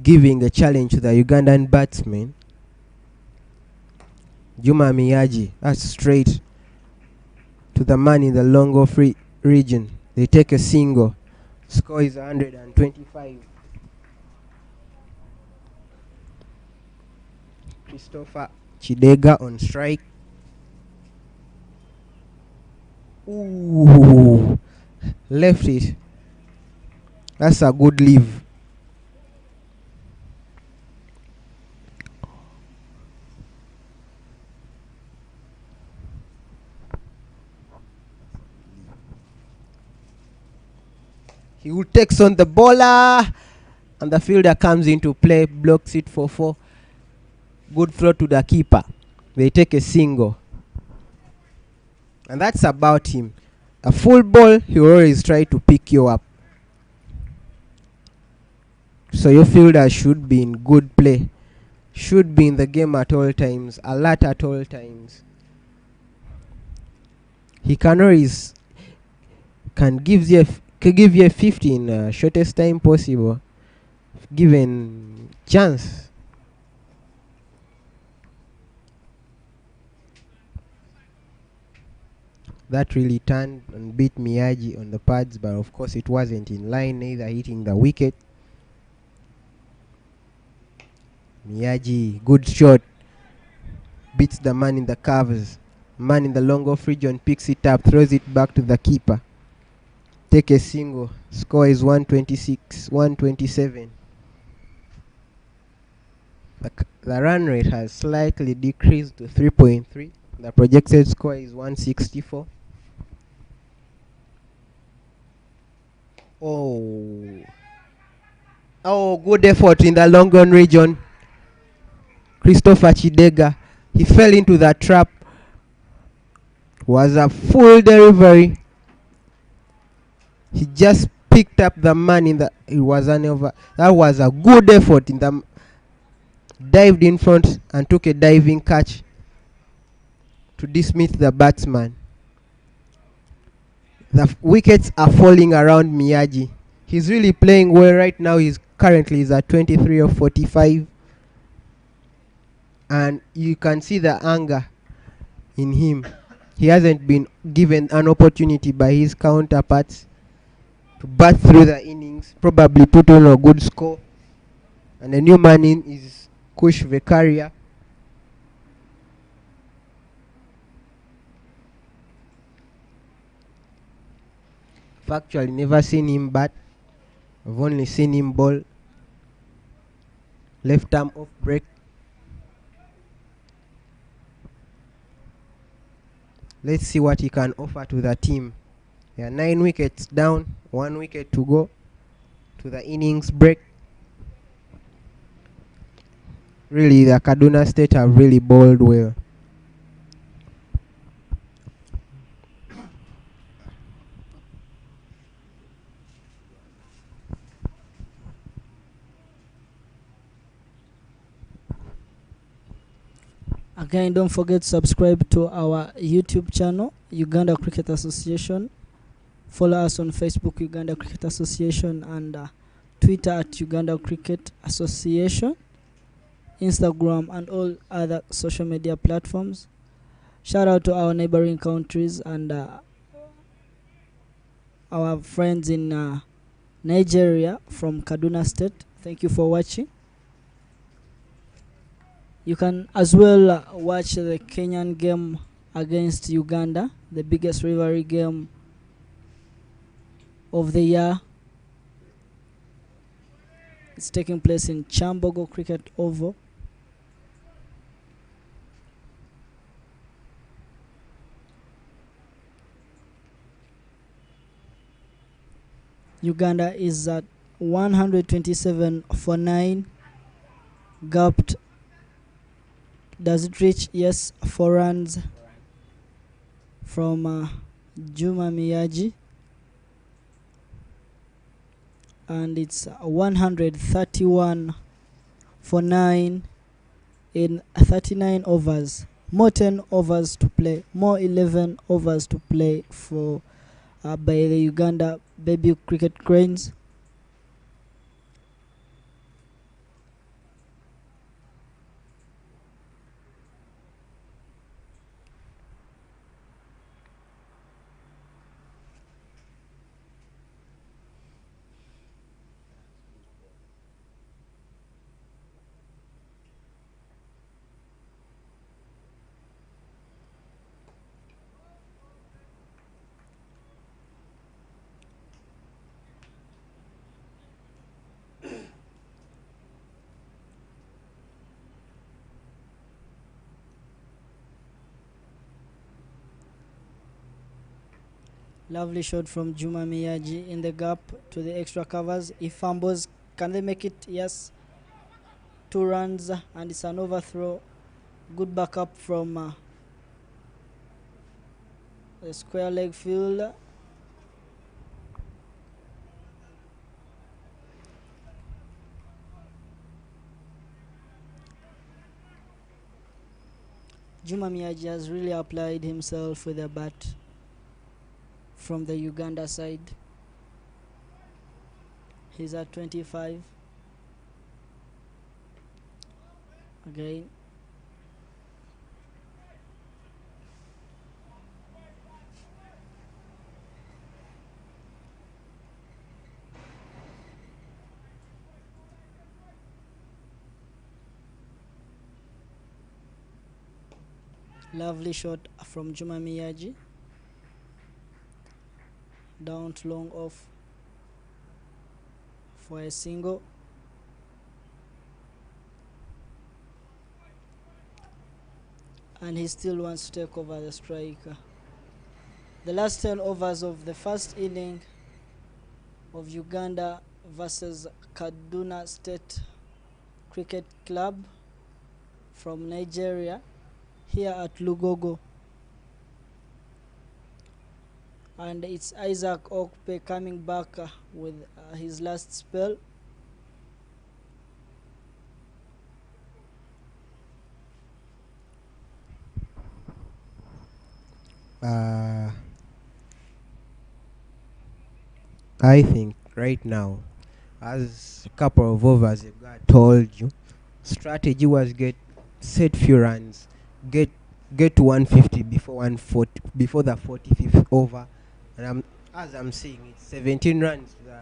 giving a challenge to the Ugandan batsmen. Juma Miyaji, that's straight to the man in the long off region. They take a single. Score is 125. Christopher Chidega on strike. Ooh, left it. That's a good leave. He will takes on the bowler, and the fielder comes into play, blocks it for 4. Good throw to the keeper. They take a single. And that's about him. A full ball, he will always try to pick you up. So your fielder should be in good play. Should be in the game at all times. Alert at all times. He can always give you a 50 in shortest time possible, given chance. That really turned and beat Miyagi on the pads, but of course it wasn't in line, neither hitting the wicket. Miyagi, good shot, beats the man in the covers. Man in the long off region picks it up, throws it back to the keeper. Take a single. Score is 126, 127. The run rate has slightly decreased to 3.3. The projected score is 164. Oh, good effort in the long run region. Christopher Chidega, he fell into the trap. Was a full delivery. He just picked up the man in the. It was an over. That was a good effort in the. Dived in front and took a diving catch to dismiss the batsman. The wickets are falling around Miyagi. He's really playing well right now. He's currently at 23 of 45. And you can see the anger in him. He hasn't been given an opportunity by his counterparts to bat through the innings, probably put on a good score. And the new man in is Kush Vekaria. I've actually never seen him bat. I've only seen him bowl. Left arm off break. Let's see what he can offer to the team. There are 9 wickets down, 1 wicket to go to the innings break. Really, the Kaduna State have really bowled well. Again, don't forget to subscribe to our YouTube channel, Uganda Cricket Association. Follow us on Facebook, Uganda Cricket Association, and Twitter at Uganda Cricket Association, Instagram, and all other social media platforms. Shout out to our neighboring countries and our friends in Nigeria from Kaduna State. Thank you for watching. You can as well watch the Kenyan game against Uganda, the biggest rivalry game of the year. It's taking place in Chambogo Cricket Oval. Uganda is at 127 for 9. Gapped. Does it reach? Yes, 4 runs from Juma Miyagi. And it's 131 for 9 in 39 overs. More 10 overs to play. More 11 overs to play for by the Uganda Baby Cricket Cranes. Lovely shot from Juma Miyaji in the gap to the extra covers. He fumbles. Can they make it? Yes. 2 runs and it's an overthrow. Good backup from the square leg field. Juma Miyaji has really applied himself with a bat from the Uganda side. He's at 25. Again. Lovely shot from Juma Miyaji. Down to long off for a single. And he still wants to take over the strike. The last 10 overs of the first inning of Uganda versus Kaduna State Cricket Club from Nigeria here at Lugogo. And it's Isaac Okpe coming back with his last spell. I think right now, as a couple of overs ago I told you, strategy was set few runs, get to 150 before 140 before the 45th over, and as I'm saying, it's 17 runs to the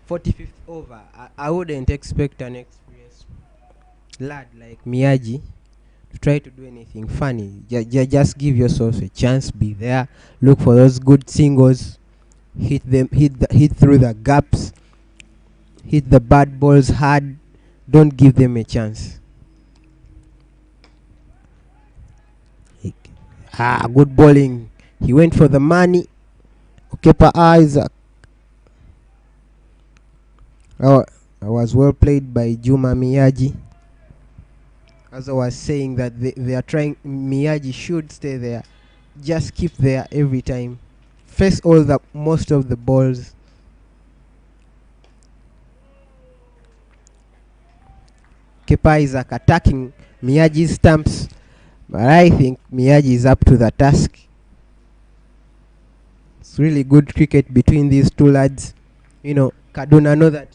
45th over. I wouldn't expect an experienced lad like Miyaji to try to do anything funny. Just give yourself a chance, be there, look for those good singles, hit through the gaps, hit the bad balls hard, don't give them a chance. Good bowling. He went for the money. Kepa Isaac. Oh, I was well played by Juma Miyaji. As I was saying that they are trying, Miyaji should stay there. Just keep there every time. Face most of the balls. Kepa Isaac attacking Miyaji's stumps. But I think Miyaji is up to the task. It's really good cricket between these two lads. You know, Kaduna know that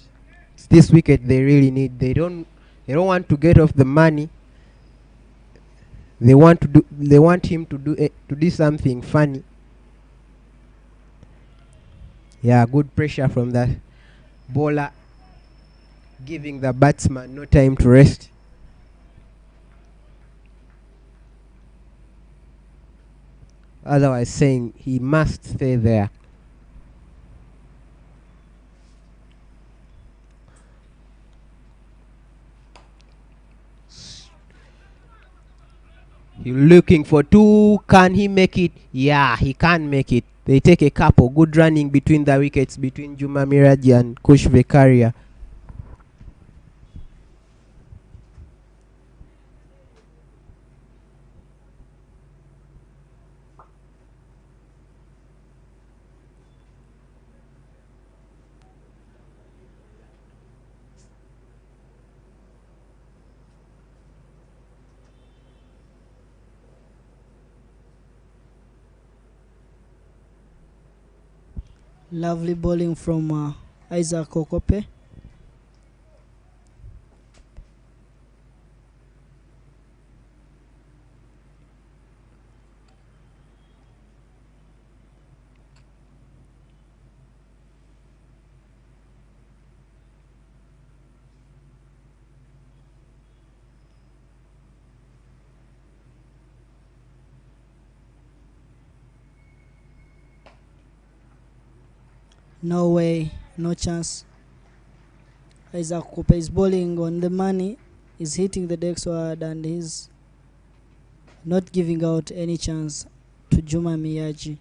this wicket they really need. They don't want to get off the money. They want him to do something funny. Yeah, good pressure from that bowler, giving the batsman no time to rest. Otherwise, saying he must stay there. He's looking for 2. Can he make it? Yeah, he can make it. They take a couple. Good running between the wickets between Juma Miraji and Kush Vekaria. Lovely bowling from Isaac Okope. No way, no chance. Isaac Okope is bowling on the money. He's hitting the deck so hard and he's not giving out any chance to Juma Miyaji.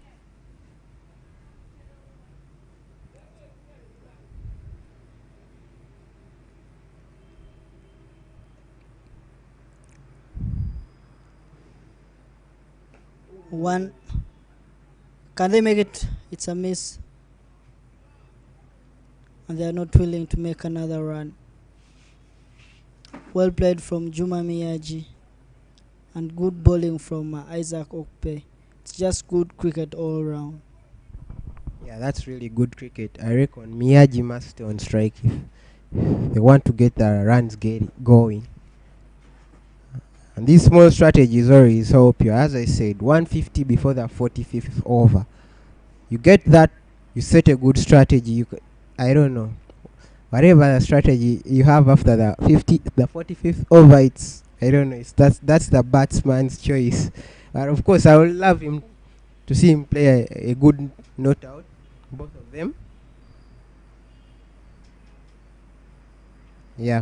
One, can they make it? It's a miss, and they are not willing to make another run. Well played from Juma Miyaji, and good bowling from Isaac Okpe. It's just good cricket all round. Yeah, that's really good cricket. I reckon Miyagi must stay on strike if they want to get the runs going. And this small strategy is always help you. As I said, 150 before the 45th over. You get that, you set a good strategy. I don't know. Whatever the strategy you have after the 45th over, it's, I don't know. That's the batsman's choice. But of course, I would love him to see him play a good not out, both of them. Yeah.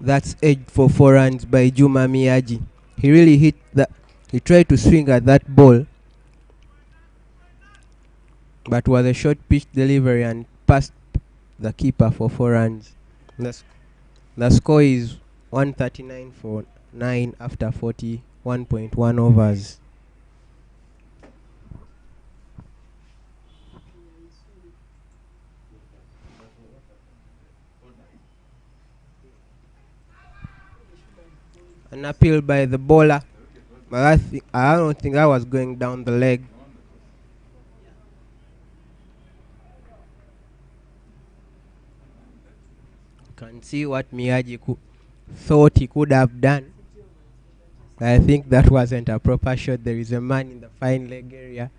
That's edge for 4 runs by Juma Miyaji. He really hit that. He tried to swing at that ball, but was a short pitch delivery and passed the keeper for 4 runs. The score is 139 for 9 after 41.1 overs. An appeal by the bowler, but I don't think that was going down the leg. Can see what Miyagi thought he could have done. I think that wasn't a proper shot. There is a man in the fine leg area.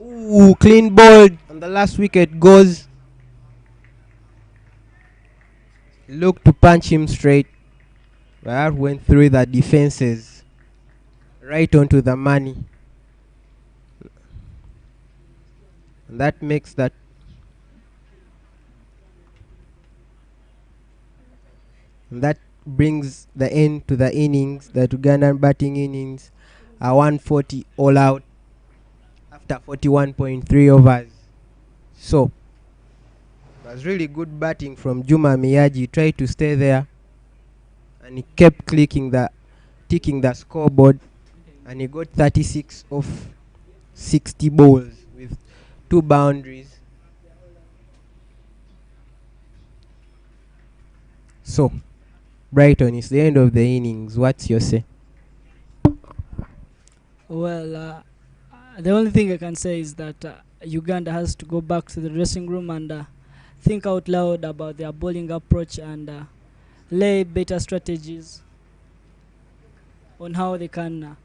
Ooh, clean ball. And the last wicket goes. Looked to punch him straight. But went through the defenses. Right onto the money. And that makes that. And that brings the end to the innings, the Ugandan batting innings. A 140 all out after 41.3 overs. So, it was really good batting from Juma Miyaji. He tried to stay there, and he kept ticking the scoreboard, and he got 36 off 60 balls with 2 boundaries. So, Brighton, it's the end of the innings. What's your say? Well, the only thing I can say is that Uganda has to go back to the dressing room and think out loud about their bowling approach and lay better strategies on how they can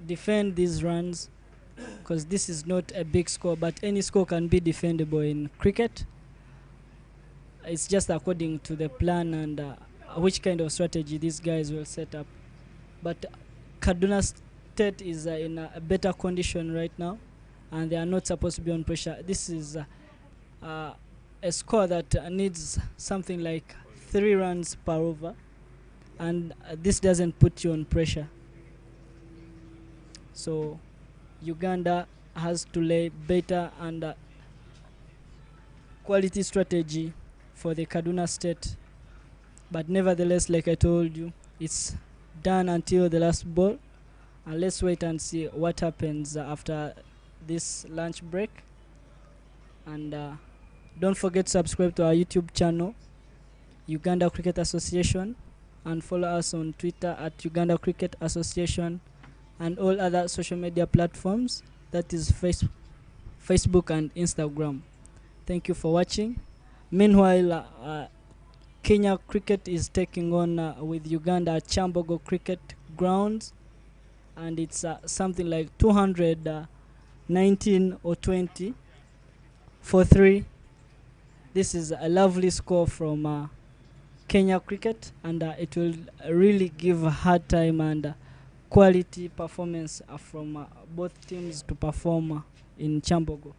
defend these runs, because this is not a big score, but any score can be defendable in cricket. It's just according to the plan and which kind of strategy these guys will set up. But Kaduna State is in a better condition right now, and they are not supposed to be on pressure. This is a score that needs something like 3 runs per over, and this doesn't put you on pressure. So Uganda has to lay better and quality strategy for the Kaduna State. But nevertheless, like I told you, it's done until the last ball. And let's wait and see what happens after this lunch break. And don't forget to subscribe to our YouTube channel, Uganda Cricket Association, and follow us on Twitter at Uganda Cricket Association and all other social media platforms, that is Facebook and Instagram. Thank you for watching. Meanwhile, Kenya cricket is taking on with Uganda at Chambogo Cricket Grounds, and it's something like 219 or 20 for 3. This is a lovely score from Kenya cricket, and it will really give a hard time and quality performance from both teams to perform in Chambogo.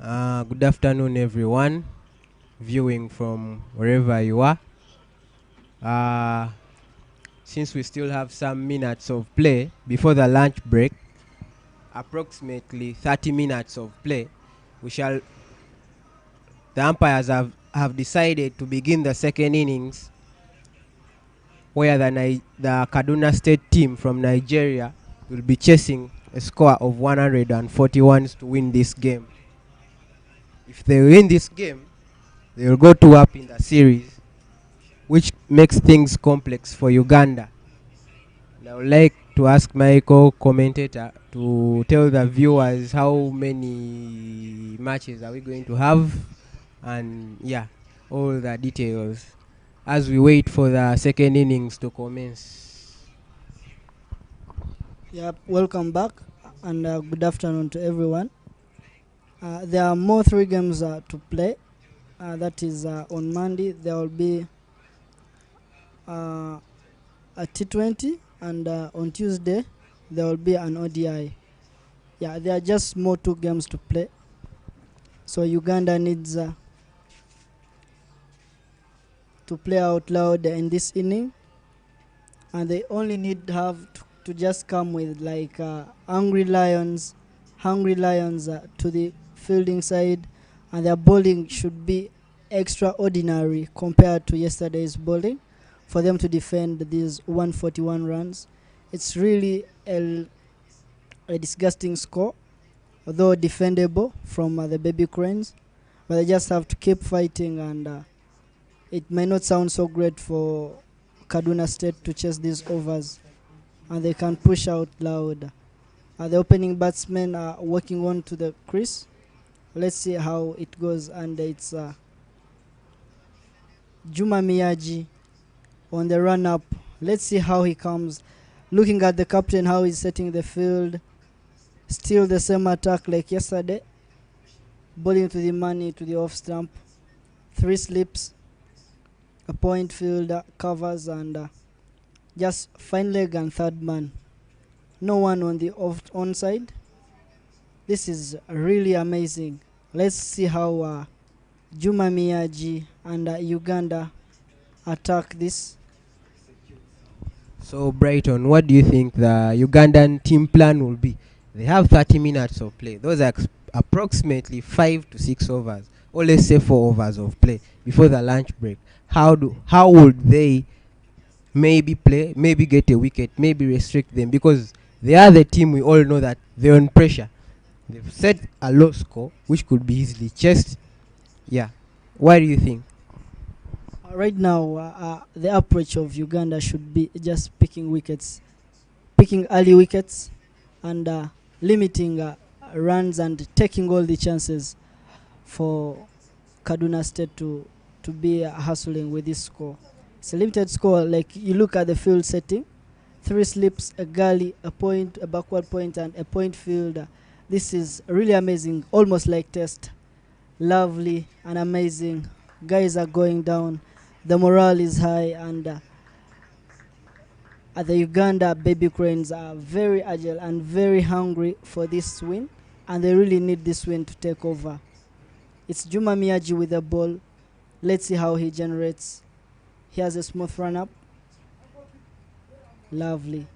Good afternoon, everyone, viewing from wherever you are. Since we still have some minutes of play before the lunch break, approximately 30 minutes of play, the umpires have decided to begin the second innings, where the Kaduna State team from Nigeria will be chasing a score of 141 to win this game. If they win this game, they will go 2-up in the series, which makes things complex for Uganda. And I would like to ask my co-commentator to tell the viewers how many matches are we going to have, and all the details as we wait for the second innings to commence. Yep, welcome back and good afternoon to everyone. There are more 3 games to play. That is on Monday there will be a T20 and on Tuesday there will be an ODI. Yeah, there are just more 2 games to play. So Uganda needs to play out loud in this inning, and they only need to just come with like hungry lions to the fielding side, and their bowling should be extraordinary compared to yesterday's bowling for them to defend these 141 runs. It's really a disgusting score, although defendable from the baby cranes, but they just have to keep fighting, and it may not sound so great for Kaduna State to chase these overs, and they can push out loud. The opening batsmen are working on to the crease. Let's see how it goes, and it's Juma Miyaji on the run up. Let's see how he comes. Looking at the captain, how he's setting the field. Still the same attack like yesterday. Bowling to the money to the off stump. 3 slips. A point fielder covers, and just fine leg and third man. No one on the onside. This is really amazing. Let's see how Juma Miyaji and Uganda attack this. So Brighton, what do you think the Ugandan team plan will be? They have 30 minutes of play. Those are approximately 5 to 6 overs, or let's say 4 overs of play before the lunch break. How would they maybe play, maybe get a wicket, maybe restrict them? Because they are the team, we all know that they're on pressure. They've set a low score which could be easily chased. Yeah. What do you think? Right now, the approach of Uganda should be just picking early wickets, and limiting runs and taking all the chances for Kaduna State to be hustling with this score. It's a limited score. Like, you look at the field setting: 3 slips, a gully, a point, a backward point, and a point field. This is really amazing, almost like test. Lovely and amazing. Guys are going down. The morale is high, and the Uganda baby cranes are very agile and very hungry for this win, and they really need this win to take over. It's Juma Miyaji with the ball. Let's see how he generates. He has a smooth run up. Lovely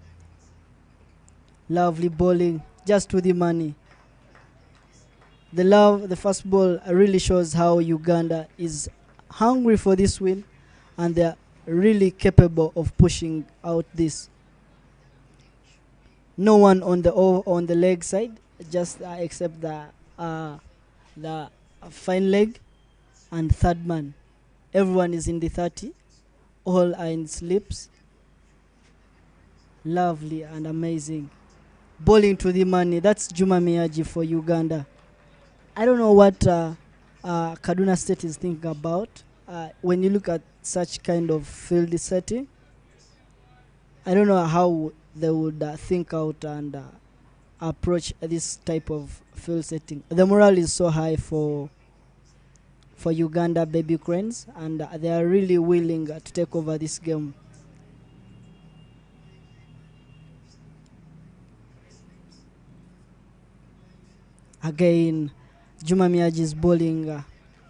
bowling, just to the money. The first ball really shows how Uganda is hungry for this win, and they're really capable of pushing out this. No one on the leg side, just except the fine leg and third man. Everyone is in the 30. All are in slips. Lovely and amazing. Bowling to the money. That's Juma Miyaji for Uganda. I don't know what Kaduna State is thinking about when you look at such kind of field setting. I don't know how they would think out and approach this type of field setting. The morale is so high for Uganda baby cranes, and they are really willing to take over this game. Again, Juma Miyaji is bowling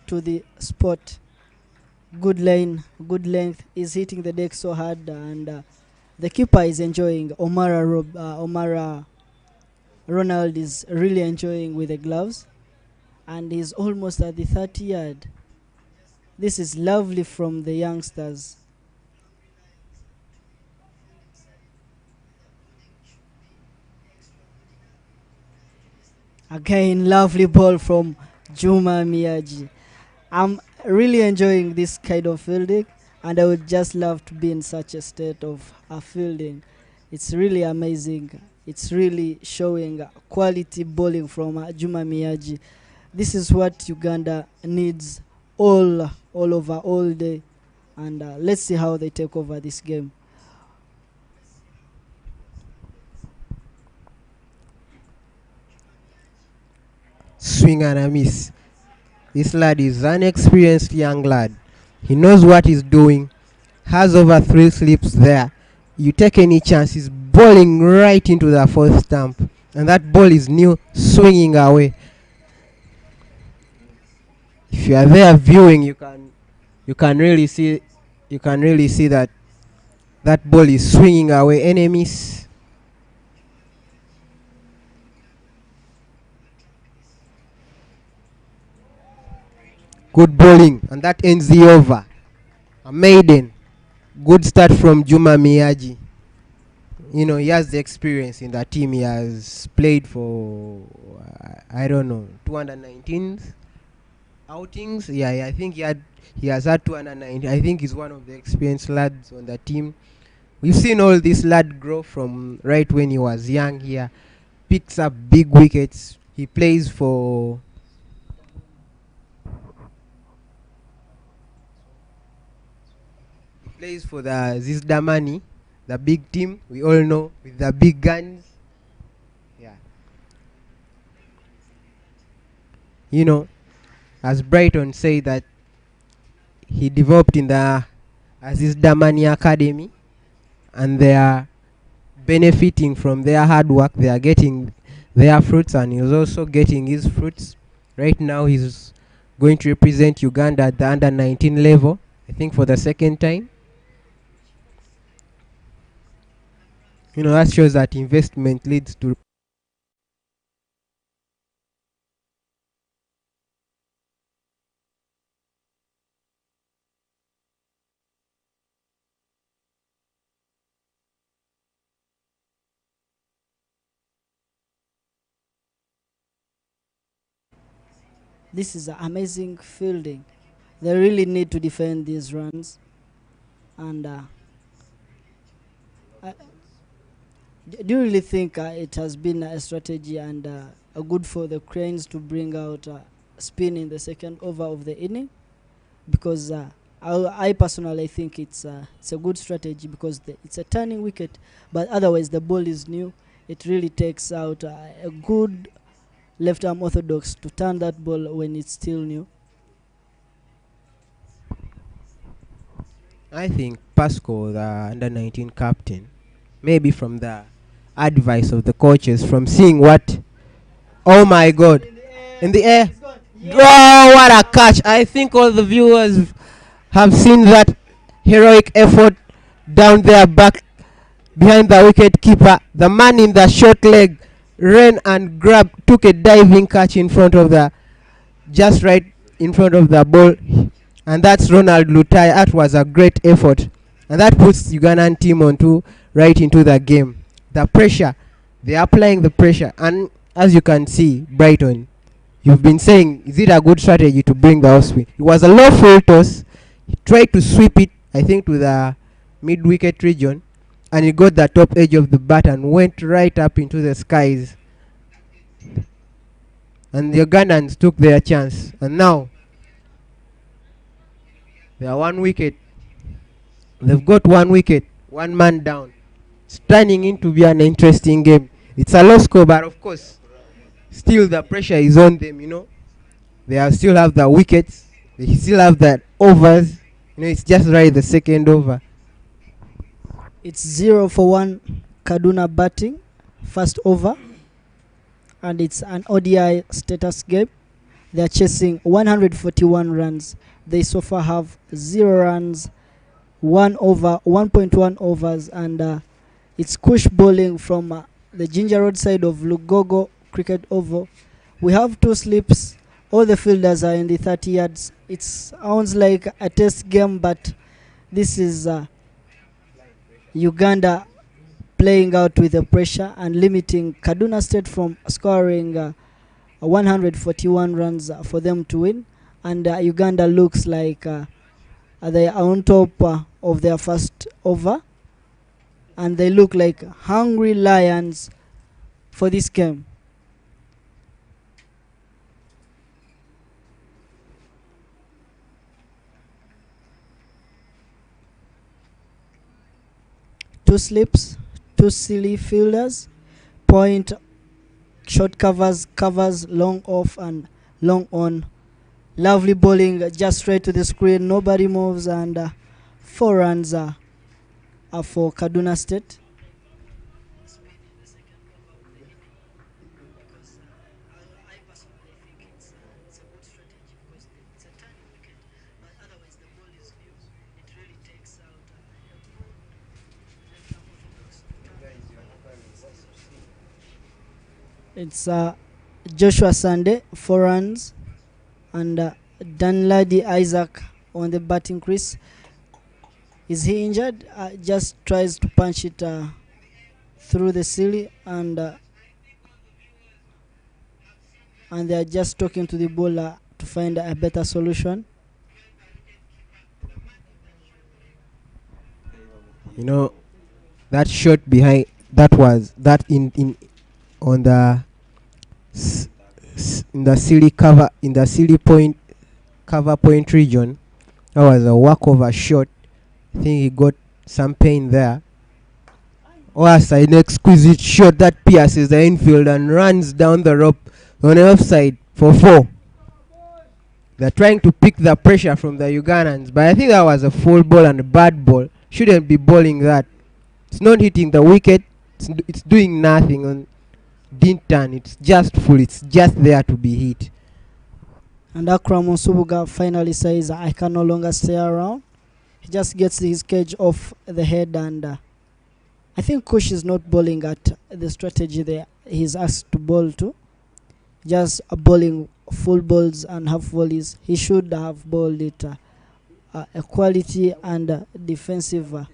to the spot. Good lane, good length. Is hitting the deck so hard, and the keeper is enjoying. Omara Ronald is really enjoying with the gloves, and he's almost at the 30 yard. This is lovely from the youngsters. Again, lovely ball from Juma Miyaji. I'm really enjoying this kind of fielding, and I would just love to be in such a state of fielding. It's really amazing. It's really showing quality bowling from Juma Miyaji. This is what Uganda needs all over, all day. And let's see how they take over this game. Swing and a miss. This lad is an experienced young lad. He knows what he's doing. Has over 3 slips there. You take any chance, he's bowling right into the fourth stump. And that ball is new, swinging away. If you are there viewing, you can really see that that ball is swinging away. Enemies. Good bowling, and that ends the over. A maiden. Good start from Juma Miyaji. You know, he has the experience in that team. He has played for, I don't know, 219s outings. Yeah, I think he has had 219. I think he's one of the experienced lads on the team. We've seen all this lad grow from right when he was young here. Picks up big wickets. He plays for the Zizdamani, the big team we all know with the big guns. Yeah. You know, as Brighton say that he developed in the Zizdamani Academy, and they are benefiting from their hard work. They are getting their fruits, and he's also getting his fruits. Right now he's going to represent Uganda at the under 19 level, I think for the second time. You know, that shows that investment leads to This is amazing fielding. They really need to defend these runs. And do you really think it has been a strategy and good for the Cranes to bring out spin in the second over of the inning? Because I personally think it's a good strategy, because it's a turning wicket, but otherwise the ball is new. It really takes out a good left arm orthodox to turn that ball when it's still new. I think Pascal, the under 19 captain, maybe from the advice of the coaches, from seeing what, oh my god, in the air. Oh, what a catch! I think all the viewers have seen that heroic effort down there back behind the wicket keeper. The man in the short leg ran and took a diving catch in front of just right in front of the ball, and that's Ronald Lutai. That was a great effort, and that puts Ugandan team right into the game. The pressure, they are applying the pressure, and as you can see, Brighton, you've been saying, is it a good strategy to bring the off spin? It was a low full toss. He tried to sweep it, I think, to the mid wicket region, and he got the top edge of the bat and went right up into the skies. And the Ugandans took their chance, and now they are 1 wicket. They've got 1 wicket, 1 man down. It's turning in to be an interesting game. It's a low score, but of course, still the pressure is on them, you know. They still have the wickets. They still have the overs. You know, it's just right the second over. It's 0-1 Kaduna batting, first over, and it's an ODI status game. They are chasing 141 runs. They so far have 0 runs, 1.1 overs, and it's Kush bowling from the Ginger Road side of Lugogo Cricket Oval. We have 2 slips. All the fielders are in the 30 yards. It sounds like a test game, but this is Uganda playing out with the pressure and limiting Kaduna State from scoring 141 runs for them to win. And Uganda looks like they are on top of their first over, and they look like hungry lions for this game. Two slips, 2 silly fielders, point, short covers, long off and long on. Lovely bowling just straight to the screen. Nobody moves, and 4 runs are for Kaduna State. It's Joshua Sande, 4 runs, and Danladi Isaac on the batting crease. Is he injured? Just tries to punch it through the silly, and they are just talking to the bowler to find a better solution. You know, that shot behind, that was that in on the in the silly cover, in the silly point cover point region. That was a walkover shot. I think he got some pain there. Was an exquisite shot that pierces the infield and runs down the rope on the offside for 4. They're trying to pick the pressure from the Ugandans, but I think that was a full ball and a bad ball. Shouldn't be bowling that. It's not hitting the wicket. It's doing nothing on didn't turn. It's just full. It's just there to be hit. And Akram Onsubuga finally says, I can no longer stay around. He just gets his cage off the head, and I think Kush is not bowling at the strategy there he's asked to bowl to. Just bowling full balls and half volleys. He should have bowled it a quality and defensive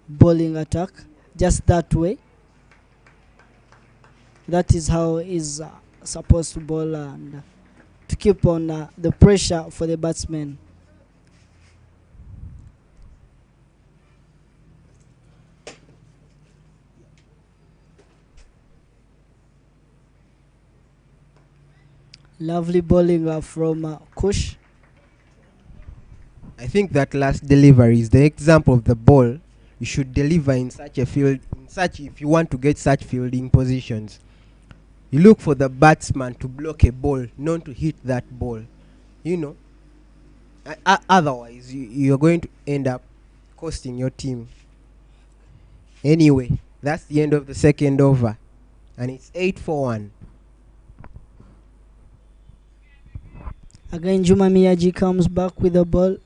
bowling attack. Just that way. That is how he's supposed to bowl, and to keep on the pressure for the batsmen. Lovely bowling from Kush. I think that last delivery is the example of the ball you should deliver in such a field. If you want to get such fielding positions, you look for the batsman to block a ball, not to hit that ball. You know, otherwise you're going to end up costing your team. Anyway, that's the end of the second over, and it's 8-1. Again, Juma Miyaji comes back with the ball.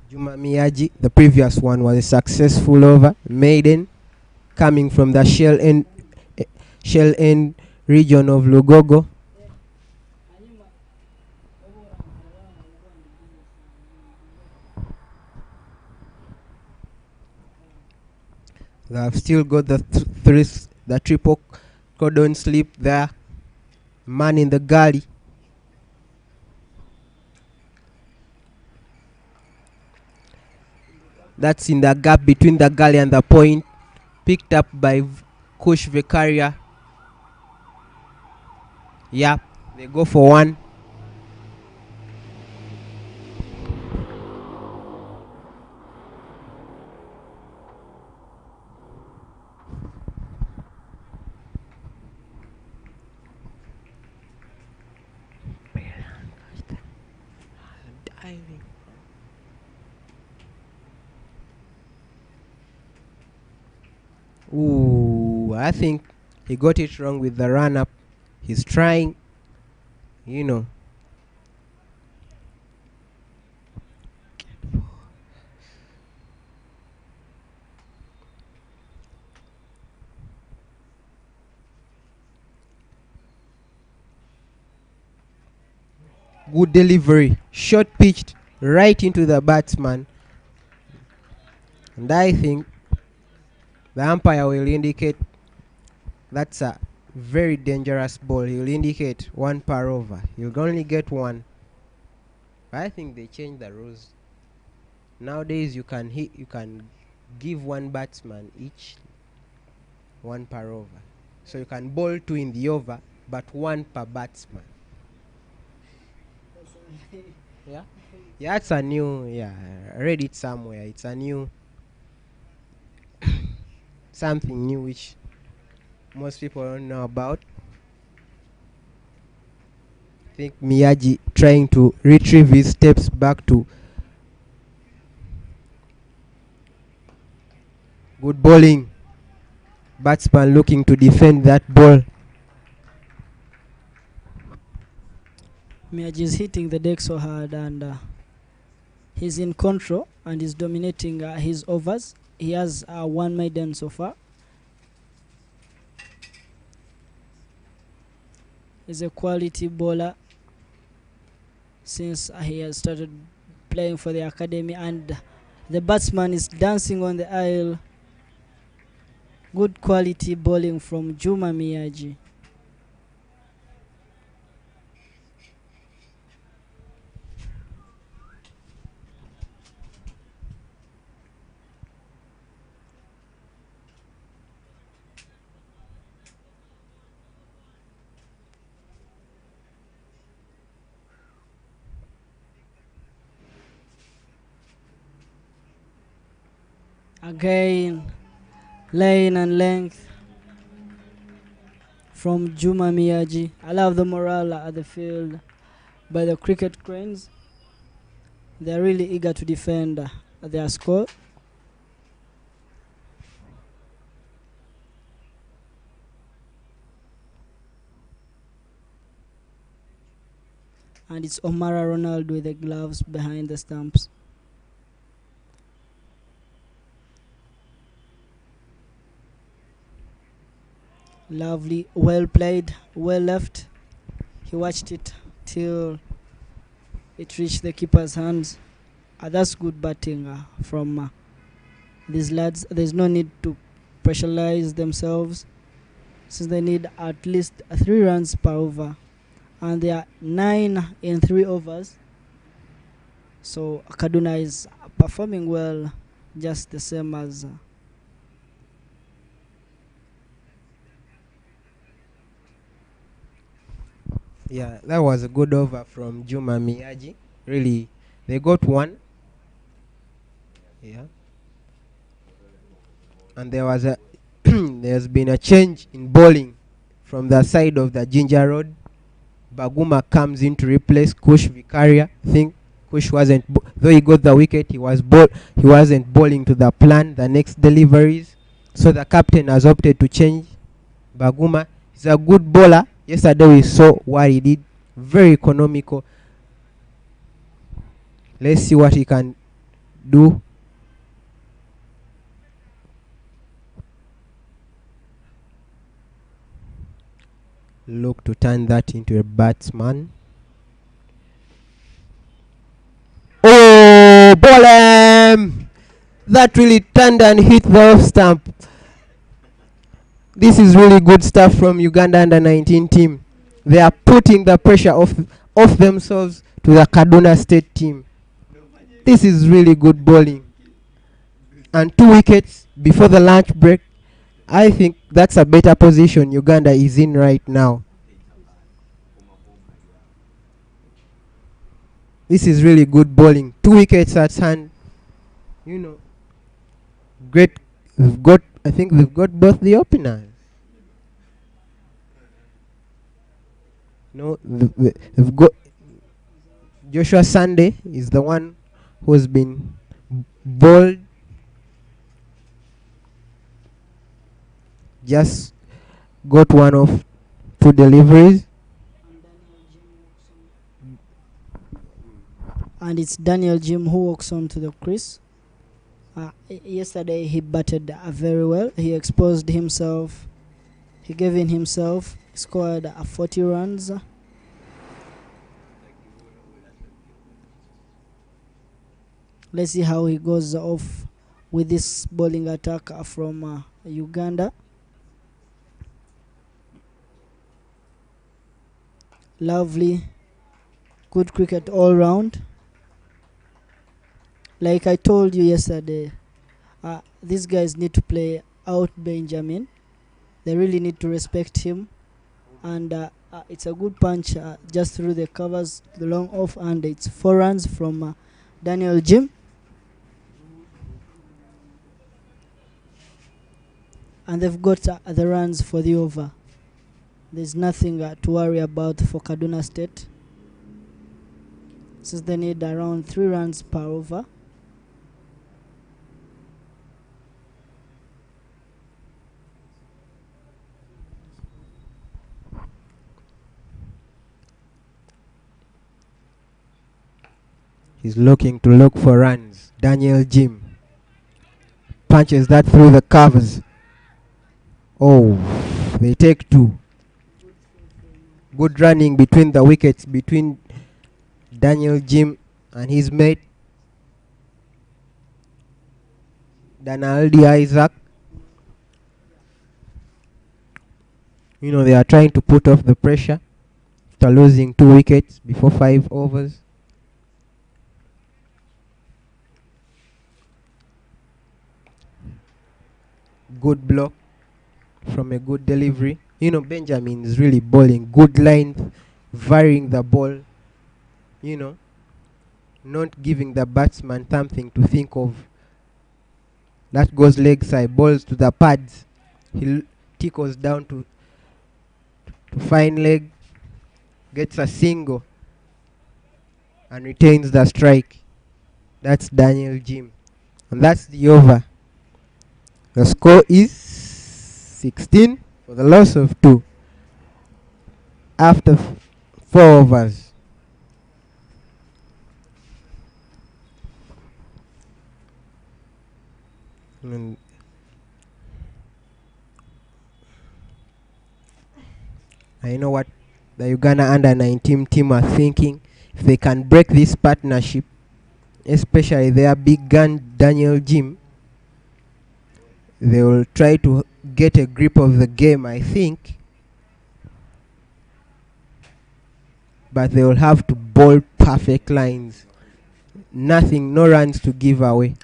Juma Miyaji, the previous one was a successful over. Maiden, coming from the Shell End region of Lugogo. They have still got the triple cordon slip there. Man in the gully. That's in the gap between the gully and the point. Picked up by Kush Vicaria. Yeah, they go for 1. Ooh, I think he got it wrong with the run up. He's trying, you know. Good delivery, short pitched right into the batsman, and I think the umpire will indicate that's a very dangerous ball. He'll indicate 1 per over. You'll only get 1. I think they changed the rules. Nowadays you can give 1 batsman each 1 per over. So you can bowl 2 in the over, but 1 per batsman. Yeah? Yeah, it's a new, I read it somewhere. It's a new, something new which most people don't know about. I think Miyagi trying to retrieve his steps back to good bowling. Batsman looking to defend that ball. Miyagi is hitting the deck so hard, and he's in control and he's dominating his overs. He has 1 maiden so far. He's a quality bowler since he has started playing for the academy, and the batsman is dancing on the aisle. Good quality bowling from Juma Miyagi. Again, lane and length from Juma Miyagi. I love the morale at the field by the cricket cranes. They're really eager to defend their score. And it's Omara Ronald with the gloves behind the stumps. Lovely, well played, well left. He watched it till it reached the keeper's hands. That's good batting from these lads. There's no need to pressurize themselves, since they need at least 3 runs per over, and they are 9 in 3 overs. So Kaduna is performing well, just the same as Yeah, that was a good over from Juma Miyagi. Really, they got 1. Yeah. And there was a there's been a change in bowling from the side of the Ginger Road. Baguma comes in to replace Kush Vicaria. I think Kush wasn't though he got the wicket, he wasn't bowling to the plan, the next deliveries. So the captain has opted to change Baguma. He's a good bowler. Yesterday we saw what he did. Very economical. Let's see what he can do. Look to turn that into a batsman. Oh, ball! That really turned and hit the off stump. This is really good stuff from Uganda under-19 team. They are putting the pressure off themselves to the Kaduna State team. This is really good bowling. And 2 wickets before the lunch break. I think that's a better position Uganda is in right now. This is really good bowling. 2 wickets at hand. You know, great. I think we've got both the openers. No, they've got Joshua Sunday is the one who's been bowled. just got one of two deliveries. And it's Daniel Jim who walks onto the crease. Yesterday he batted very well. He exposed himself. He gave in himself. Scored 40 runs. Let's see how he goes off with this bowling attack from Uganda. Lovely. Good cricket all round. Like I told you yesterday, these guys need to play out Benjamin. They really need to respect him. And it's a good punch just through the covers, the long off, and it's 4 runs from Daniel Jim. And they've got the runs for the over. There's nothing to worry about for Kaduna State, since they need around 3 runs per over. He's looking to look for runs. Daniel Jim punches that through the covers. Oh, they take 2. Good running between the wickets, between Daniel Jim and his mate Danaldi Isaac. You know, they are trying to put off the pressure after losing 2 wickets before 5 overs. Good block from a good delivery. You know, Benjamin is really bowling good length, varying the ball, you know, not giving the batsman something to think of. That goes leg side, balls to the pads. He tickles down to fine leg, gets a single and retains the strike. That's Daniel Jim. And that's the over. The score is 16 for the loss of 2 after 4 overs. And I know what the Uganda under-19 team are thinking. If they can break this partnership, especially their big gun Daniel Jim, they will try to get a grip of the game, I think. But they will have to bowl perfect lines. Nothing, no runs to give away.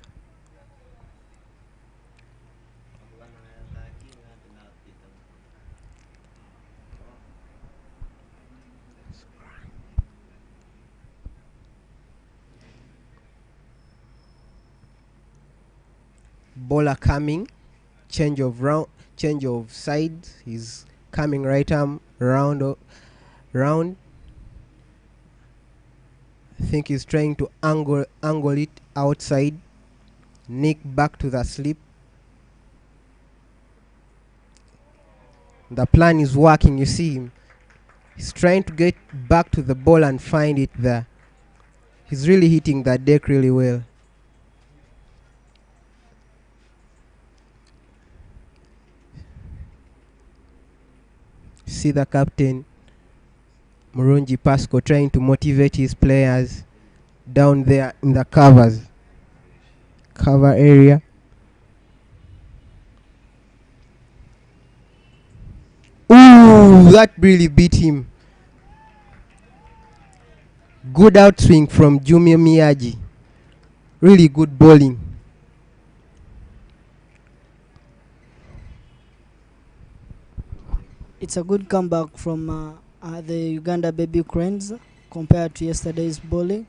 Bowler coming, change of sides. He's coming right arm round. I think he's trying to angle it outside. Nick back to the slip. The plan is working, you see him. He's trying to get back to the ball and find it there. He's really hitting that deck really well. See the captain Murungi Pasco trying to motivate his players down there in the cover area. Ooh, that really beat him. Good outswing from Jumia Miyagi. Really good bowling. It's a good comeback from the Uganda Baby Cranes compared to yesterday's bowling.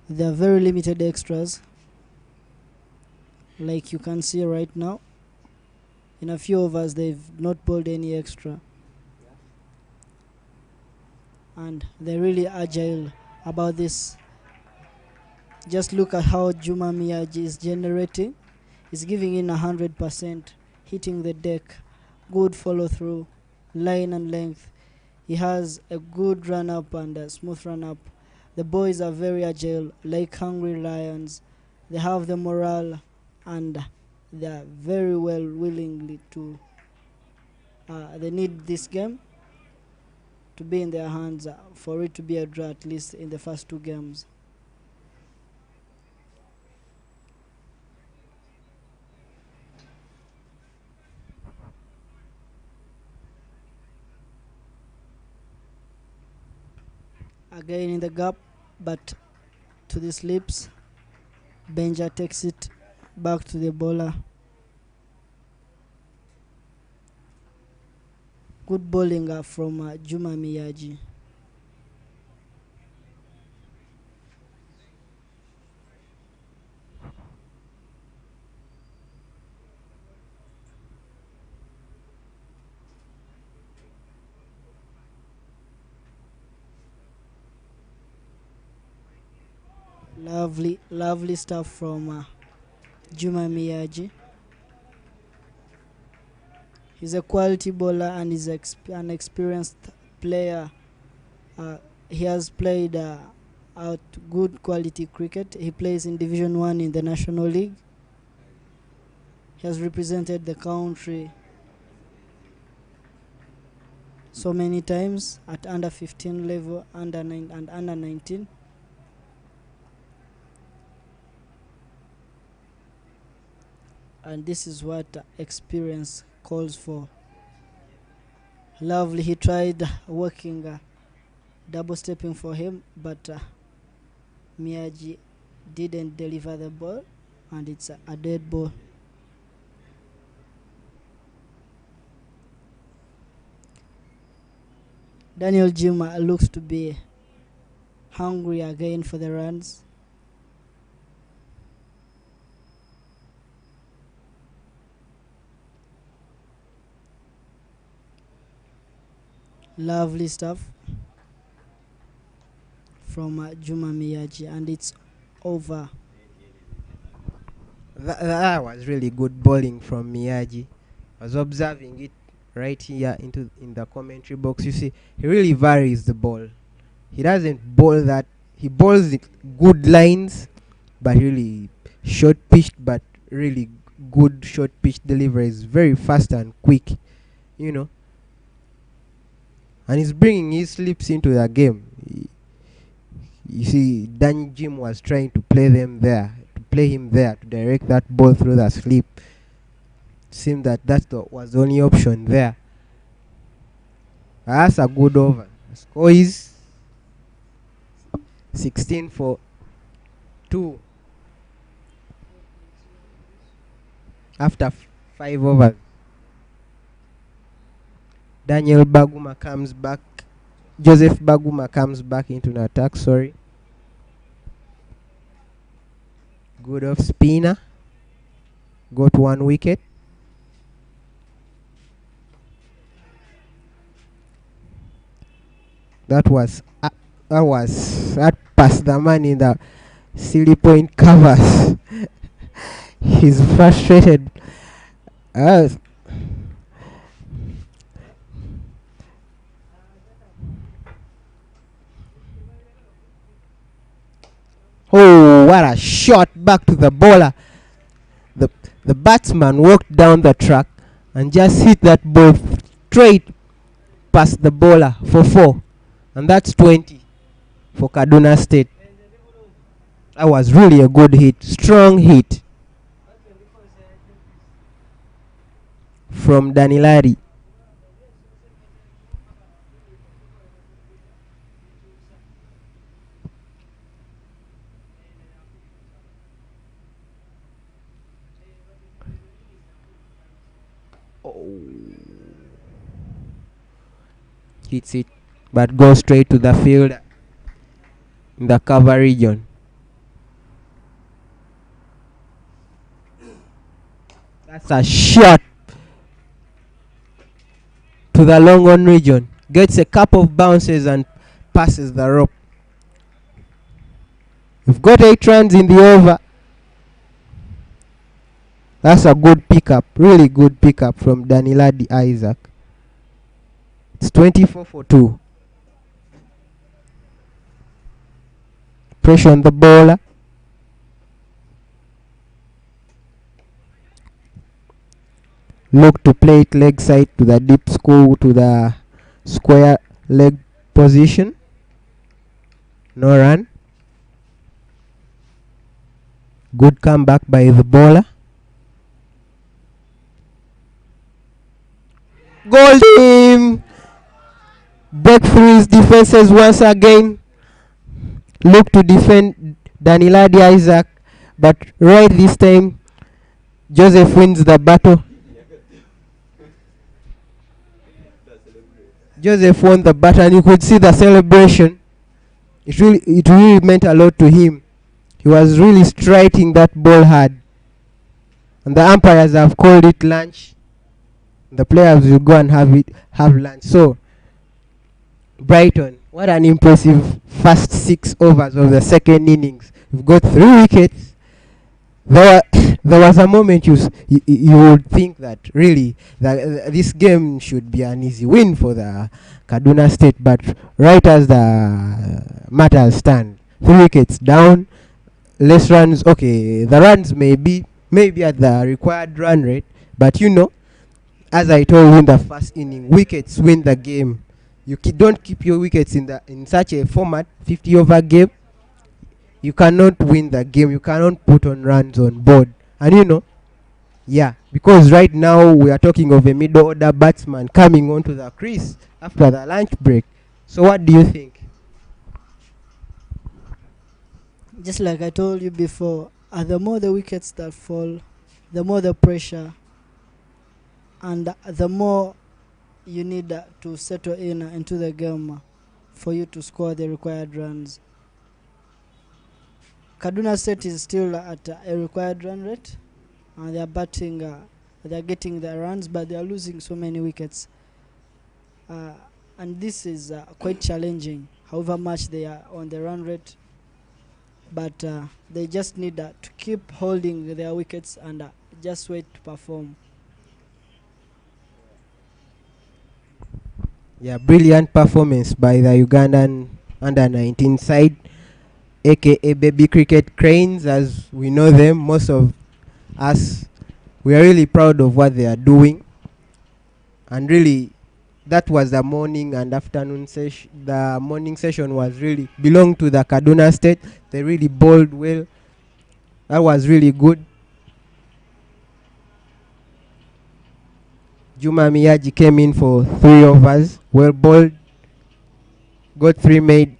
There are very limited extras, like you can see right now. In a few overs they've not bowled any extra, and they're really agile about this. Just look at how Juma Miyagi is generating. He's giving in 100%, hitting the deck. good follow through, line and length. He has a good run up and a smooth run up. The boys are very agile, like hungry lions. They have the morale and they are very well willingly to. They need this game to be in their hands for it to be a draw at least in the first two games. Again in the gap, but to the slips. Benja takes it back to the bowler. Good bowling from Juma Miyaji. Lovely stuff from Juma Miyaji. He's a quality bowler and he's an experienced player. He has played out good quality cricket. He plays in Division 1 in the National League. He has represented the country so many times at under 15 level, under 9 and under 19. And this is what experience calls for. Lovely, he tried working double stepping for him, but Miyaji didn't deliver the ball and it's a dead ball. Daniel Jima looks to be hungry again for the runs. Lovely stuff from Juma Miyaji, and it's over. That was really good bowling from Miyaji. I was observing it right here in the commentary box. You see, he really varies the ball. He doesn't bowl that. He bowls it good lines, but really short pitched, but really good short pitch delivery. Is very fast and quick, you know. And he's bringing his slips into the game. You see, Dan Jim was trying to play him there, to direct that ball through the slip. Seemed that was the only option there. That's a good over. The score is 16 for 2 after 5 overs. Daniel Baguma comes back. Joseph Baguma comes back into an attack. Sorry. Good off spinner. Got 1 wicket. That passed the man in the silly point covers. He's frustrated. Oh, what a shot back to the bowler. The batsman walked down the track and just hit that ball straight past the bowler for 4. And that's 20 for Kaduna State. That was really a good hit. Strong hit from Danilari. Hits it, but goes straight to the field in the cover region. That's a shot to the long on region. Gets a couple of bounces and passes the rope. We've got 8 runs in the over. That's a good pickup, really good pickup from Daniladi Isaac. It's 24 for 2. Pressure on the bowler. Look to play it leg side to the deep to the square leg position. No run. Good comeback by the bowler. Goal team! Break through his defenses once again. Look to defend Daniladi Isaac, but right this time Joseph wins the battle. Joseph won the battle, and you could see the celebration. It really meant a lot to him. He was really striking that ball hard. And the umpires have called it lunch. The players will go and have lunch. So Brighton, what an impressive first 6 overs of the second innings. We've got 3 wickets. There was a moment you would think that really that this game should be an easy win for the Kaduna State, but right as the matters stand, 3 wickets down, less runs. Okay, the runs may be at the required run rate, but as I told you in the first inning, wickets win the game. You don't keep your wickets in such a format, 50 over game. You cannot win the game. You cannot put on runs on board. And because right now we are talking of a middle order batsman coming onto the crease after the lunch break. So what do you think? Just like I told you before, the more the wickets that fall, the more the pressure, and the more you need to settle into the game for you to score the required runs. Kaduna State is still at a required run rate, and they are batting. They are getting the runs, but they are losing so many wickets, and this is quite challenging. However much they are on the run rate, but they just need to keep holding their wickets and just wait to perform. Yeah, brilliant performance by the Ugandan under-19 side, aka Baby Cricket Cranes, as we know them. Most of us, we are really proud of what they are doing, and really that was the morning and afternoon session. The morning session was really belonged to the Kaduna State. They really bowled well. That was really good. Juma Miyaji came in for 3 overs, well bowled, got 2 made,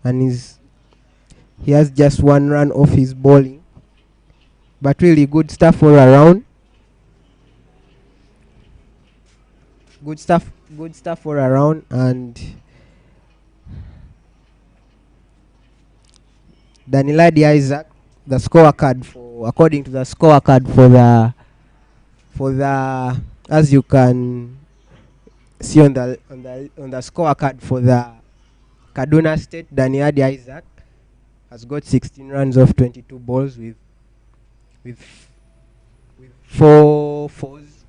and he has just 1 run off his bowling. But really good stuff all around. Good stuff all around. And Daniladi Isaac, the scorecard according to the scorecard for the as you can see on the scorecard for the Kaduna State, Daniladi Isaac has got 16 runs off 22 balls with 4 fours,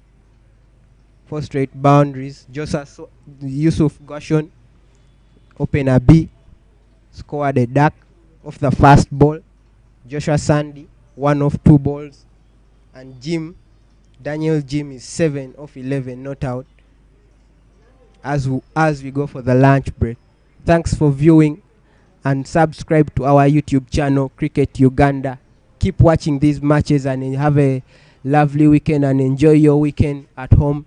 4 straight boundaries. Yusuf Goshon, opener B, scored a duck off the first ball. Joshua Sandy, 1 off 2 balls. And Daniel Jim is 7 off 11 not out as we go for the lunch break. Thanks for viewing, and subscribe to our YouTube channel, Cricket Uganda. Keep watching these matches and have a lovely weekend and enjoy your weekend at home.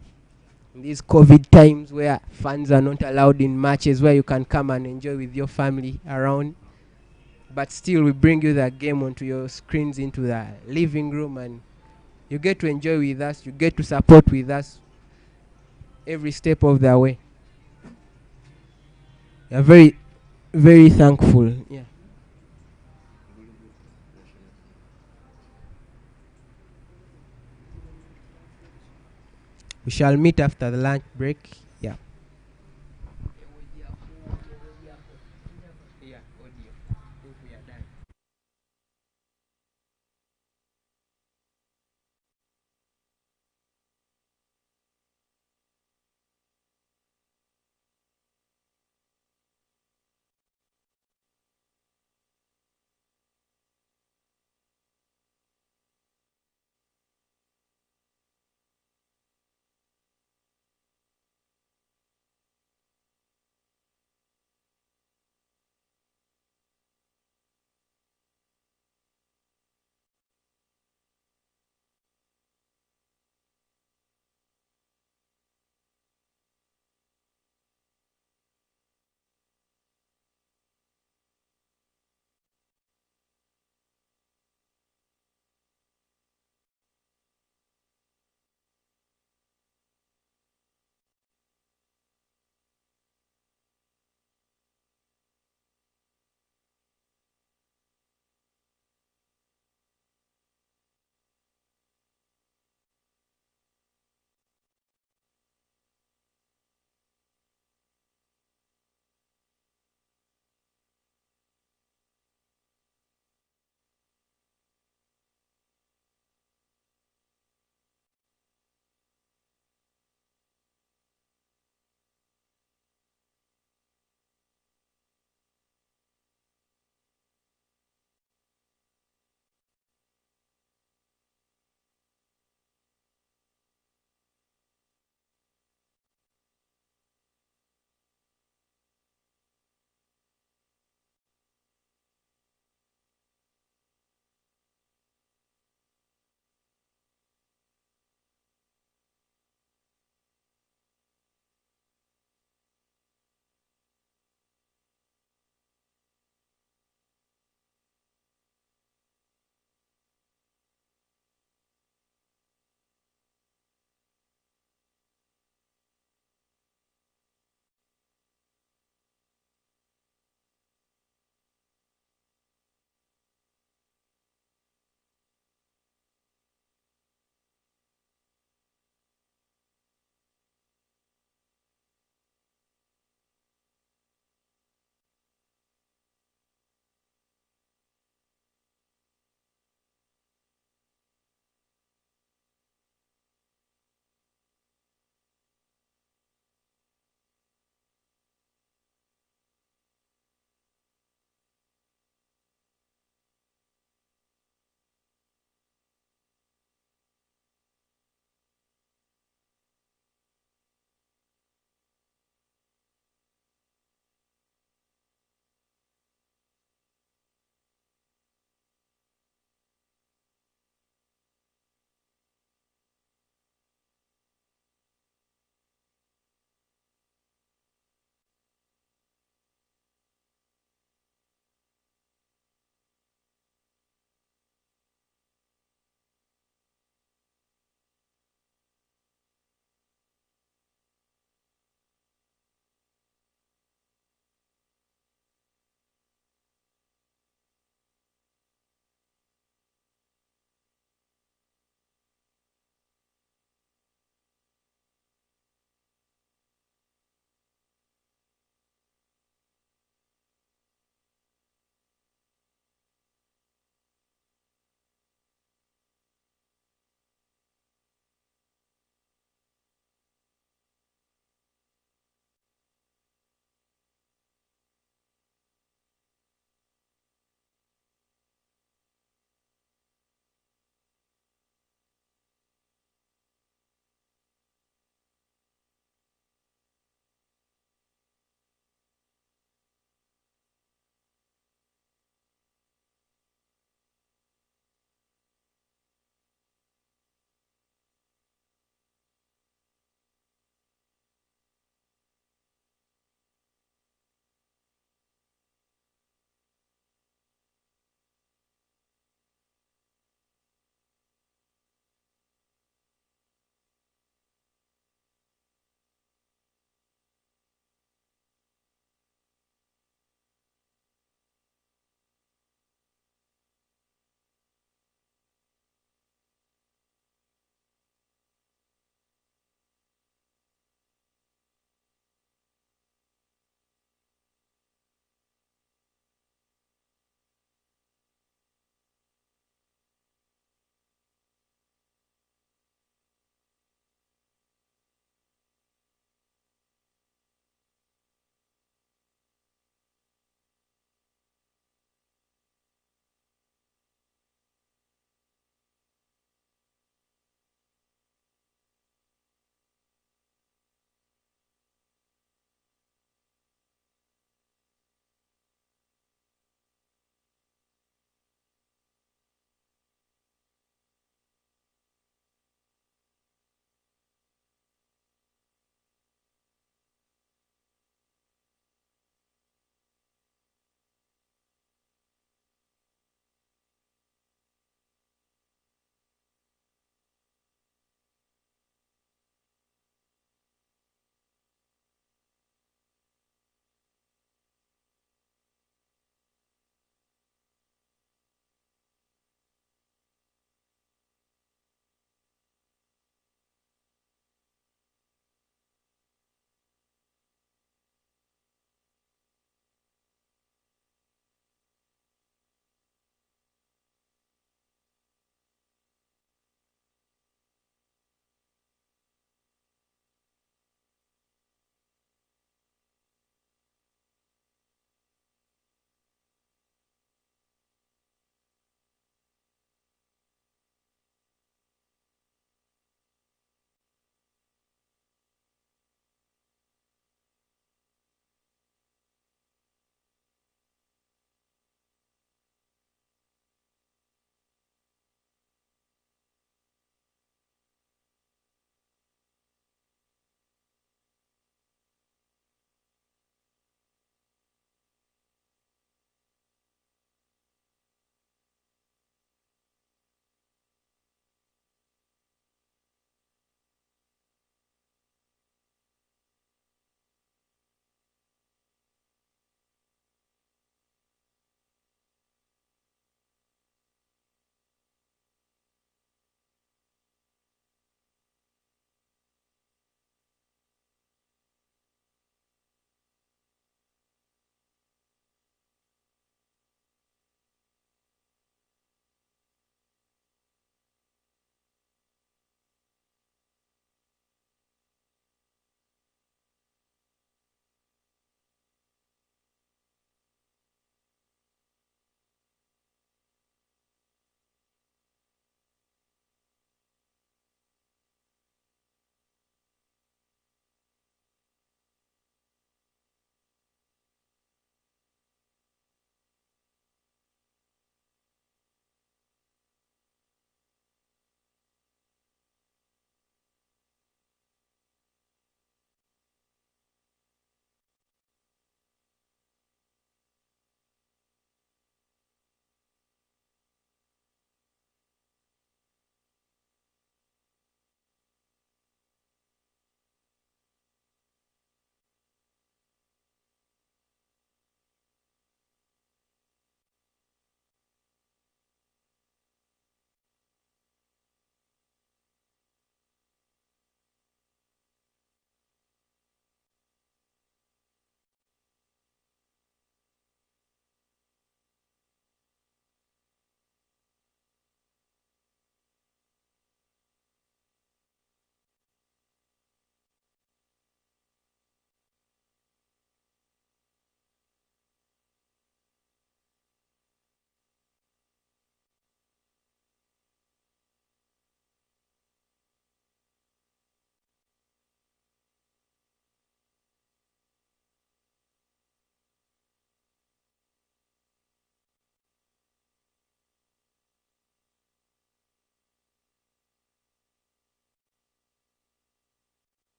In these COVID times where fans are not allowed in matches, where you can come and enjoy with your family around, but still we bring you the game onto your screens into the living room, and you get to enjoy with us, you get to support with us every step of the way. We are very, very thankful. Yeah. We shall meet after the lunch break. Yeah.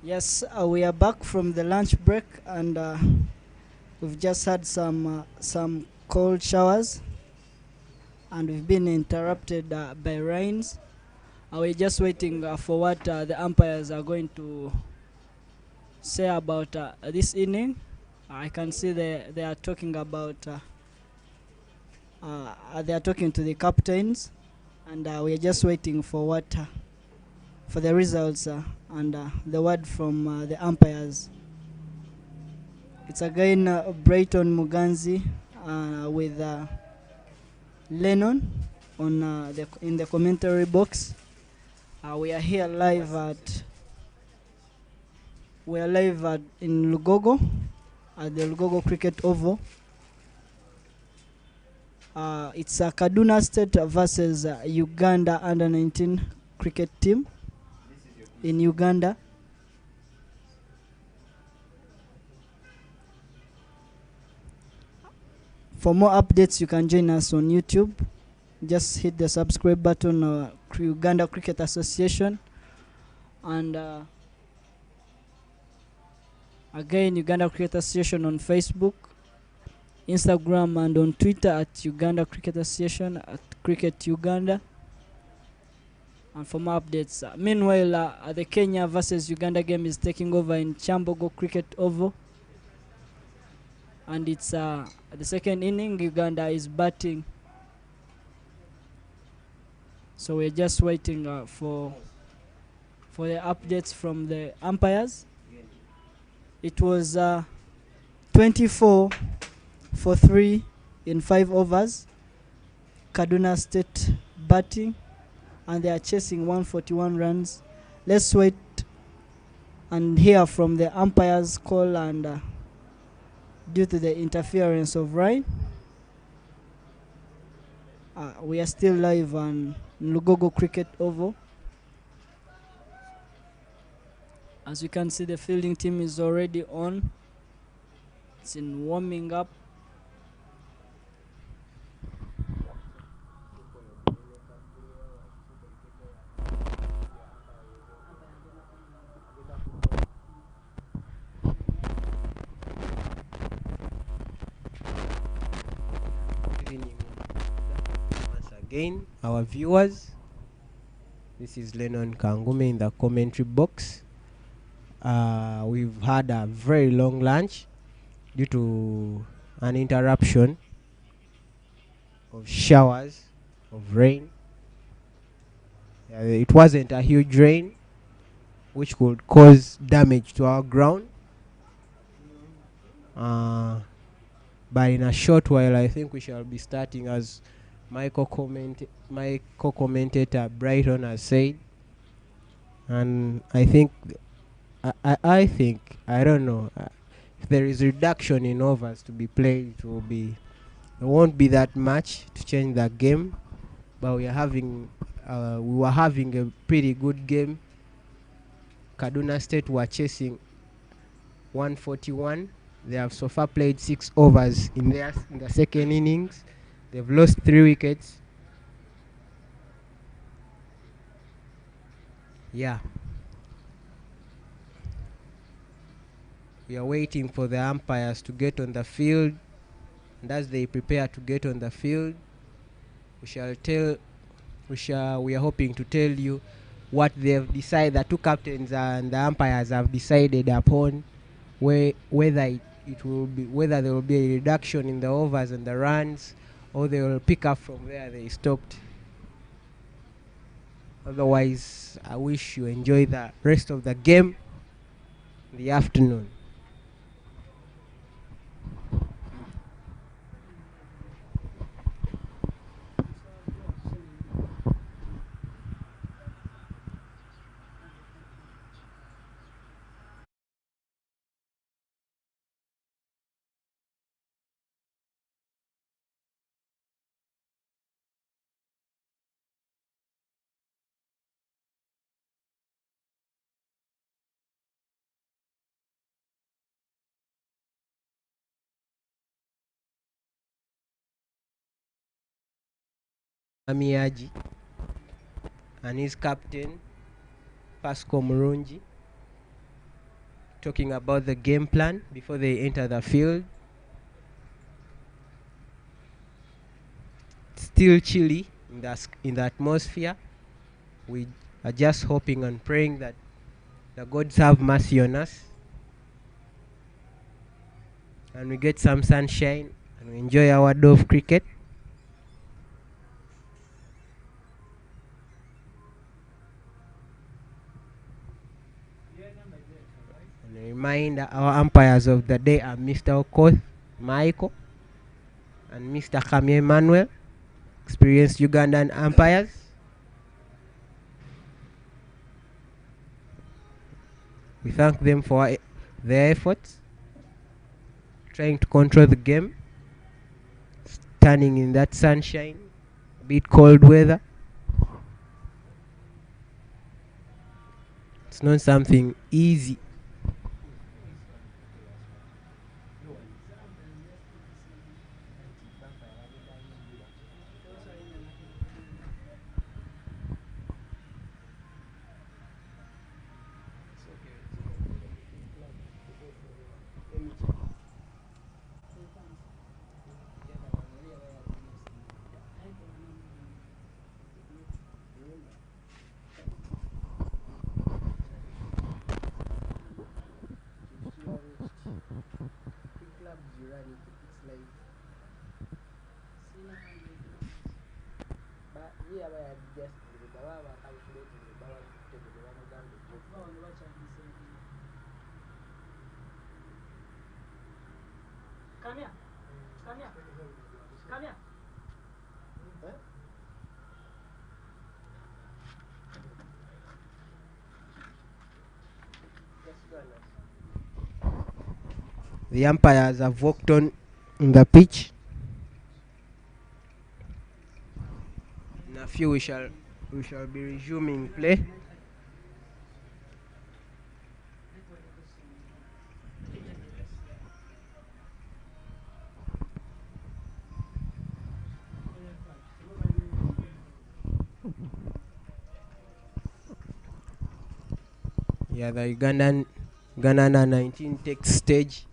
Yes, we are back from the lunch break, and we've just had some cold showers, and we've been interrupted by rains. We're just waiting for what the umpires are going to say about this inning. I can see they are talking about they are talking to the captains, and we're just waiting for what for the results and the word from the umpires. It's again Brayton Muganzi with Lennon on in the commentary box. We are here live at in Lugogo at the Lugogo Cricket Oval. It's Kaduna State versus Uganda under 19 cricket team in Uganda. For more updates, you can join us on YouTube. Just hit the subscribe button, Uganda Cricket Association, and again Uganda Cricket Association on Facebook, Instagram, and on Twitter at Uganda Cricket Association, at Cricket Uganda. And for more updates, meanwhile, the Kenya versus Uganda game is taking over in Chambogo Cricket Oval, and it's the second inning. Uganda is batting, so we're just waiting for the updates from the umpires. It was 24 for 3 in 5 overs. Kaduna State batting, and they are chasing 141 runs. Let's wait and hear from the umpires call, and due to the interference of rain, we are still live on Lugogo Cricket Oval. As you can see, the fielding team is already on. It's in warming up. Once again, our viewers, this is Lennon Kangume in the commentary box. We've had a very long lunch due to an interruption of showers of rain. It wasn't a huge rain which could cause damage to our ground, but in a short while I think we shall be starting, as my co-commentator Brighton has said. And I think I don't know, if there is reduction in overs to be played, it won't be that much to change the game. But we were having a pretty good game. Kaduna State were chasing 141. They have so far played 6 overs in the second innings. They've lost 3 wickets. Yeah. We are waiting for the umpires to get on the field, and as they prepare to get on the field, we are hoping to tell you what they've decided. The two captains and the umpires have decided upon whether there will be a reduction in the overs and the runs, or they will pick up from where they stopped. Otherwise, I wish you enjoy the rest of the game in the afternoon. Amiaji and his captain Pasco Murungi. talking about the game plan before they enter the field. Still chilly in the atmosphere. We are just hoping and praying that the gods have mercy on us and we get some sunshine and we enjoy our day of cricket. And a reminder, our umpires of the day are Mr. Okoth Michael and Mr. Kamye Emmanuel, experienced Ugandan umpires. We thank them for their efforts, trying to control the game, standing in that sunshine, a bit cold weather. It's not something easy. Come here. Come here. Come here. The umpires have walked on the pitch. In a few we shall be resuming play. Yeah, the Uganda under 19 takes stage.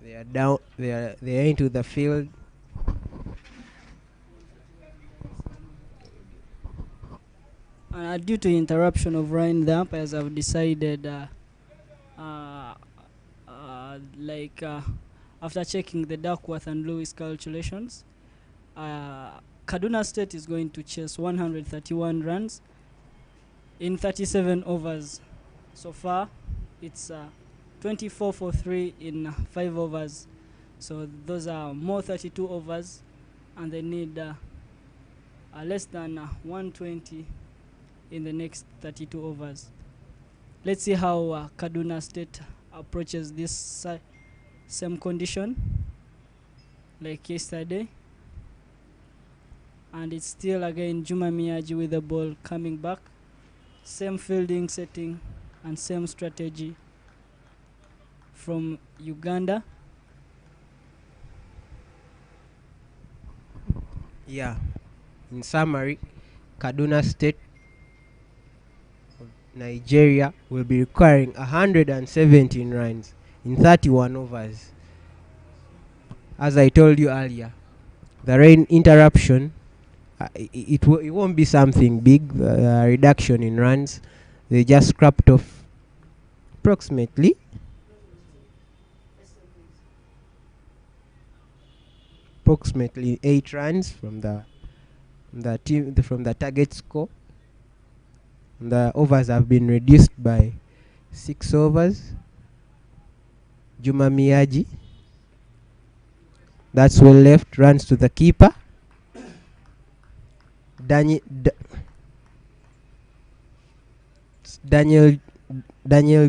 They are down. They are into the field. Due to interruption of rain, the umpires have decided, after checking the Duckworth and Lewis calculations, Kaduna State is going to chase 131 runs in 37 overs. So far, it's 24 for 3 in 5 overs. So those are more 32 overs, and they need less than 120 in the next 32 overs. Let's see how Kaduna State approaches this same condition like yesterday. And it's still again Juma Miyaji with the ball coming back. Same fielding setting and same strategy from Uganda. Yeah. In summary, Kaduna State of Nigeria will be requiring 117 runs in 31 overs. As I told you earlier, the rain interruption, it won't be something big, reduction in runs. They just scrapped off approximately approximately 8 runs from the team from the target score. The overs have been reduced by 6 overs. Juma Miyaji, that's well left, runs to the keeper. Daniel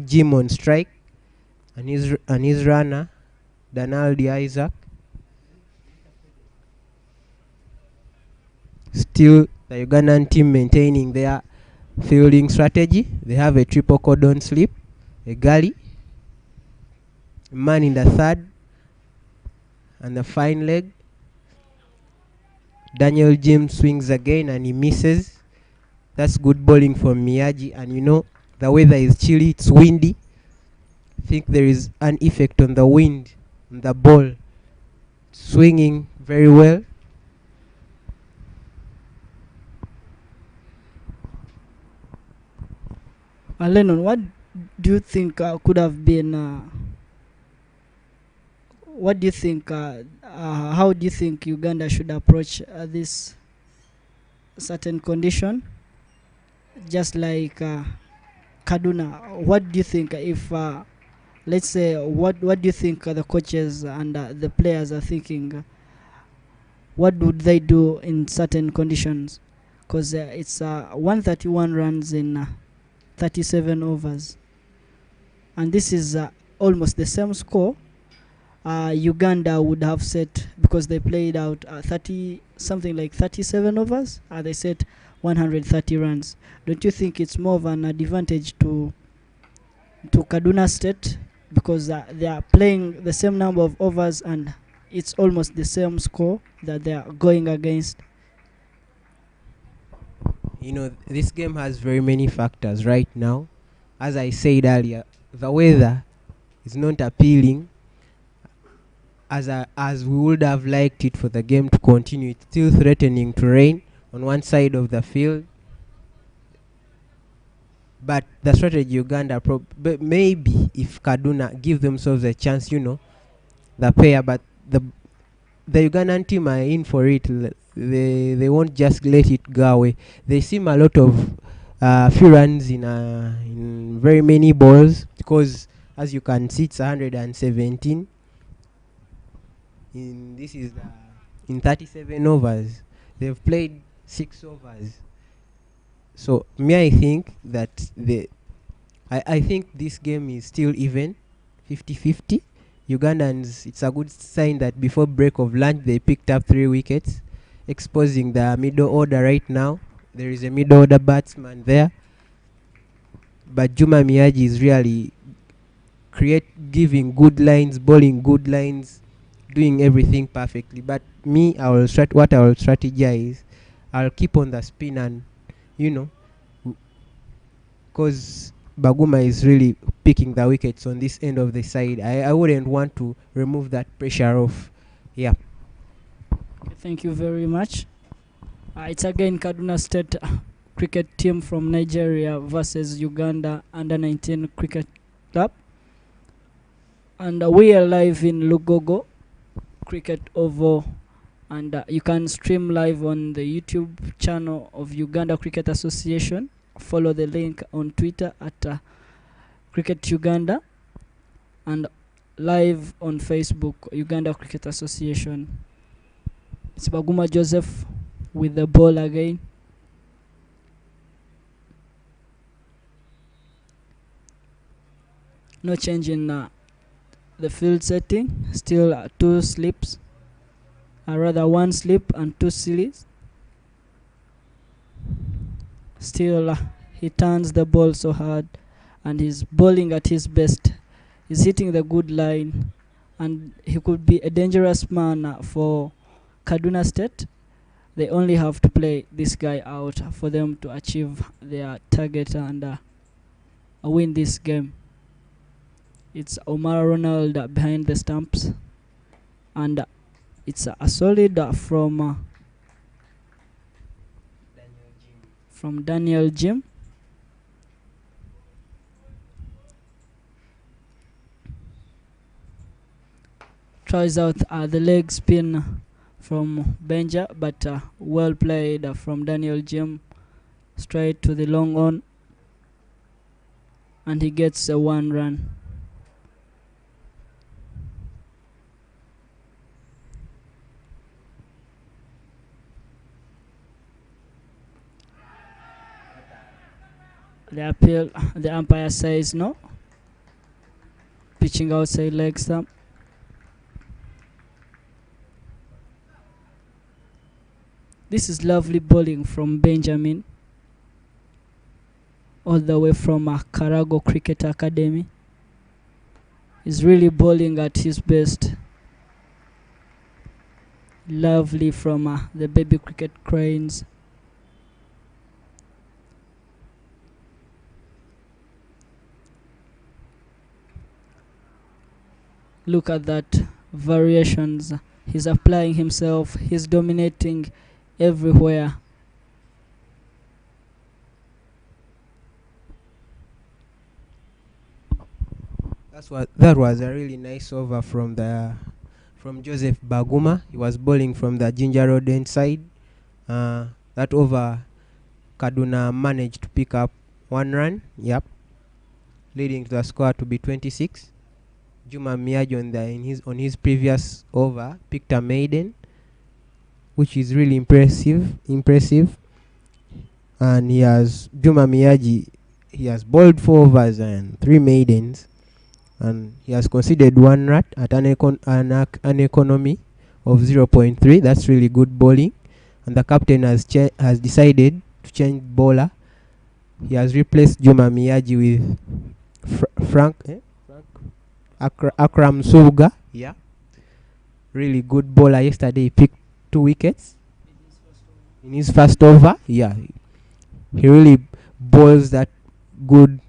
Jim on strike, and his runner Danaldi Isaac. Still, the Ugandan team maintaining their fielding strategy. They have a triple cordon slip, a gully, a man in the third, and the fine leg. Daniel James swings again and he misses. That's good bowling from Miyaji. And you know, the weather is chilly, it's windy. think there is an effect on the wind, on the ball swinging very well. Lennon, what do you think could have been? What do you think? How do you think Uganda should approach this certain condition? Just like Kaduna, what do you think if, let's say, what do you think the coaches and the players are thinking? What would they do in certain conditions? Because it's 131 runs in 37 overs, and this is almost the same score Uganda would have set, because they played out 30 something like 37 overs. They set 130 runs. Don't you think it's more of an advantage to Kaduna State, because they are playing the same number of overs and it's almost the same score that they are going against? You know, this game has very many factors right now. As I said earlier, the weather is not appealing as we would have liked it for the game to continue. It's still threatening to rain on one side of the field. But the strategy Uganda, but maybe if Kaduna give themselves a chance, the pair, but the Ugandan team are in for it. They won't just let it go away. They seem a lot of few runs in very many balls, because as you can see, it's 117. This is in 37 overs. They've played 6 overs. So I think that I think this game is still even, 50-50. Ugandans, it's a good sign that before break of lunch they picked up 3 wickets, exposing the middle order right now. There is a middle order batsman there, but Juma Miyaji is really giving good lines, bowling good lines, doing everything perfectly. But me, what I will strategize, I'll keep on the spin, and because Baguma is really picking the wickets on this end of the side, I wouldn't want to remove that pressure off. Yeah. Thank you very much. It's again Kaduna State cricket team from Nigeria versus Uganda under 19 cricket club, and we are live in Lugogo Cricket Oval, and you can stream live on the YouTube channel of Uganda Cricket Association. Follow the link on Twitter at Cricket Uganda, and live on Facebook, Uganda Cricket Association. It's Baguma Joseph with the ball again. No change in the field setting. Still 2 slips, rather 1 slip and 2 sillies. Still he turns the ball so hard, and he's bowling at his best. He's hitting the good line, and he could be a dangerous man for Kaduna State. They only have to play this guy out for them to achieve their target and win this game. It's Omar Ronald behind the stumps, and it's a solid from Daniel Jim. Tries out the leg spin from Benja, but well played from Daniel Jim, straight to the long on, and he gets a 1 run. The umpire says no. Pitching outside leg stump. This is lovely bowling from Benjamin, all the way from Karago Cricket Academy. He's really bowling at his best. Lovely from the baby cricket cranes. Look at that variations. He's applying himself. He's dominating everywhere. That was a really nice over from Joseph Baguma. He was bowling from the Ginger Road end side. That over, Kaduna managed to pick up 1 run. Yep, leading to the score to be 26. Juma Miyaji on his previous over picked a maiden, which is really impressive. And Juma Miyaji, he has bowled 4 overs and 3 maidens, and he has conceded 1 run at an economy of 0.3. That's really good bowling. And the captain has decided to change bowler. He has replaced Juma Miyaji with Frank Akram Suga. Yeah, really good bowler. Yesterday he picked 2 wickets in his first over. Yeah, he really bowls that good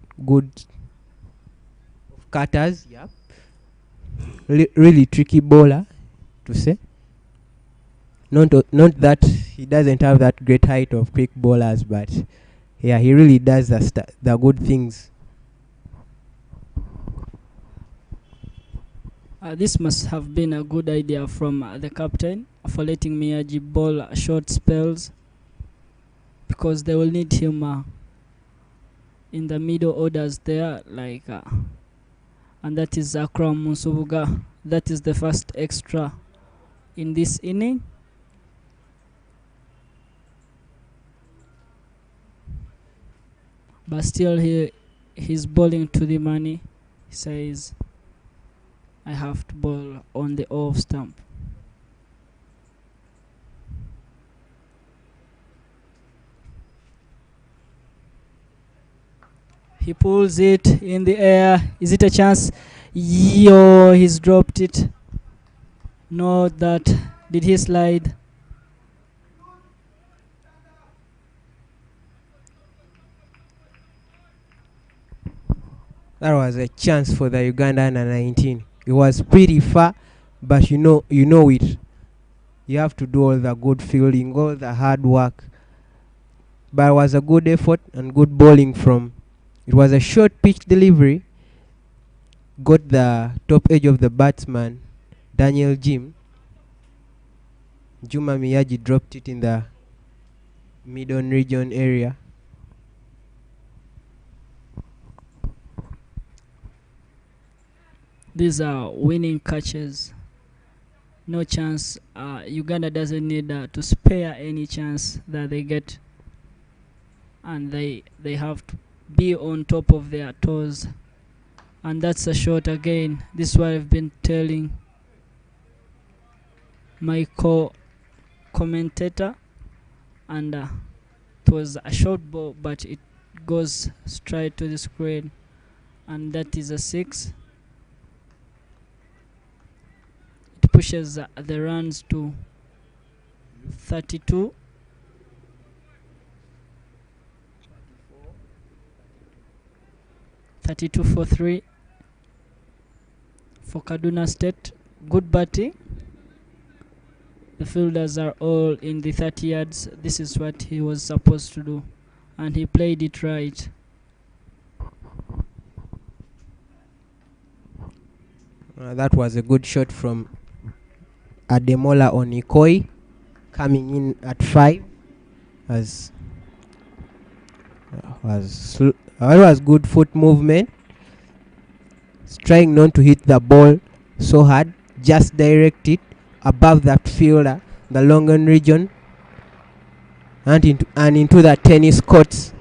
cutters. Yeah, really tricky bowler to say. Not that he doesn't have that great height of quick bowlers, but yeah, he really does the good things. This must have been a good idea from the captain for letting Miyaji bowl short spells, because they will need him in the middle orders there, and that is Akram Musubuga. That is the first extra in this inning. But still he's bowling to the money. He says, I have to bowl on the off stump. He pulls it in the air. Is it a chance? Yo, he's dropped it. Not that. Did he slide? That was a chance for the Uganda under 19. It was pretty far, but you know it. You have to do all the good fielding, all the hard work. But it was a good effort and good bowling from. It was a short pitch delivery. Got the top edge of the batsman, Daniel Jim. Juma Miyaji dropped it in the mid-on region area. These are winning catches. No chance. Uganda doesn't need to spare any chance that they get, and they have to be on top of their toes. And that's a shot again. This is what I've been telling my commentator, and it was a short ball, but it goes straight to the screen, and that is a 6. It pushes the runs to 32. 32 for 3 for Kaduna State. Good batting. The fielders are all in the 30 yards. This is what he was supposed to do, and he played it right. That was a good shot from Ademola Onikoi, coming in at 5. It was good foot movement. Trying not to hit the ball so hard, just direct it above that fielder, the long region, and into the tennis courts.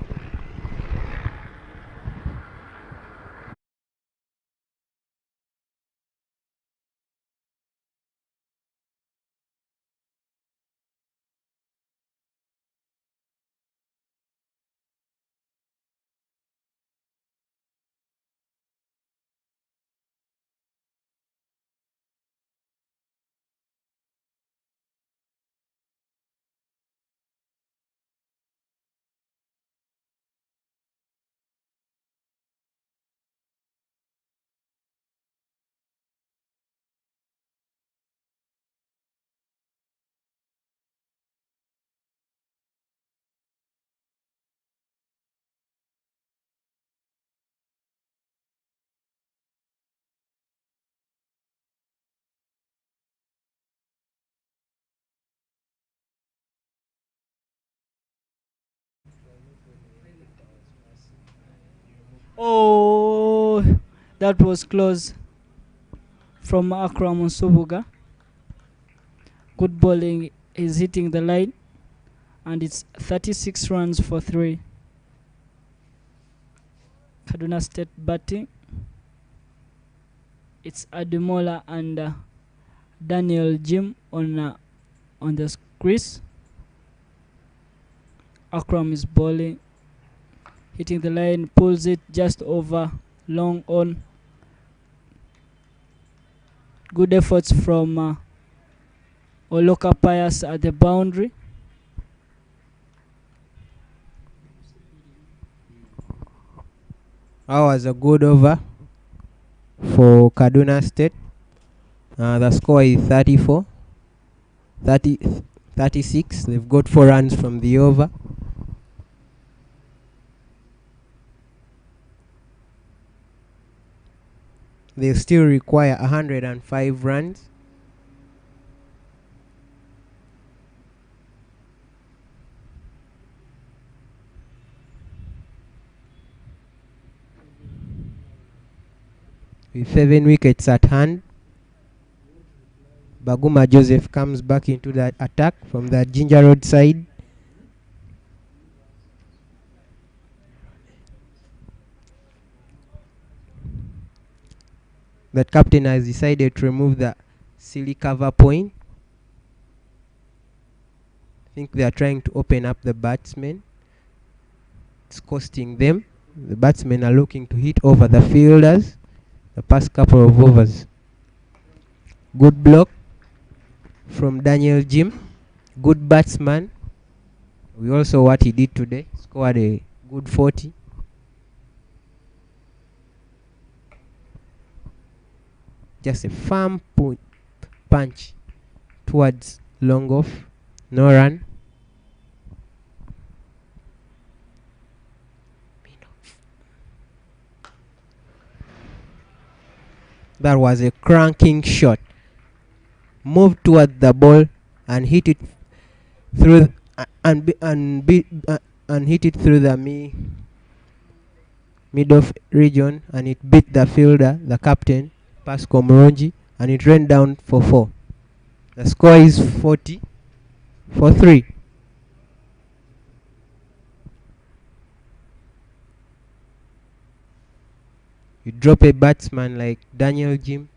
Oh, that was close from Akram Subuga. Good bowling. He's hitting the line, and it's 36 runs for 3. Kaduna State batting. It's Ademola and Daniel Jim on the crease. Akram is bowling, hitting the line, pulls it just over, long on. Good efforts from Oloka Pius at the boundary. That was a good over for Kaduna State. The score is 36. They've got 4 runs from the over. They still require 105 runs. With 7 wickets at hand, Baguma Joseph comes back into that attack from the Ginger Road side. That captain has decided to remove the silly cover point. I think they are trying to open up the batsmen. It's costing them. The batsmen are looking to hit over the fielders the past couple of overs. Good block from Daniel Jim. Good batsman. We all saw what he did today. Scored a good 40. Just a firm punch towards long off. No run. That was a cranking shot. Moved towards the ball and hit it through and hit it through the mid-off region, and it beat the fielder, the captain, Pascal Moronji, and it ran down for 4. The score is 40 for 3. You drop a batsman like Daniel Jim,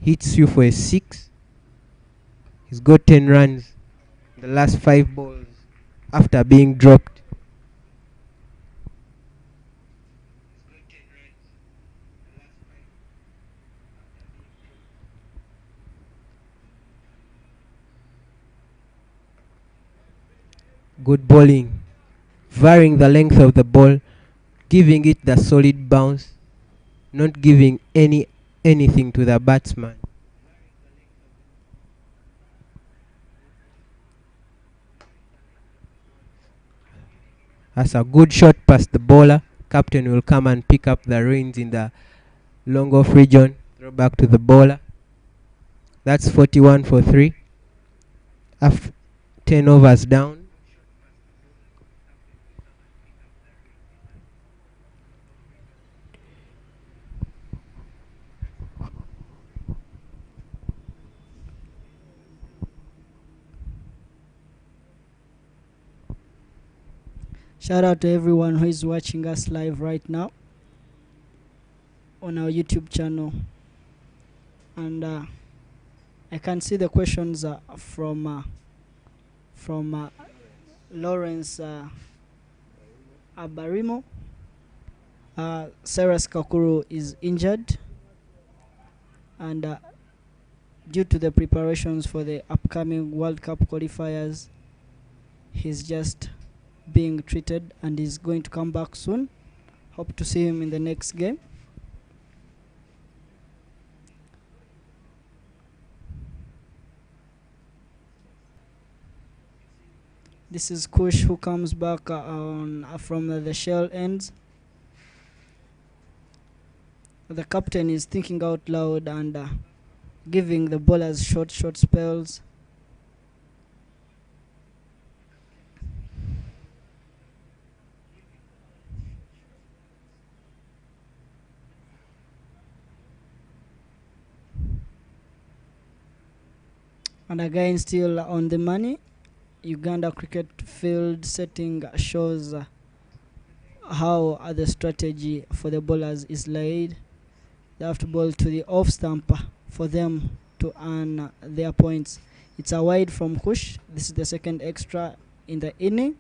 hits you for a 6. He's got 10 runs in the last 5 balls after being dropped. Good bowling, varying the length of the ball, giving it the solid bounce, not giving anything to the batsman. That's a good shot past the bowler. Captain will come and pick up the reins in the long off region. Throw back to the bowler. That's 41 for 3. 10 overs down. Shout out to everyone who is watching us live right now on our YouTube channel. And I can see the questions from Lawrence Abarimo. Cyrus Kakuru is injured, and due to the preparations for the upcoming World Cup qualifiers, he's just being treated and is going to come back soon. Hope to see him in the next game. This is Kush, who comes back from the shell ends. The captain is thinking out loud and giving the bowlers short spells. And again, still on the money, Uganda cricket field setting shows how the strategy for the bowlers is laid. They have to bowl to the off stump for them to earn their points. It's a wide from Kush. This is the second extra in the inning.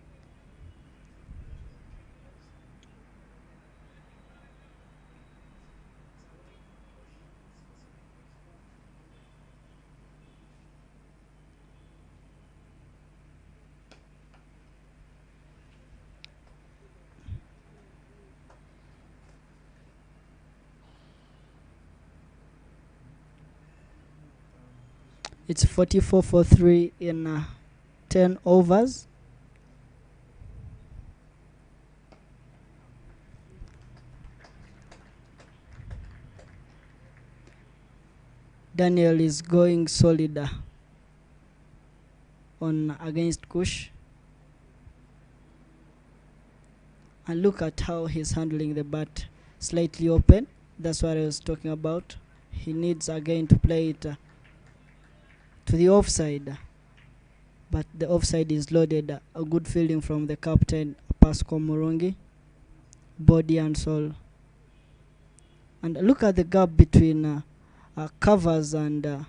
It's 44 for 3 in 10 overs. Daniel is going solid on against Kush. And look at how he's handling the bat, slightly open. That's what I was talking about. He needs again to play it to the offside, but the offside is loaded. A good fielding from the captain, Pascal Murungi, body and soul. And look at the gap between covers and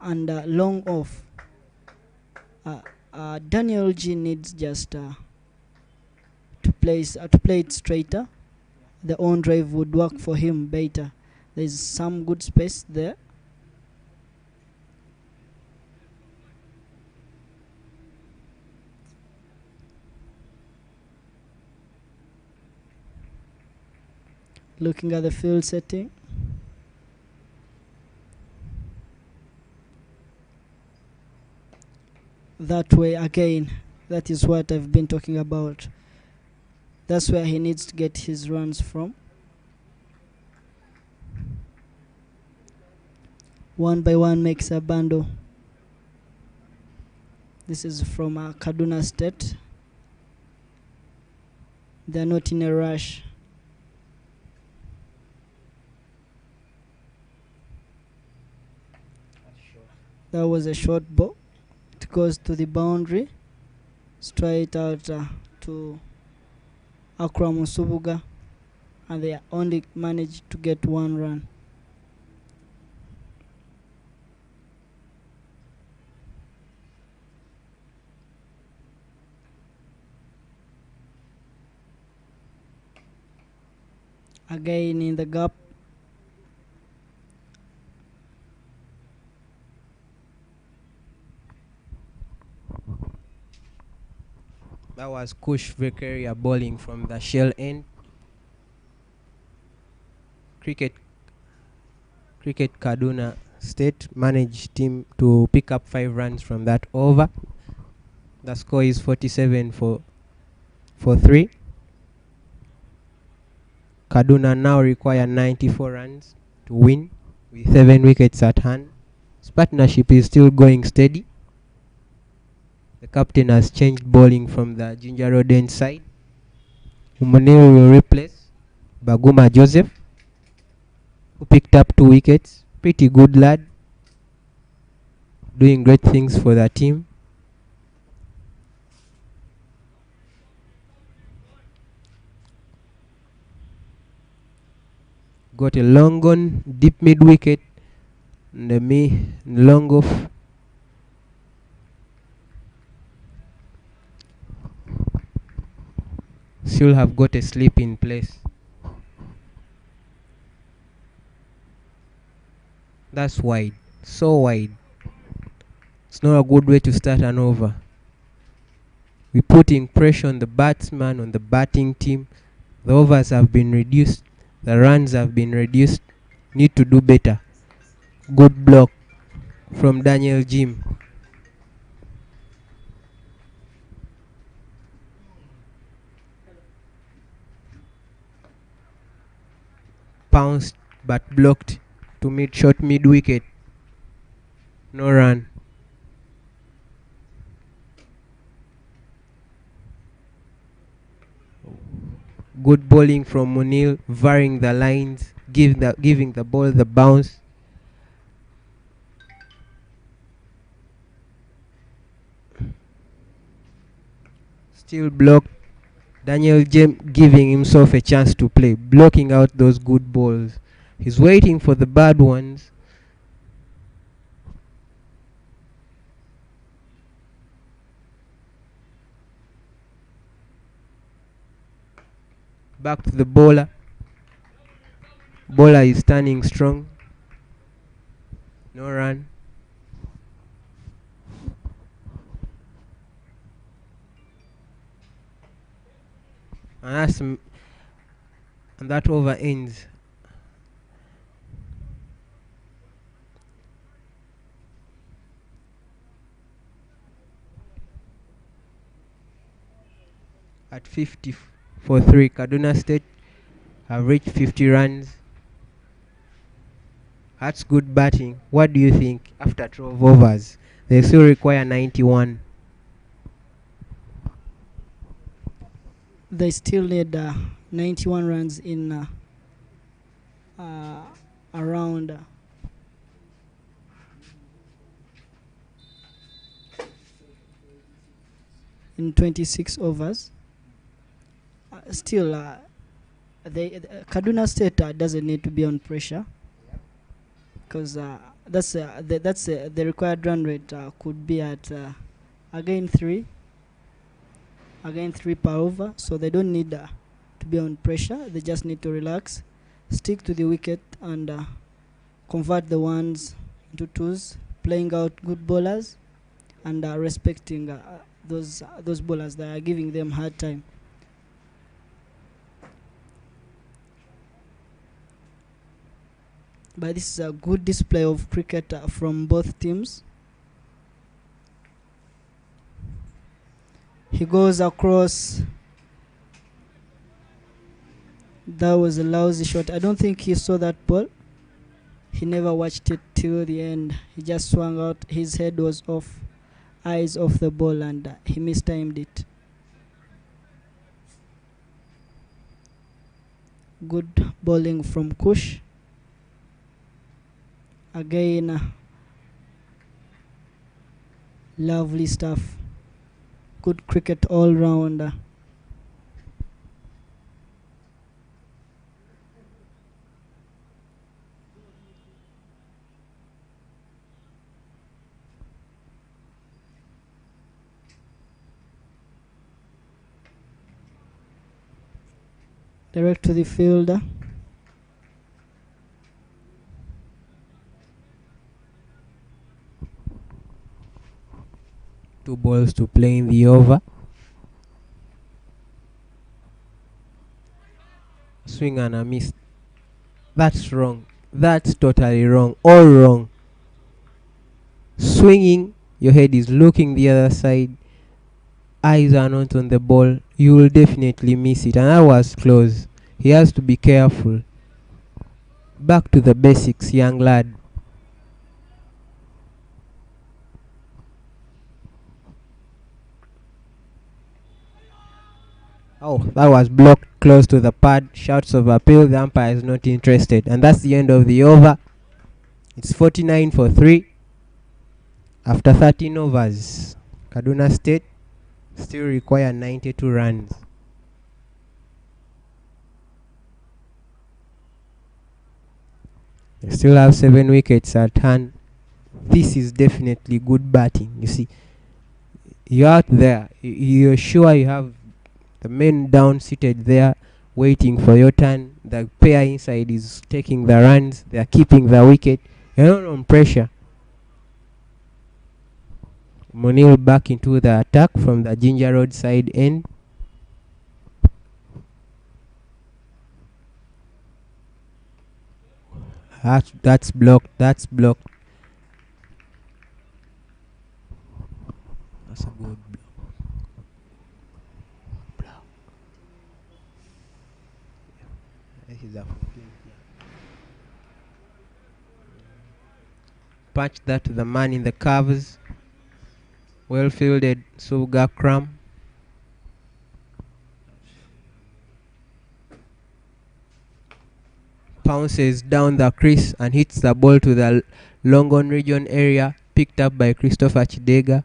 long off. Daniel G needs just to play it straighter. The on drive would work for him better. There's some good space there. Looking at the field setting, that way again, that is what I've been talking about. That's where he needs to get his runs from. One by one makes a bundle. This is from Kaduna State. They're not in a rush. That was a short ball. It goes to the boundary, straight out to Akram Subuga, and they only managed to get one run. Again in the gap. That was Kush Vekaria bowling from the shell end. Cricket Kaduna State managed team to pick up 5 runs from that over. The score is 47 for 3. Kaduna now require 94 runs to win with 7 wickets at hand. His partnership is still going steady. The captain has changed bowling from the Ginger Road end side. Umunil will replace Baguma Joseph, who picked up 2 wickets. Pretty good lad, doing great things for the team. Got a long on, deep mid wicket, and the long off. Still have got a slip in place. That's wide, so wide. It's not a good way to start an over. We're putting pressure on the batsman, on the batting team. The overs have been reduced, the runs have been reduced. Need to do better. Good block from Daniel Jim. Pounced but blocked to short mid wicket. No run. Good bowling from Munil, varying the lines, giving the ball the bounce. Still blocked. Daniel James giving himself a chance to play, blocking out those good balls. He's waiting for the bad ones. Back to the bowler. Bowler is standing strong. No run. And that over ends. At 50 for 3, Kaduna State have reached 50 runs. That's good batting. What do you think after 12 overs? They still require 91. They still need 91 runs in around in 26 overs. Still, Kaduna State doesn't need to be on pressure, because the required run rate could be at again 3 per over, so they don't need to be on pressure. They just need to relax, stick to the wicket, and convert the ones into twos, playing out good bowlers, and respecting those bowlers that are giving them hard time. But this is a good display of cricket from both teams. He goes across. That was a lousy shot. I don't think he saw that ball. He never watched it till the end. He just swung out. His head was off, eyes off the ball, and he mistimed it. Good bowling from Kush. Again, lovely stuff. Good cricket all round. Direct to the fielder. Two balls to play in the over. Swing and a miss. That's wrong. That's totally wrong. All wrong. Swinging, your head is looking the other side. Eyes are not on the ball. You will definitely miss it. And that was close. He has to be careful. Back to the basics, young lad. Oh, that was blocked close to the pad. Shouts of appeal. The umpire is not interested. And that's the end of the over. It's 49 for 3. After 13 overs, Kaduna State still require 92 runs. They still have 7 wickets at hand. This is definitely good batting. You see, you're out there. You're sure you have the men down seated there waiting for your turn. The pair inside is taking the runs. They are keeping the wicket. You're not on pressure. Monil back into the attack from the Ginger Road side end. That's blocked. That's blocked. That's a good block. This is a punch that to the man in the covers. Well fielded, Subgakram. Pounces down the crease and hits the ball to the Longon region area, picked up by Christopher Chidega.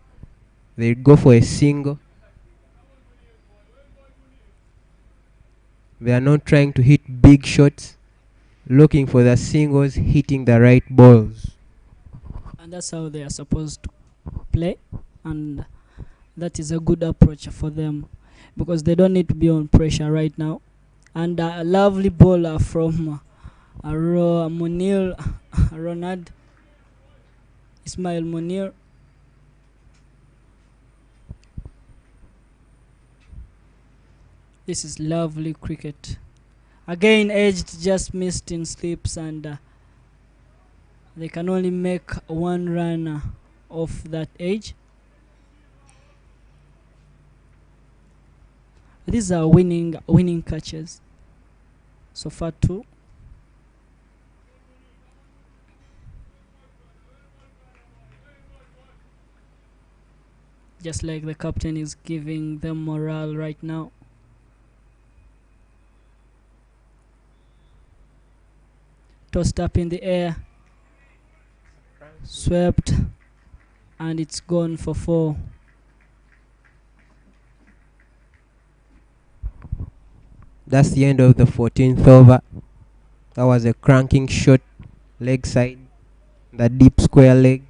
They go for a single. They are not trying to hit big shots, looking for the singles, hitting the right balls. And that's how they are supposed to play, and that is a good approach for them because they don't need to be on pressure right now. And a lovely bowler from Munir Ronald Ismail Munir. This is lovely cricket. Again, edged, just missed in slips, and they can only make one run off that edge. These are winning catches so far too. Just like the captain is giving them morale right now. Tossed up in the air, swept, and it's gone for 4. That's the end of the 14th over. That was a cranking shot, leg side, the deep square leg.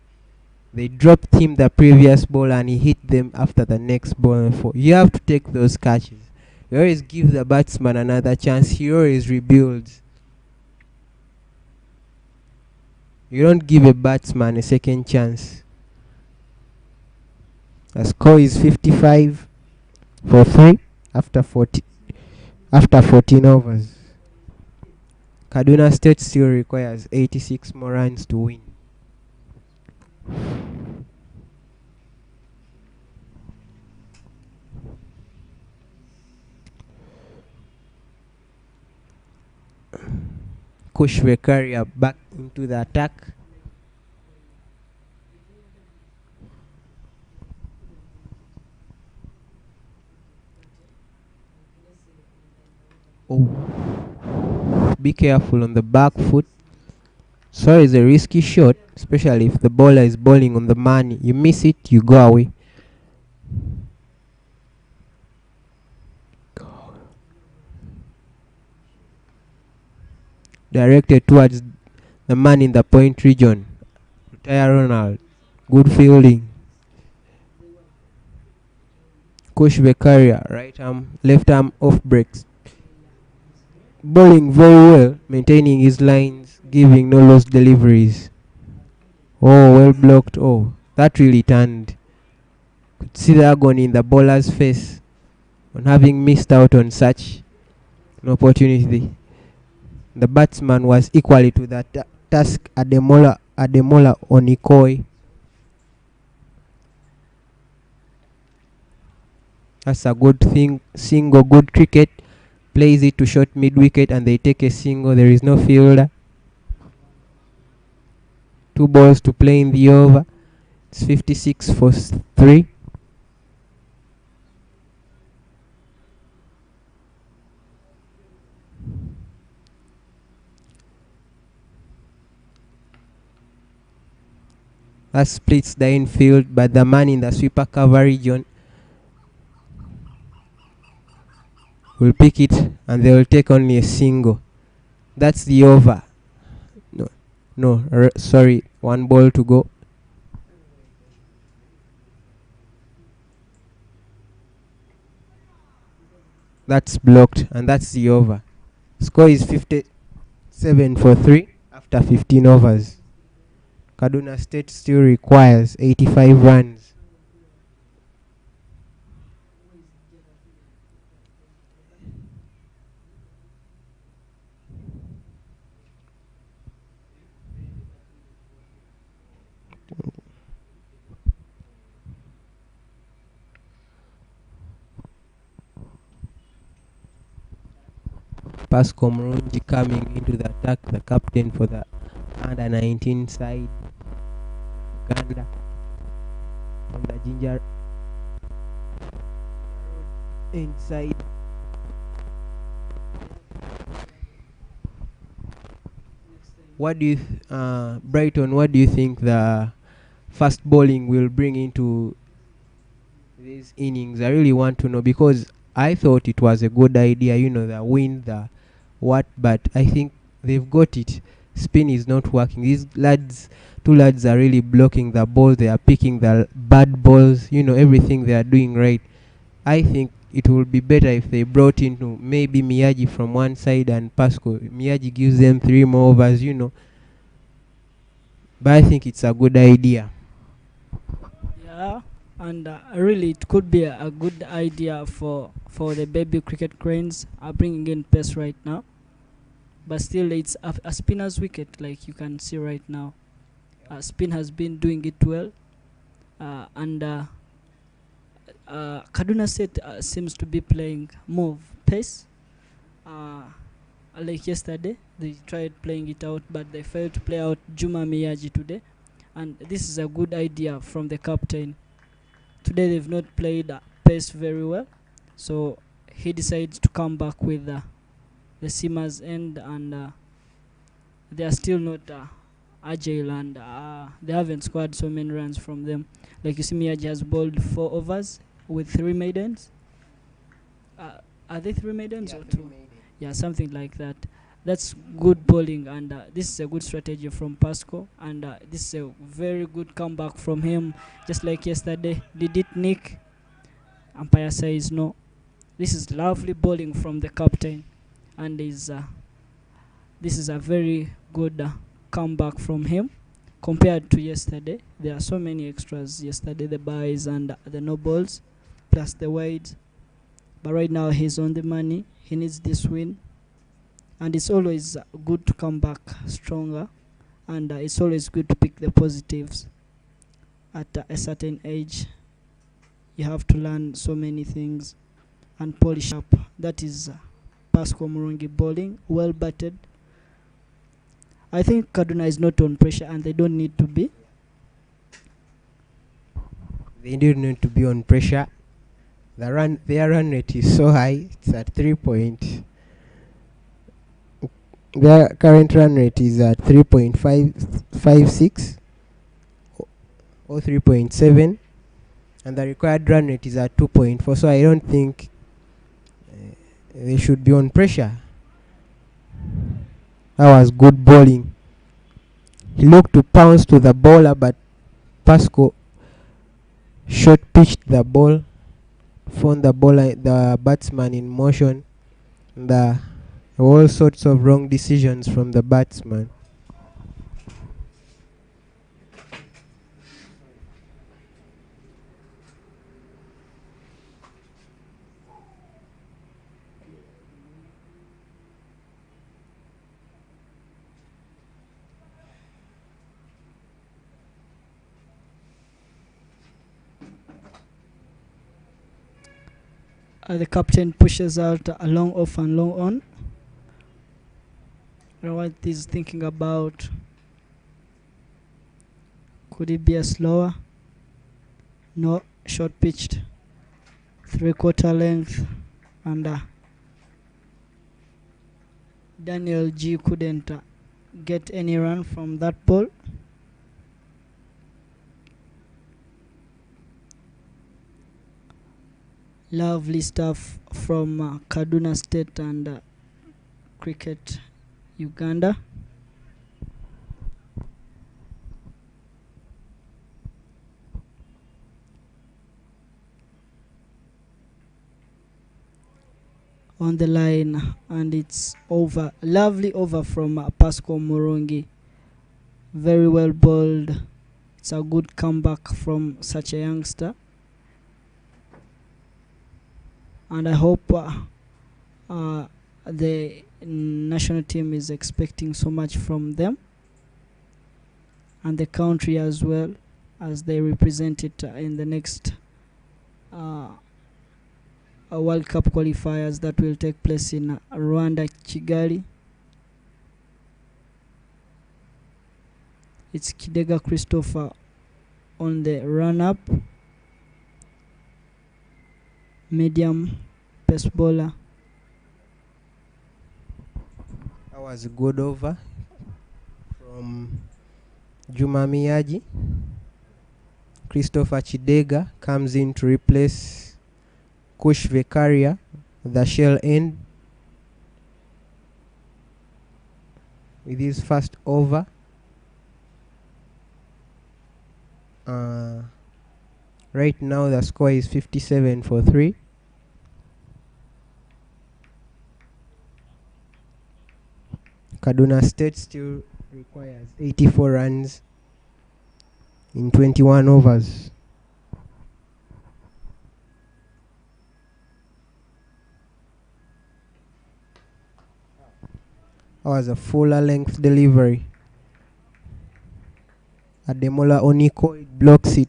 They dropped him the previous ball and he hit them after the next ball. You have to take those catches. You always give the batsman another chance. He always rebuilds. You don't give a batsman a second chance. The score is 55 for 3 after 14 overs. Kaduna State still requires 86 more runs to win. Kush Vekaria back into the attack. Oh, be careful on the back foot. So it's a risky shot, especially if the bowler is bowling on the money. You miss it, you go away. Directed towards the man in the point region. Retire Ronald. Good fielding. Kush Vekaria, right arm, left arm off breaks. Bowling very well, maintaining his lines, giving no lost deliveries. Oh, well blocked. Oh, that really turned. Could see the agony in the bowler's face on having missed out on such an opportunity. The batsman was equally to that task. Ademola Onikoi. That's a good thing. Single, good cricket. Plays it to short mid wicket and they take a single. There is no fielder. 2 balls to play in the over. It's 56 for 3. That splits the infield, but the man in the sweeper cover region will pick it and they will take only a single. That's the over. Sorry, 1 ball to go. That's blocked and that's the over. Score is 57 for 3 after 15 overs. Kaduna State still requires 85 runs. Pascal Murungi coming into the attack, the captain for the under 19 side. Uganda from the ginger inside. What do you Brighton, what do you think the fast bowling will bring into these innings? I really want to know, because I thought it was a good idea, the wind, the what, but I think they've got it. Spin is not working. These lads, two lads are really blocking the ball. They are picking the bad balls, everything they are doing right. I think it would be better if they brought in maybe Miyagi from one side and Pasco. Miyagi gives them 3 more overs, But I think it's a good idea. Yeah, and really it could be a good idea for the baby cricket cranes are bringing in pace right now, but still it's a spinner's wicket, like you can see right now. Spin has been doing it well, and Kaduna State seems to be playing more pace. Like yesterday, they tried playing it out, but they failed to play out Juma Miyaji today. And this is a good idea from the captain. Today they've not played pace very well, so he decides to come back with the seamer's end, and they are still not agile, and they haven't scored so many runs from them. Like you see, Miyaji has bowled 4 overs with 3 maidens. Are they 3 maidens or 2? Yeah, something like that. That's good bowling, and this is a good strategy from Pasco, and this is a very good comeback from him. Just like yesterday, did it nick? Umpire says no. This is lovely bowling from the captain, and this is a very good comeback from him compared to yesterday. There are so many extras yesterday, the buys and the no balls plus the wides, but right now he's on the money. He needs this win, and it's always good to come back stronger, and it's always good to pick the positives. At a certain age, you have to learn so many things and polish up. That is Pasco Murungi bowling, well batted. I think Kaduna is not on pressure, and they don't need to be. They don't need to be on pressure. Their run rate is so high. It's at 3 point. Their current run rate is at 3.56 or 3.7, and the required run rate is at 2.4. So I don't think they should be on pressure. That was good bowling. He looked to pounce to the bowler, but Pasco short pitched the ball, found the batsman in motion. The all sorts of wrong decisions from the batsman. The captain pushes out a long off and long on. What he's thinking about, could it be a slower? No, short pitched, 3/4 length, and Daniel G couldn't get any run from that ball. Lovely stuff from Kaduna State and Cricket Uganda. On the line, and it's over. Lovely over from Pasco Murungi. Very well bowled. It's a good comeback from such a youngster, and I hope the national team is expecting so much from them, and the country as well, as they represent it in the next World Cup qualifiers that will take place in Rwanda, Kigali. It's Kidega Christopher on the run-up, medium pace bowler. That was a good over from Juma Miyaji. Christopher Chidega comes in to replace Kush Vekaria, the shell end, with his first over. Right now the score is 57 for 3. Kaduna State still requires 84 runs in 21 overs. That was a fuller length delivery. Ademola Oniko blocks it.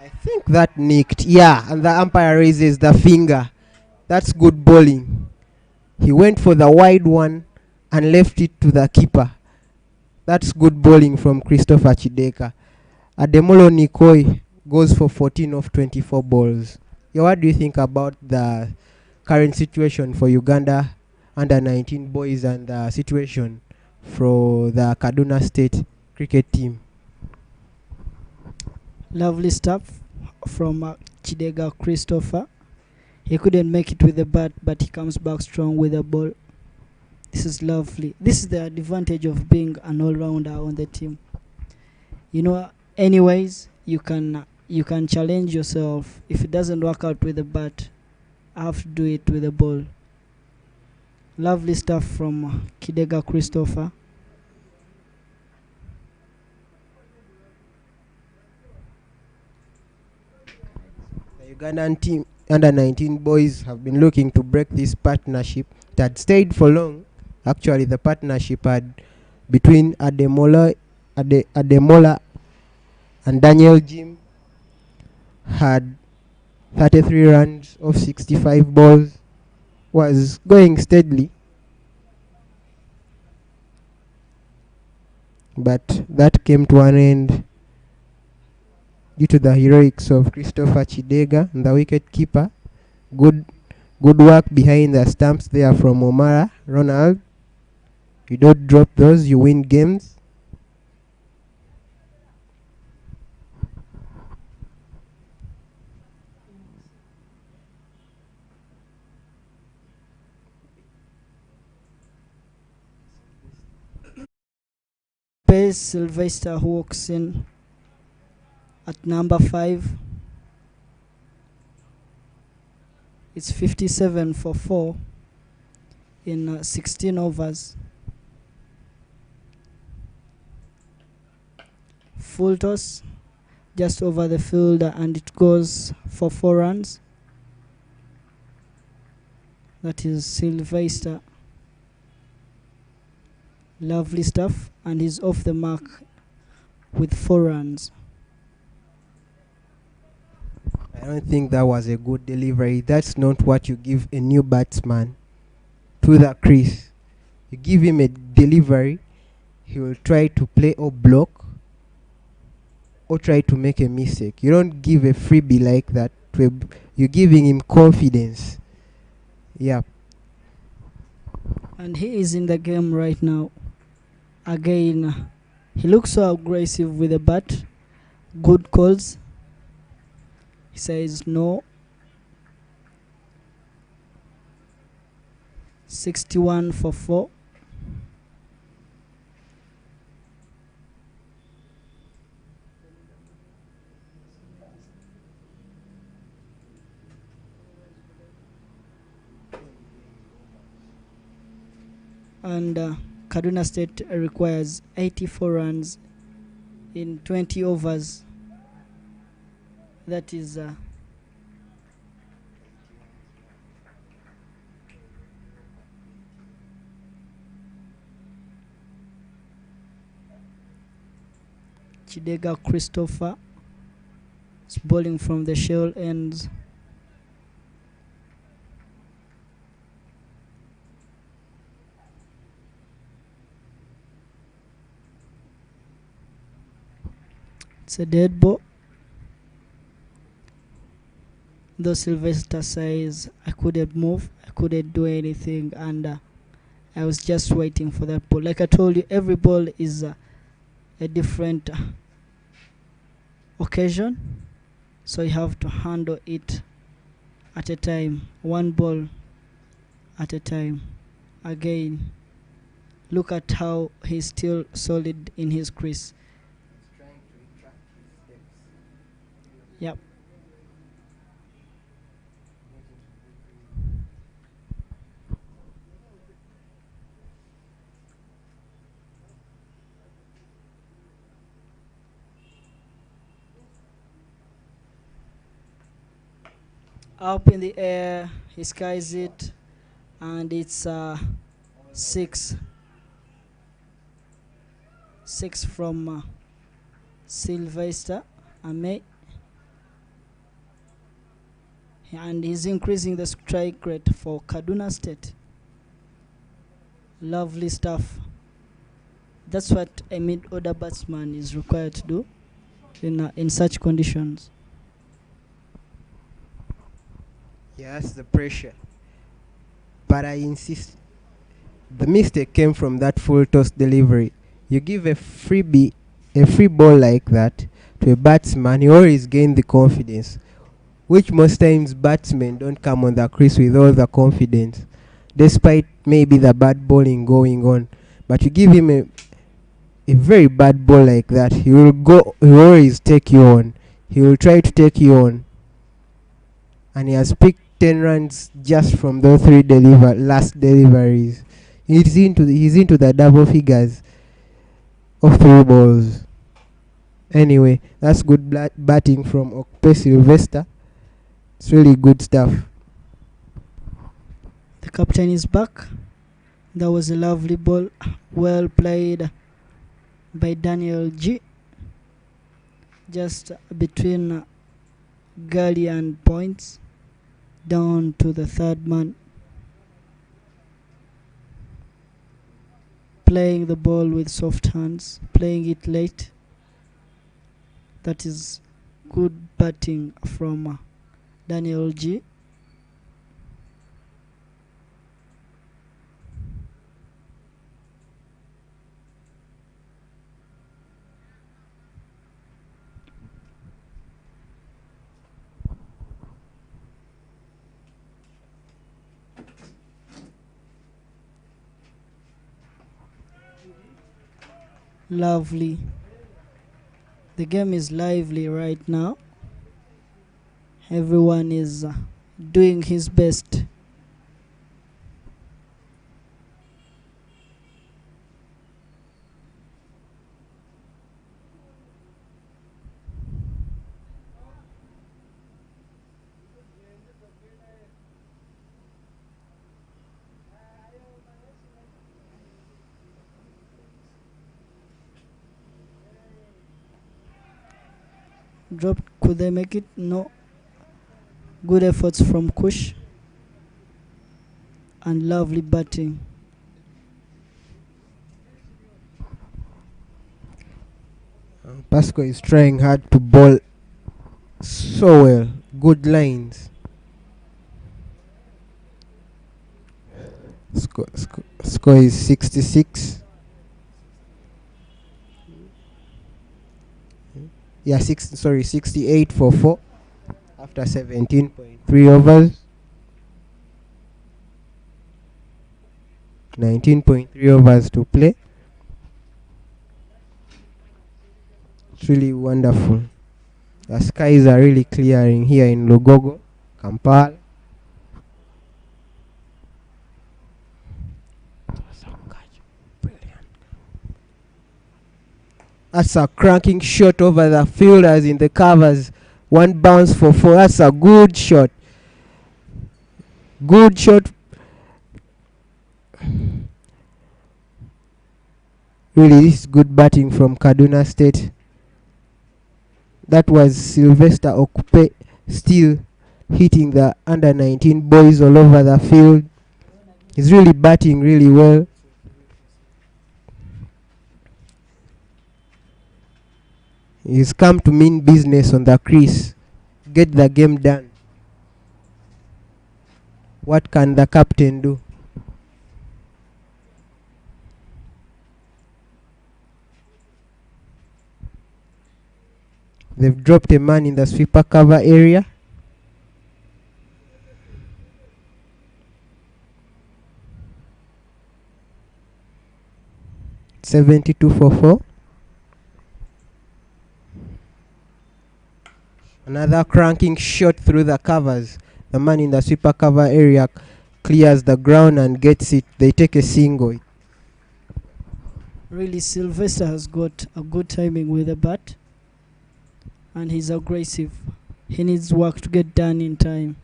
I think that nicked. Yeah, and the umpire raises the finger. That's good bowling. He went for the wide one and left it to the keeper. That's good bowling from Christopher Chideka. Ademolo Nikoi goes for 14 of 24 balls. Yeah, what do you think about the current situation for Uganda under 19 boys and the situation for the Kaduna State cricket team? Lovely stuff from Chidega Christopher. He couldn't make it with the bat, but he comes back strong with the ball. This is lovely. This is the advantage of being an all-rounder on the team. You know, anyways, you can challenge yourself. If it doesn't work out with the bat, I have to do it with the ball. Lovely stuff from Chidega Christopher. The Ugandan team under 19 boys have been looking to break this partnership. It had stayed for long. Actually, the partnership had between Ademola and Daniel Jim had 33 runs of 65 balls, was going steadily, but that came to an end due to the heroics of Christopher Chidega, the wicket keeper. Good work behind the stumps there from Omara. Ronald, you don't drop those, you win games. Pace Sylvester, who walks in at number 5. It's 57 for 4 in 16 overs. Full toss just over the fielder, and it goes for 4 runs. That is Sylvester. Lovely stuff, and he's off the mark with 4 runs. I don't think that was a good delivery. That's not what you give a new batsman to the crease. You give him a delivery, he will try to play or block or try to make a mistake. You don't give a freebie like that. You're giving him confidence. Yeah. And he is in the game right now. Again, he looks so aggressive with the bat. Good calls. He says no. 61 for 4. And Kaduna State requires 84 runs in 20 overs. That is Chidega Christopher is bowling from the shell ends. It's a dead ball. Though Sylvester says I couldn't move, I couldn't do anything, and I was just waiting for that ball. Like I told you, every ball is a different occasion, so you have to handle it at a time, one ball at a time. Again, look at how he's still solid in his crease. Yep. Up in the air, he skies it, and it's 6 from Sylvester Ame, and he's increasing the strike rate for Kaduna State. Lovely stuff. That's what a mid-order batsman is required to do in such conditions. Yeah, that's the pressure. But I insist, the mistake came from that full toss delivery. You give a free ball like that to a batsman, he always gain the confidence, which most times batsmen don't come on the crease with all the confidence, despite maybe the bad bowling going on. But you give him a very bad ball like that, he will always take you on. He will try to take you on. And he has picked 10 runs just from those three last deliveries. He's into the double figures of 3 balls. Anyway, that's good batting from Okpe Sylvester. It's really good stuff. The captain is back. That was a lovely ball, well played by Daniel G. Just between gully and points, down to the third man. Playing the ball with soft hands, playing it late. That is good batting from Daniel G. Lovely. The game is lively right now. Everyone is doing his best. Dropped. Could they make it? No. Good efforts from Kush. And lovely batting. Pasco is trying hard to bowl so well. Good lines. Score is 66. Yeah, 68 for 4 after 17.3 overs. 19.3 overs to play. It's really wonderful. The skies are really clearing here in Lugogo, Kampala. That's a cracking shot over the fielders in the covers. One bounce for 4. That's a good shot. Good shot. Really, this is good batting from Kaduna State. That was Sylvester Okupe still hitting the under 19 boys all over the field. He's really batting really well. He's come to mean business on the crease. Get the game done. What can the captain do? They've dropped a man in the sweeper cover area. $72 for 4. Another cranking shot through the covers. The man in the sweeper cover area clears the ground and gets it. They take a single. Really, Sylvester has got a good timing with the bat, and he's aggressive. He needs work to get done in time.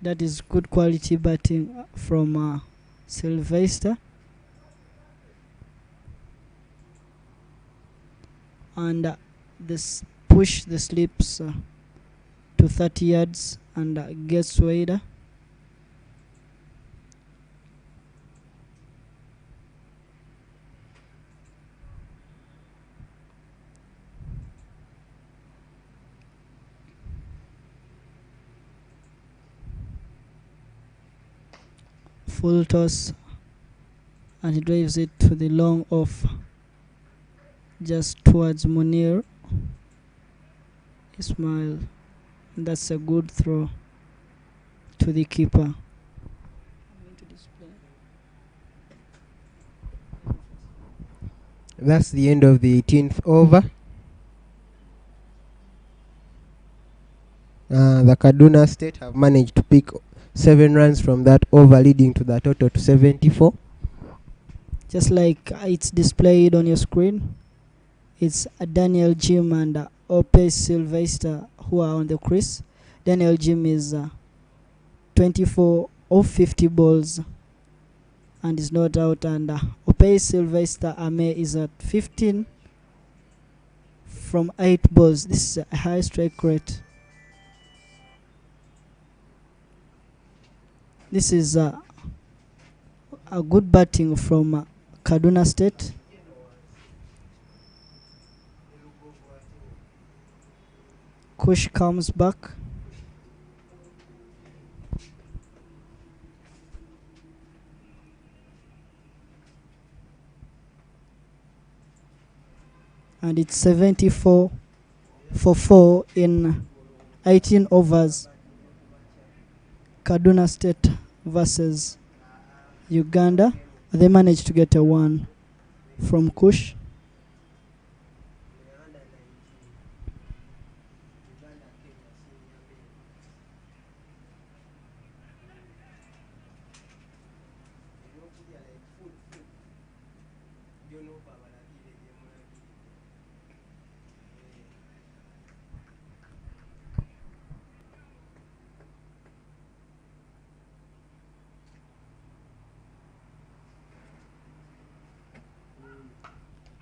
That is good quality batting from Sylvester. And this push the slips to 30 yards and gets wider. Full toss, and he drives it to the long off, just towards Munir Ismail. And that's a good throw to the keeper. That's the end of the 18th over. The Kaduna State have managed to pick 7 runs from that over, leading to the total to 74. Just like it's displayed on your screen, it's Daniel Jim and Ope Sylvester who are on the crease. Daniel Jim is 24 of 50 balls and is not out, and Ope Sylvester Ame is at 15 from 8 balls. This is a high strike rate. This is a good batting from Kaduna State. Kush comes back. And it's 74 for 4 in 18 overs. Kaduna State versus Uganda. They managed to get a 1 from Kush.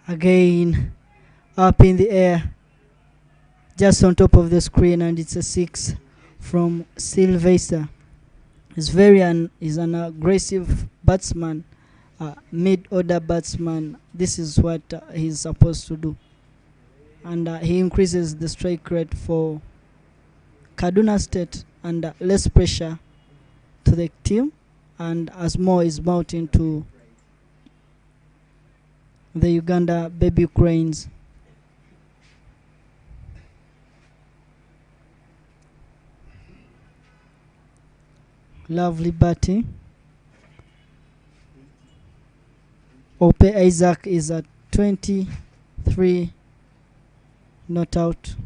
Again, up in the air, just on top of the screen, and it's a 6 from Sylvester. He's an aggressive batsman, mid-order batsman. This is what he's supposed to do, and he increases the strike rate for Kaduna State and less pressure to the team, and as more is mounting to the Uganda baby cranes. Lovely batting. Ope Isaac is at 23, not out.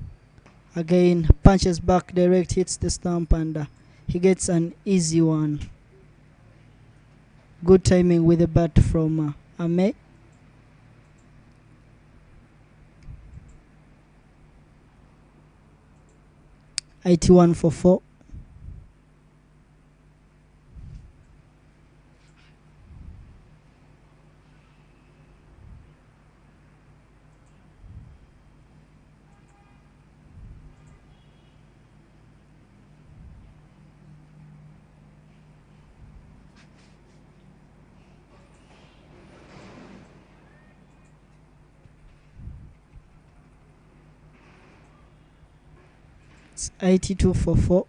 Again, punches back direct, hits the stump, and he gets an easy one. Good timing with the bat from Ame. $81 for 4. It's 82 for 4.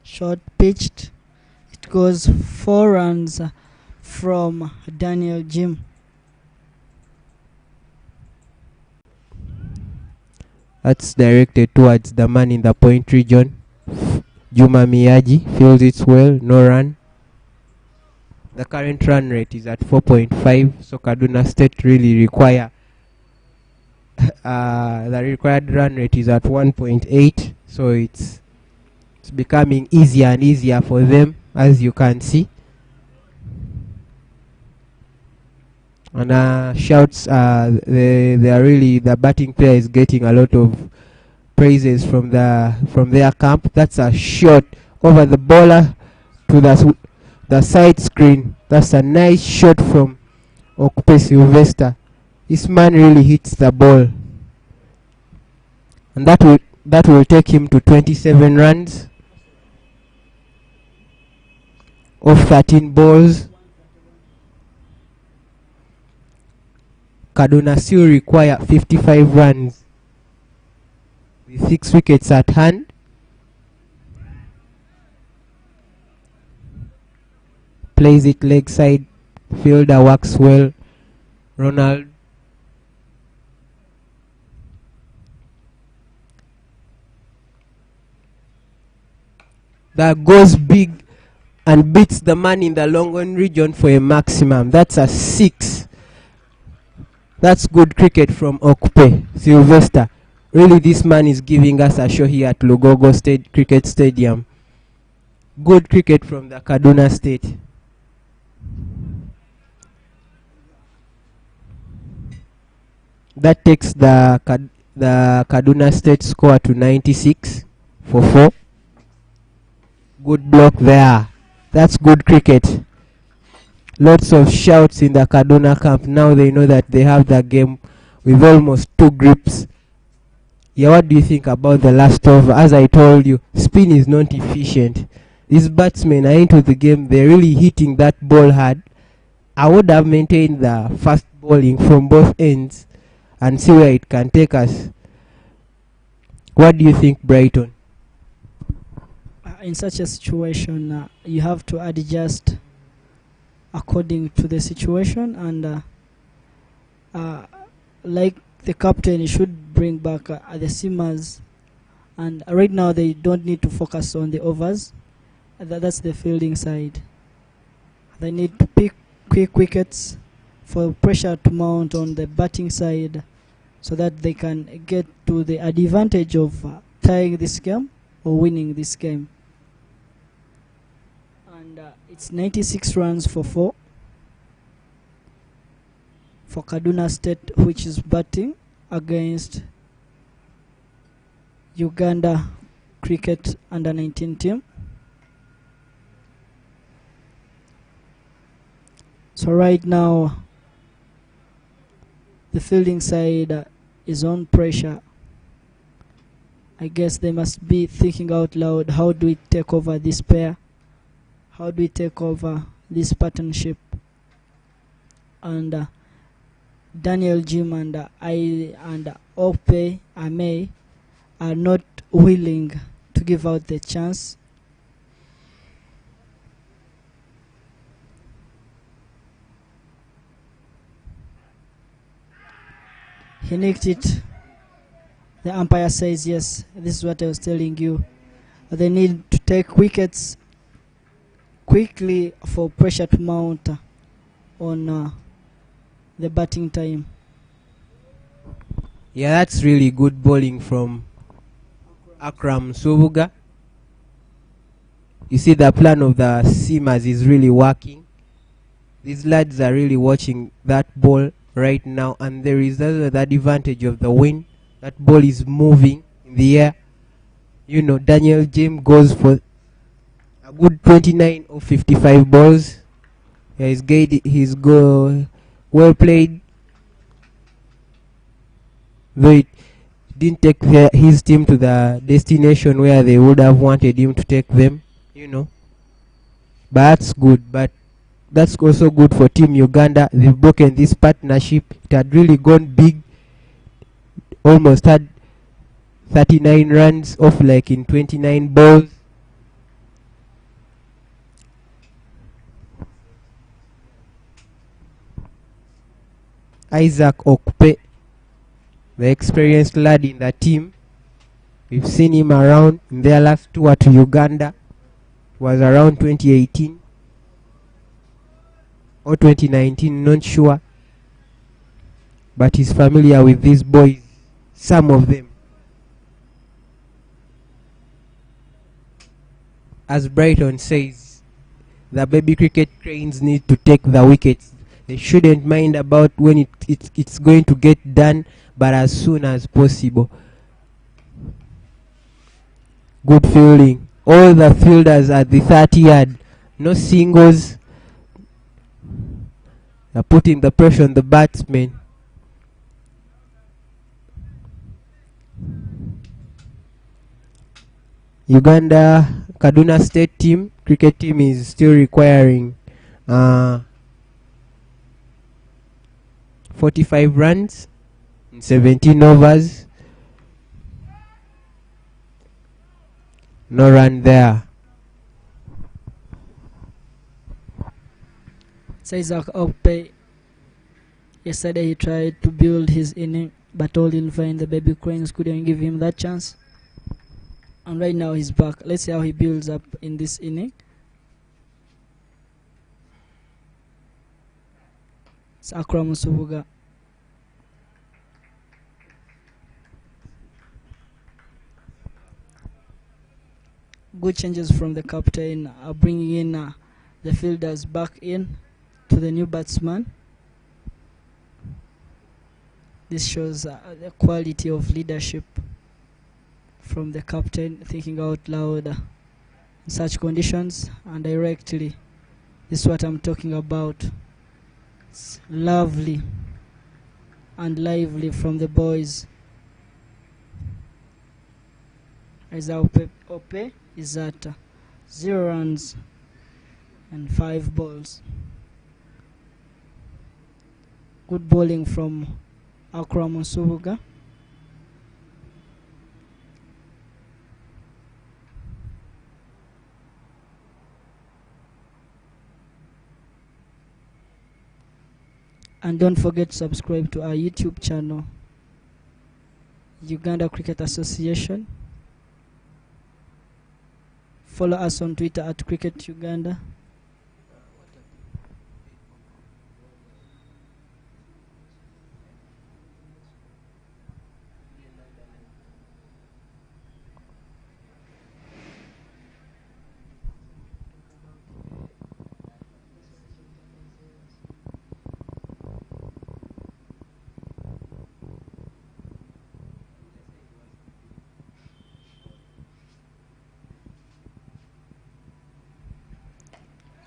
Short pitched. It goes 4 runs from Daniel Jim. That's directed towards the man in the point region. Juma Miyaji feels it well, no run. The current run rate is at 4.5, so Kaduna State really require the required run rate is at 1.8, so it's becoming easier and easier for them, as you can see. And shouts, they are really, the batting player is getting a lot of praises from their camp. That's a shot over the bowler to the side screen. That's a nice shot from Okupe Sylvester. This man really hits the ball, and that will take him to 27 runs off 13 balls. Kaduna still require 55 runs with 6 wickets at hand. Plays it leg side. Fielder works well. Ronald. That goes big and beats the man in the long on region for a maximum. That's a 6. That's good cricket from Okupe Sylvester. Really, this man is giving us a show here at Lugogo State Cricket Stadium. Good cricket from the Kaduna State. That takes the Kaduna State score to 96 for 4. Good block there. That's good cricket. Lots of shouts in the Kaduna camp. Now they know that they have the game with almost 2 grips. Yeah, what do you think about the last over? As I told you, spin is not efficient. These batsmen are into the game. They're really hitting that ball hard. I would have maintained the fast bowling from both ends and see where it can take us. What do you think, Brighton? In such a situation, you have to adjust according to the situation, and like the captain, he should bring back the seamers, and right now they don't need to focus on the overs. That's the fielding side. They need to pick quick wickets for pressure to mount on the batting side, so that they can get to the advantage of tying this game or winning this game. And it's 96 runs for 4 for Kaduna State, which is batting against Uganda Cricket Under-19 team. So right now the fielding side is on pressure. I guess they must be thinking out loud, how do we take over this pair? How do we take over this partnership? And Daniel Jim and Ope Ame are not willing to give out the chance. He nicked it. The umpire says yes. This is what I was telling you. They need to take wickets quickly for pressure to mount on the batting time. Yeah, that's really good bowling from Akram Subuga. You see, the plan of the seamers is really working. These lads are really watching that ball right now, and there is the advantage of the wind. That ball is moving in the air. You know, Daniel James goes for a good 29 of 55 balls. Yeah, he's well played. Though it didn't take his team to the destination where they would have wanted him to take them, you know. But that's good. But that's also good for Team Uganda. They've broken this partnership. It had really gone big. Almost had 39 runs off like in 29 balls. Isaac Okpe, the experienced lad in the team. We've seen him around in their last tour to Uganda. It was around 2018 or 2019, not sure. But he's familiar with these boys, some of them. As Brighton says, the baby cricket cranes need to take the wickets. They shouldn't mind about when it's going to get done, but as soon as possible. Good fielding. All the fielders at the 30-yard. No singles. They're putting the pressure on the batsmen. Uganda Kaduna State team, cricket team, is still requiring 45 runs in 17 overs. No run there. Isaac Okpe, yesterday he tried to build his inning, but all in vain. The baby cranes couldn't give him that chance. And right now he's back. Let's see how he builds up in this inning. It's Akram Subuga. Good changes from the captain, bringing in the fielders back in to the new batsman. This shows the quality of leadership from the captain, thinking out loud in such conditions and directly. This is what I'm talking about. It's lovely and lively from the boys. Isaac Ope is at 0 runs and 5 balls. Good bowling from Akram Subuga. And don't forget to subscribe to our YouTube channel, Uganda Cricket Association. Follow us on Twitter at Cricket Uganda.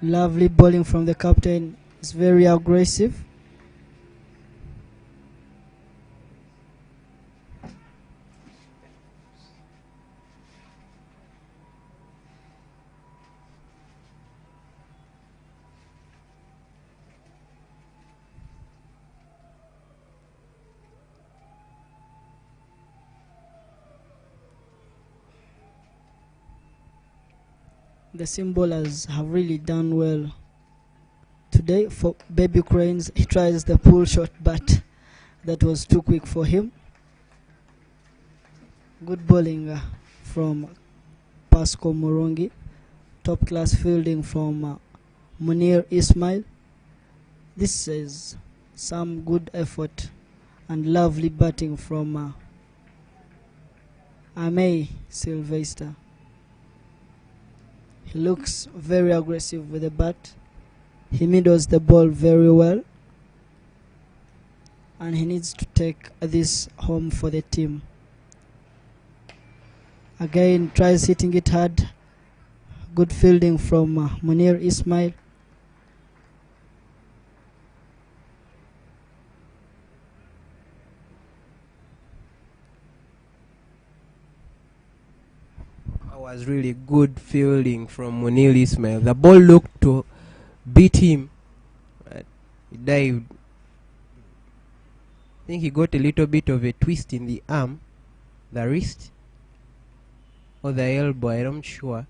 Lovely bowling from the captain. It's very aggressive. The seam bowlers have really done well today. For baby cranes, he tries the pull shot, but that was too quick for him. Good bowling from Pasco Morongi. Top class fielding from Munir Ismail. This is some good effort and lovely batting from Amey Sylvester. He looks very aggressive with the bat. He middles the ball very well. And he needs to take this home for the team. Again, tries hitting it hard. Good fielding from Munir Ismail. Was really good fielding from Munir Ismail. The ball looked to beat him. He dived. I think he got a little bit of a twist in the arm, the wrist, or the elbow. I'm not sure.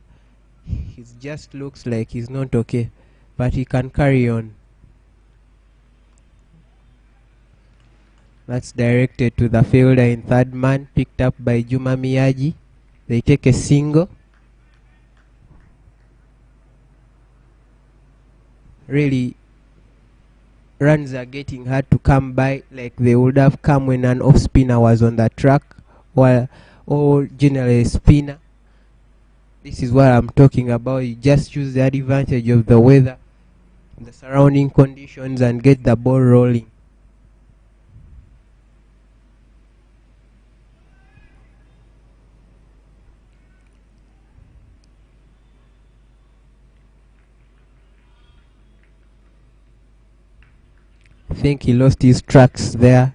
He just looks like he's not okay, but he can carry on. That's directed to the fielder in third man, picked up by Juma Miyaji. They take a single. Really, runs are getting hard to come by like they would have come when an off spinner was on the track, or generally a spinner. This is what I'm talking about. You just use the advantage of the weather, the surrounding conditions, and get the ball rolling. I think he lost his tracks there.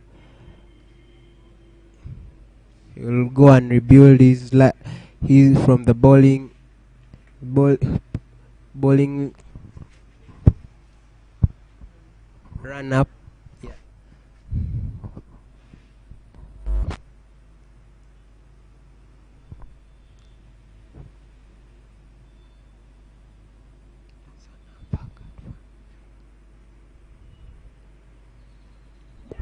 He will go and rebuild his he's from the bowling run up. Yeah.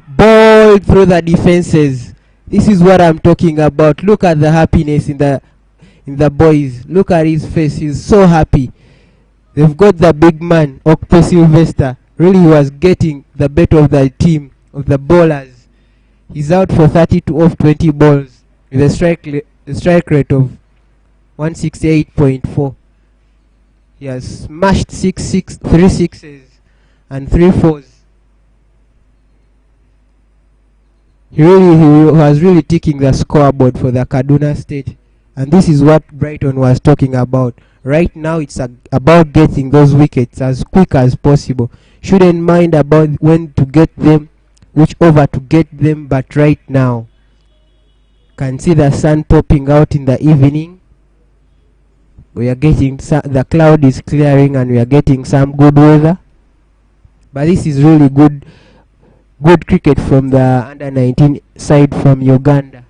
Ball through the defenses. This is what I'm talking about. Look at the happiness in the boys. Look at his face. He's so happy. They've got the big man, Okpe Sylvester. Really was getting the better of the team, of the bowlers. He's out for 32 off 20 balls with a strike rate of 168.4. He has smashed 3 sixes and 3 fours. He was really ticking the scoreboard for the Kaduna State, and this is what Brighton was talking about. Right now it's about getting those wickets as quick as possible. Shouldn't mind about when to get them, which over to get them, but right now can see the sun popping out in the evening. We are getting the cloud is clearing and we are getting some good weather, but this is really good cricket from the under 19 side from Uganda.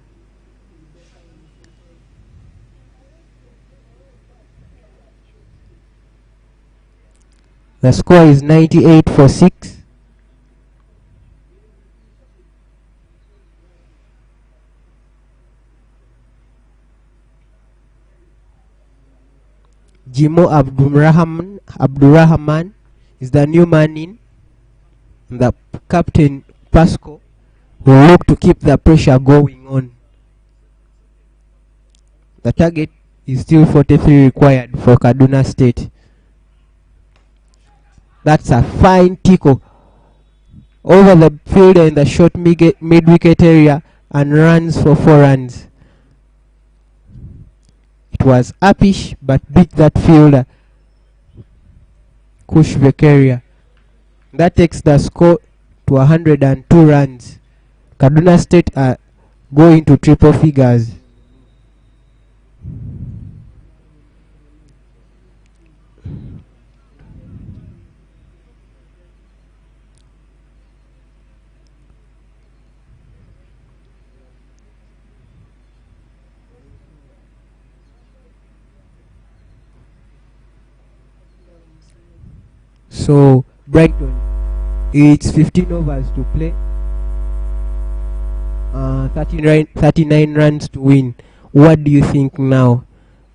The score is 98 for 6. Jimo Abdurrahman is the new man in. The captain Pasco will look to keep the pressure going on. The target is still 43 required for Kaduna State. That's a fine tickle over the fielder in the short mid-wicket area and runs for 4 runs. It was uppish but beat that fielder, Kush Vekaria. That takes the score to 102 runs. Kaduna State are going to triple figures. So Brighton, it's 15 overs to play, 39 runs to win. What do you think now?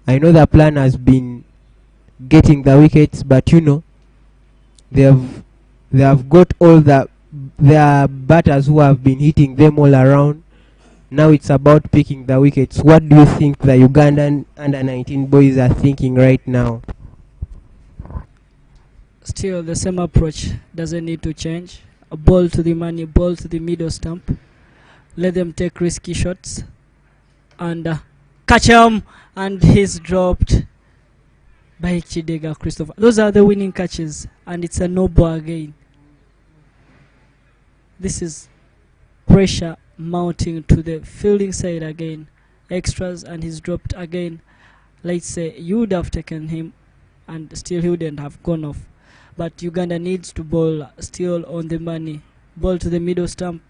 I know the plan has been getting the wickets, but you know they have got all their batters who have been hitting them all around. Now it's about picking the wickets. What do you think the Ugandan under 19 boys are thinking right now? Still the same approach, doesn't need to change. A ball to the money, ball to the middle stump. Let them take risky shots and catch him, and he's dropped by Chidega Christopher. Those are the winning catches, and it's a no ball again. This is pressure mounting to the fielding side again. Extras, and he's dropped again. Let's say you would have taken him and still he wouldn't have gone off. but Uganda needs to bowl still on the money. Ball to the middle stump,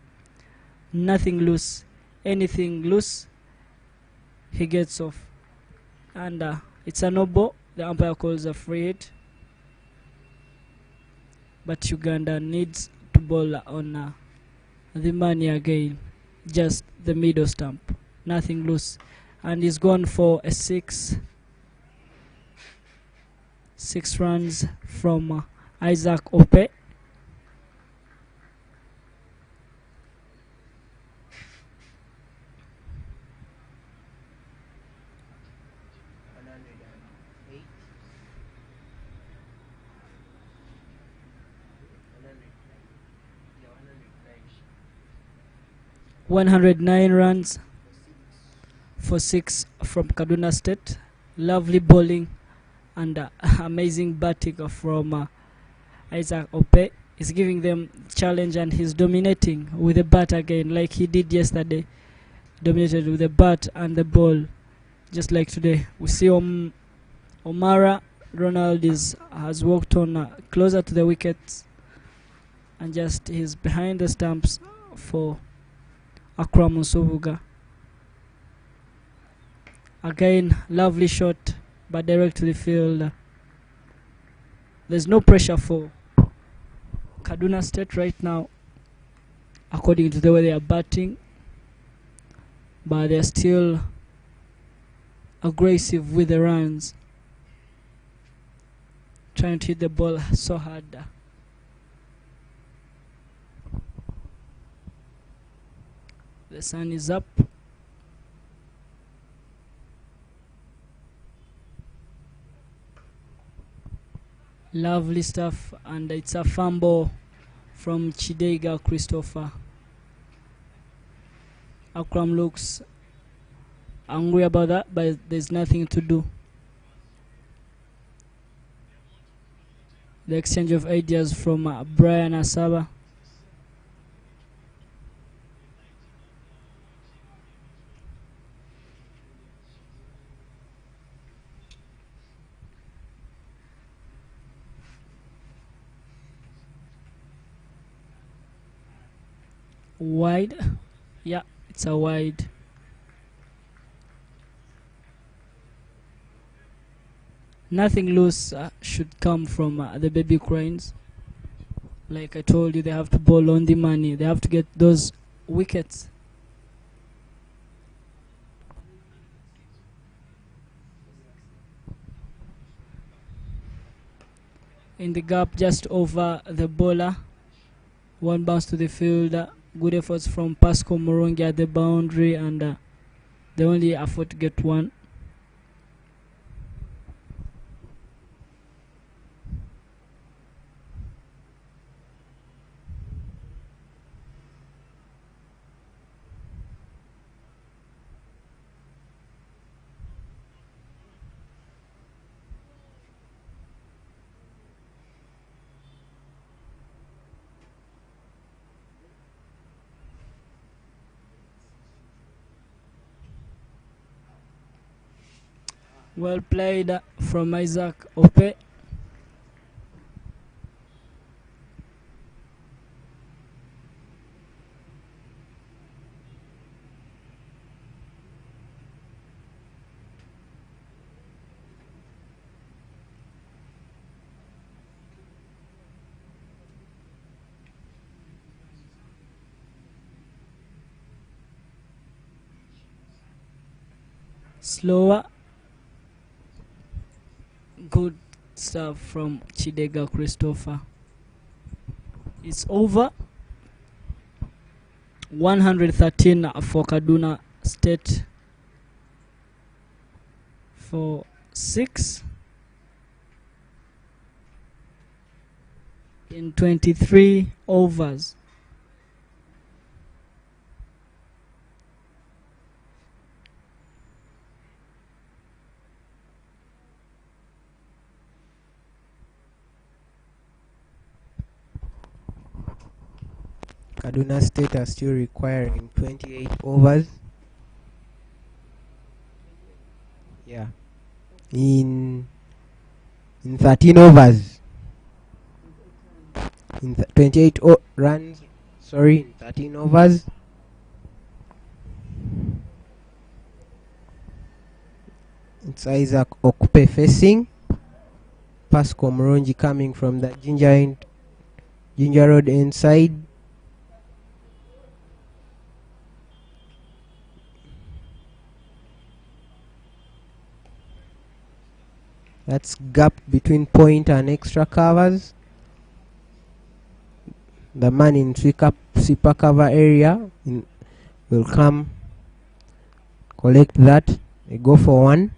nothing loose. Anything loose, he gets off. And it's a no ball. The umpire calls a free hit. But Uganda needs to bowl on the money again. Just the middle stump, nothing loose. And he's gone for a 6 runs from Isaac Ope. "109 runs for 6 from Kaduna State. Lovely bowling and amazing batting from Isaac Ope. He's giving them challenge and he's dominating with the bat again, like he did yesterday. Dominated with the bat and the ball, just like today. We see Omara Ronald has walked on closer to the wickets, and just he's behind the stumps for Akram Musubuga. Again, lovely shot, but direct to the field. There's no pressure for Kaduna State right now, according to the way they are batting, but they're still aggressive with the runs, trying to hit the ball so hard. The sun is up. Lovely stuff, and it's a fumble from Chidega Christopher. Akram looks angry about that, but there's nothing to do. The exchange of ideas from Brian Asaba. Wide. Yeah, it's a wide. Nothing loose should come from the baby cranes. Like I told you, they have to bowl on the money. They have to get those wickets. In the gap just over the bowler. One bounce to the field. Good efforts from Pascal Morongi at the boundary, and they only afford to get one. Well played from Isaac Ope. Slower. Good stuff from Chidega Christopher. It's over. 113 for Kaduna State for 6 in 23 overs. Kaduna State are still requiring 28 overs. Yeah. In 13 overs. in runs, in 13 overs. It's Isaac Okupe facing. Pasco Moronji coming from the Ginger Road inside. That's gap between point and extra covers. The man in sweeper cover area will come collect that. They go for one.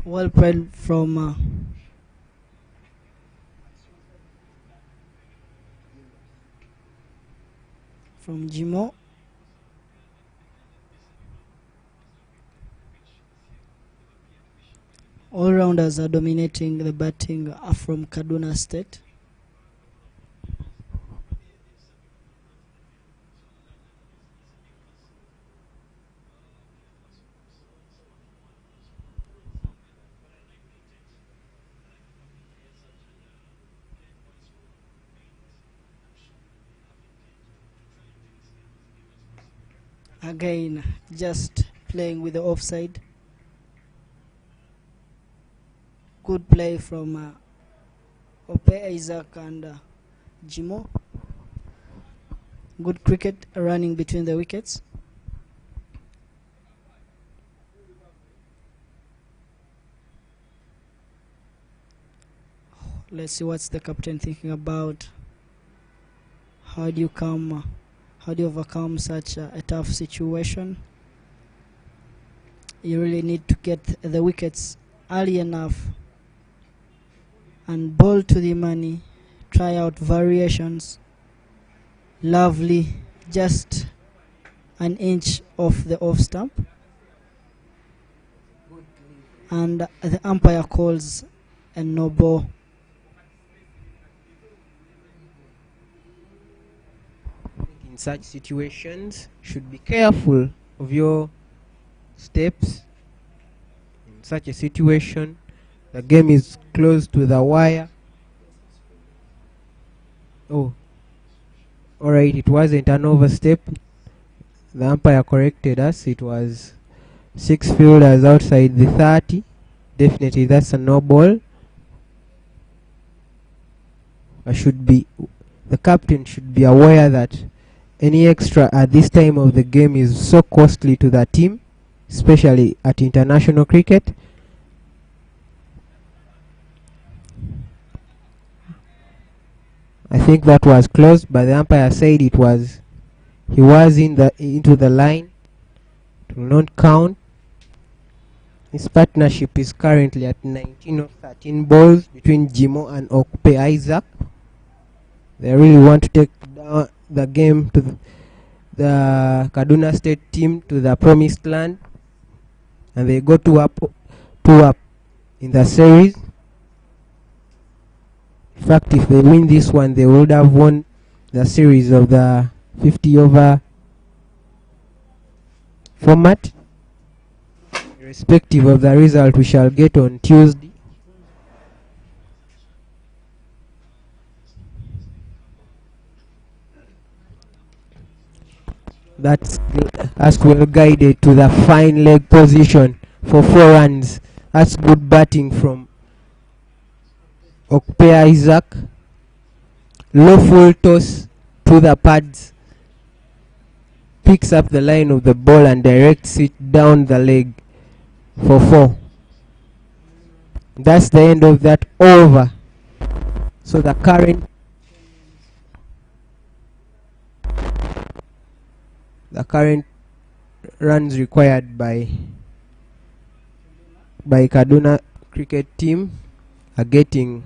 Well played from Jimo. All rounders are dominating the batting from Kaduna State. Again, just playing with the offside. Good play from Ope Isaac and Jimo. Good cricket running between the wickets. Let's see what's the captain thinking about. How do you overcome such a tough situation? You really need to get the wickets early enough and bowl to the money. Try out variations. Lovely, just an inch off the off stump, and the umpire calls a no ball. In such situations, should be careful of your steps. In such a situation, the game is close to the wire. Oh, alright, it wasn't an overstep. The umpire corrected us. It was 6 fielders outside the 30. Definitely that's a no ball. The captain should be aware that any extra at this time of the game is so costly to the team, especially at international cricket. I think that was close, but the umpire said he was into the line. It will not count. This partnership is currently at 19 of 13 balls between Jimo and Okupe Isaac. They really want to take down the game to the Kaduna State team to the promised land, and they go two up in the series. In fact, if they win this one, they would have won the series of the 50 over format. Irrespective of the result we shall get on Tuesday. That's well guided to the fine leg position for 4 runs. That's good batting from Okupe Isaac. Low full toss to the pads. Picks up the line of the ball and directs it down the leg for 4. That's the end of that over. So the current runs required by Kaduna cricket team are getting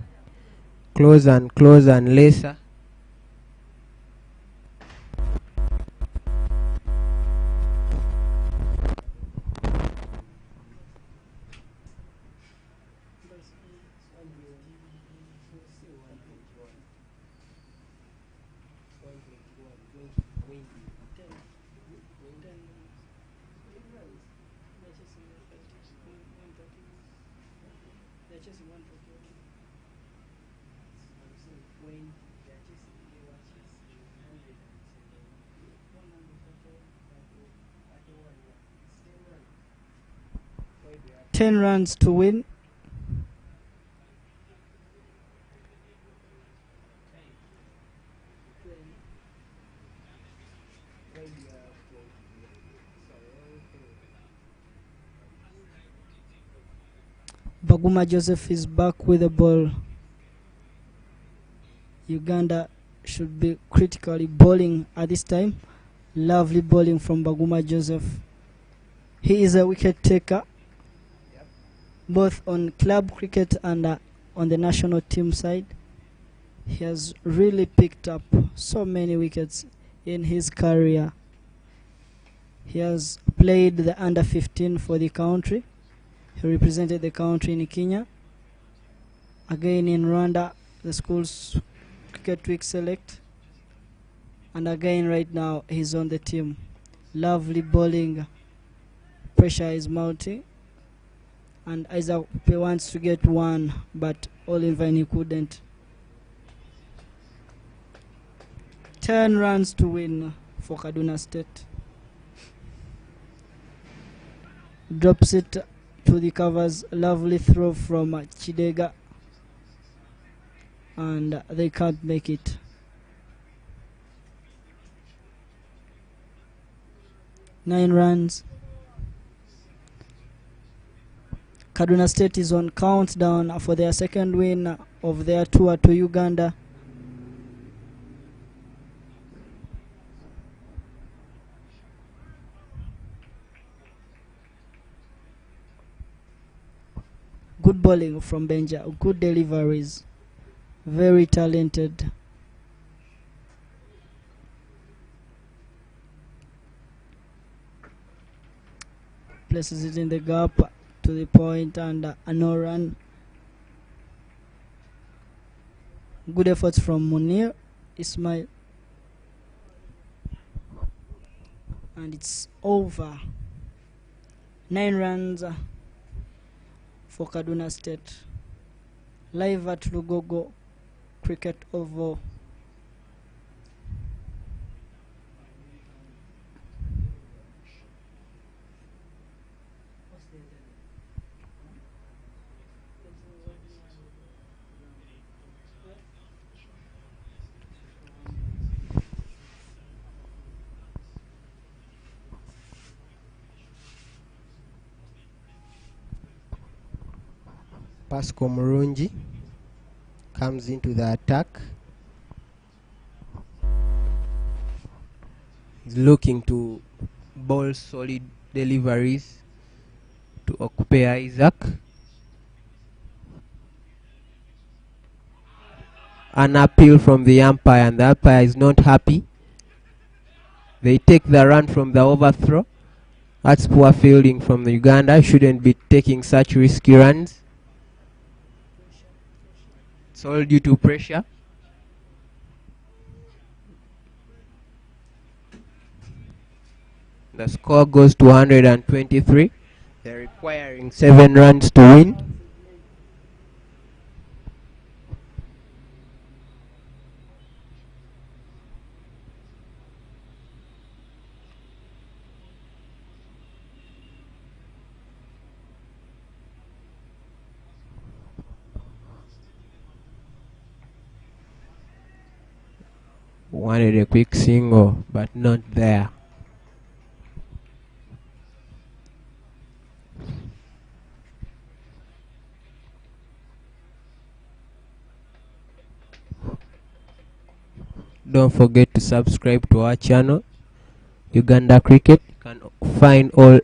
closer and lesser. Ten runs to win. Baguma Joseph is back with the ball. Uganda should be critically bowling at this time. Lovely bowling from Baguma Joseph. He is a wicket taker, both on club cricket and on the national team side. He has really picked up so many wickets in his career. He has played the under 15 for the country. He represented the country in Kenya. Again in Rwanda, the school's cricket week select. And again right now, he's on the team. Lovely bowling. Pressure is mounting. And Isaac wants to get one, but Oliver he couldn't. 10 runs to win for Kaduna State. Drops it to the covers. Lovely throw from Chidega, and they can't make it. Nine runs. Kaduna State is on countdown for their second win of their tour to Uganda. Good bowling from Benja, good deliveries, very talented. Places it in the gap to the point and a no run. Good efforts from Munir Ismail. And it's over. 9 runs for Kaduna State. Live at Lugogo Cricket Oval. Pascal Murungi comes into the attack. He's looking to bowl solid deliveries to occupy Isaac. An appeal from the umpire, and the umpire is not happy. They take the run from the overthrow. That's poor fielding from the Uganda. Shouldn't be taking such risky runs. It's all due to pressure. The score goes to 123. They're requiring 7 runs to win. Wanted a quick single, but not there. Don't forget to subscribe to our channel, Uganda Cricket. You can find all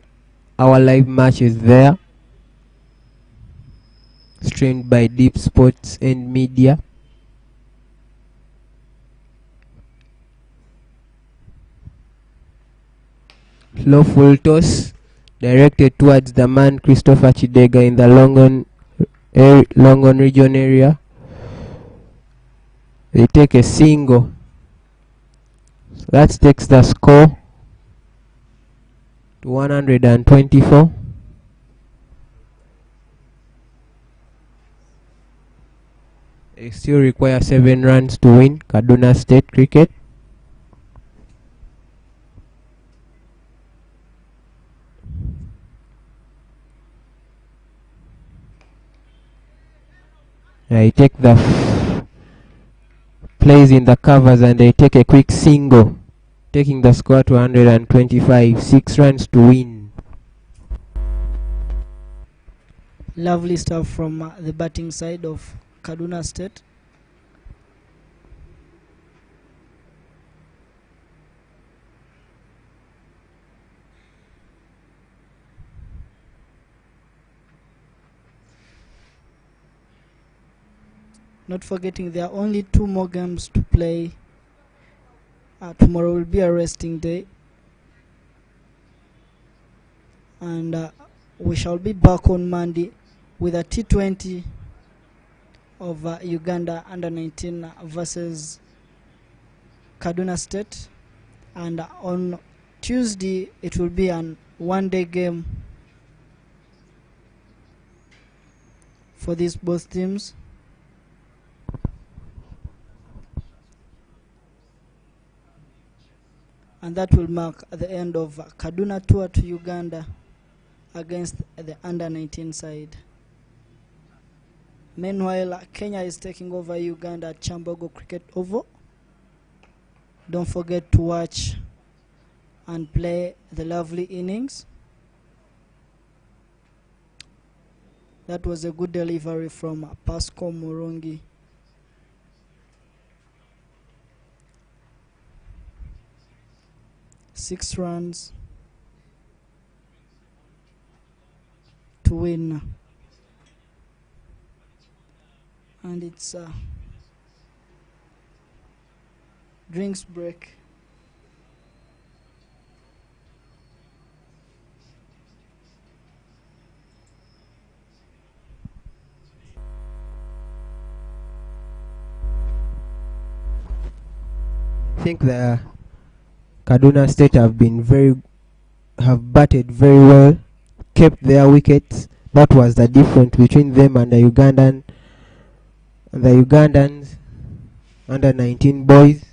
our live matches there, streamed by Deep Sports and Media. Low full toss directed towards the man Christopher Chidega in the Longon region area. They take a single. So that takes the score to 124. They still require 7 runs to win Kaduna State Cricket. They take the plays in the covers and they take a quick single, taking the score to 125. 6 runs to win. Lovely stuff from the batting side of Kaduna State. Not forgetting there are only 2 more games to play. Tomorrow will be a resting day, and we shall be back on Monday with a T20 of Uganda under 19 versus Kaduna State, and on Tuesday it will be an one-day game for these both teams. And that will mark the end of Kaduna tour to Uganda against the under 19 side. Meanwhile, Kenya is taking over Uganda at Chambogo Cricket Oval. Don't forget to watch and play the lovely innings. That was a good delivery from Pascal Morongi. Six runs to win, and it's drinks break. I think the Kaduna State have batted very well, kept their wickets. That was the difference between them and the Ugandans under 19 boys.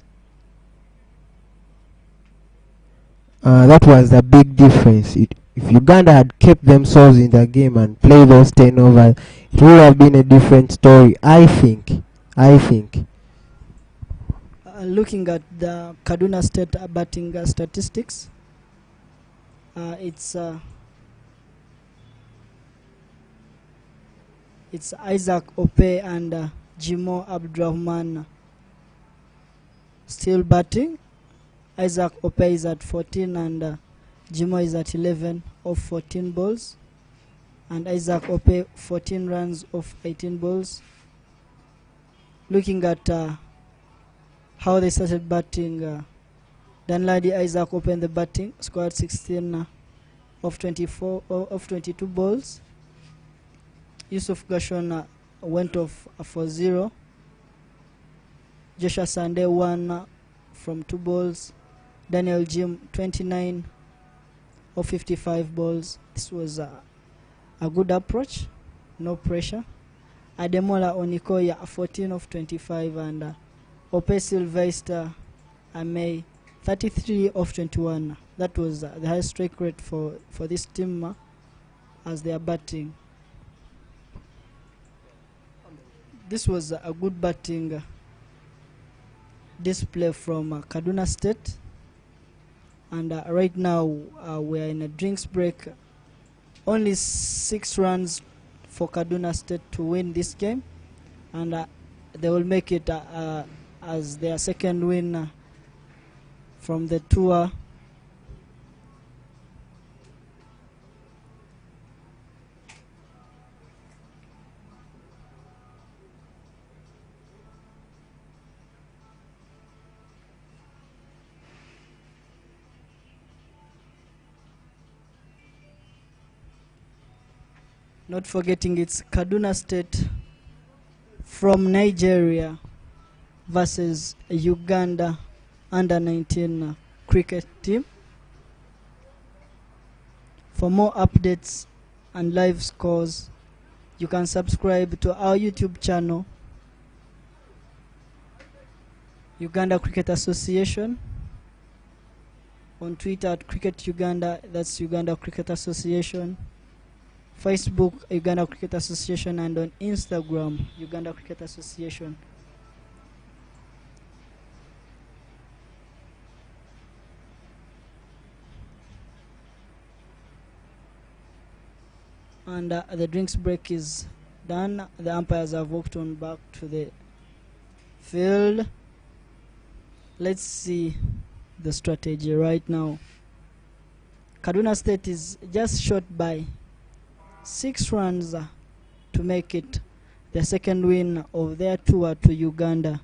That was the big difference. If Uganda had kept themselves in the game and played those 10 overs, it would have been a different story. I think. Looking at the Kaduna State batting statistics, it's Isaac Ope and Jimo Abdurrahman still batting. Isaac Ope is at 14 and Jimo is at 11 off 14 balls. And Isaac Ope 14 runs off 18 balls. Looking at how they started batting, Danladi Isaac opened the batting, scored 16 of 22 balls. Yusuf Gashon went off for 0. Joshua Sande 1 from 2 balls. Daniel Jim 29 of 55 balls. This was a good approach, no pressure. Ademola Onikoya 14 of 25 and Ope Sylvester Amey 33 of 21. That was the highest strike rate for this team as they are batting. This was a good batting display from Kaduna State, and right now we are in a drinks break. Only 6 runs for Kaduna State to win this game, and they will make it as their second win from the tour. Not forgetting it's Kaduna State from Nigeria versus Uganda under 19 cricket team. For more updates and live scores, you can subscribe to our YouTube channel Uganda Cricket Association. On Twitter at Cricket Uganda, that's Uganda Cricket Association. Facebook, Uganda Cricket Association, and on Instagram, Uganda Cricket Association. And the drinks break is done. The umpires have walked on back to the field. Let's see the strategy right now. Kaduna State is just short by 6 runs to make it the second win of their tour to Uganda.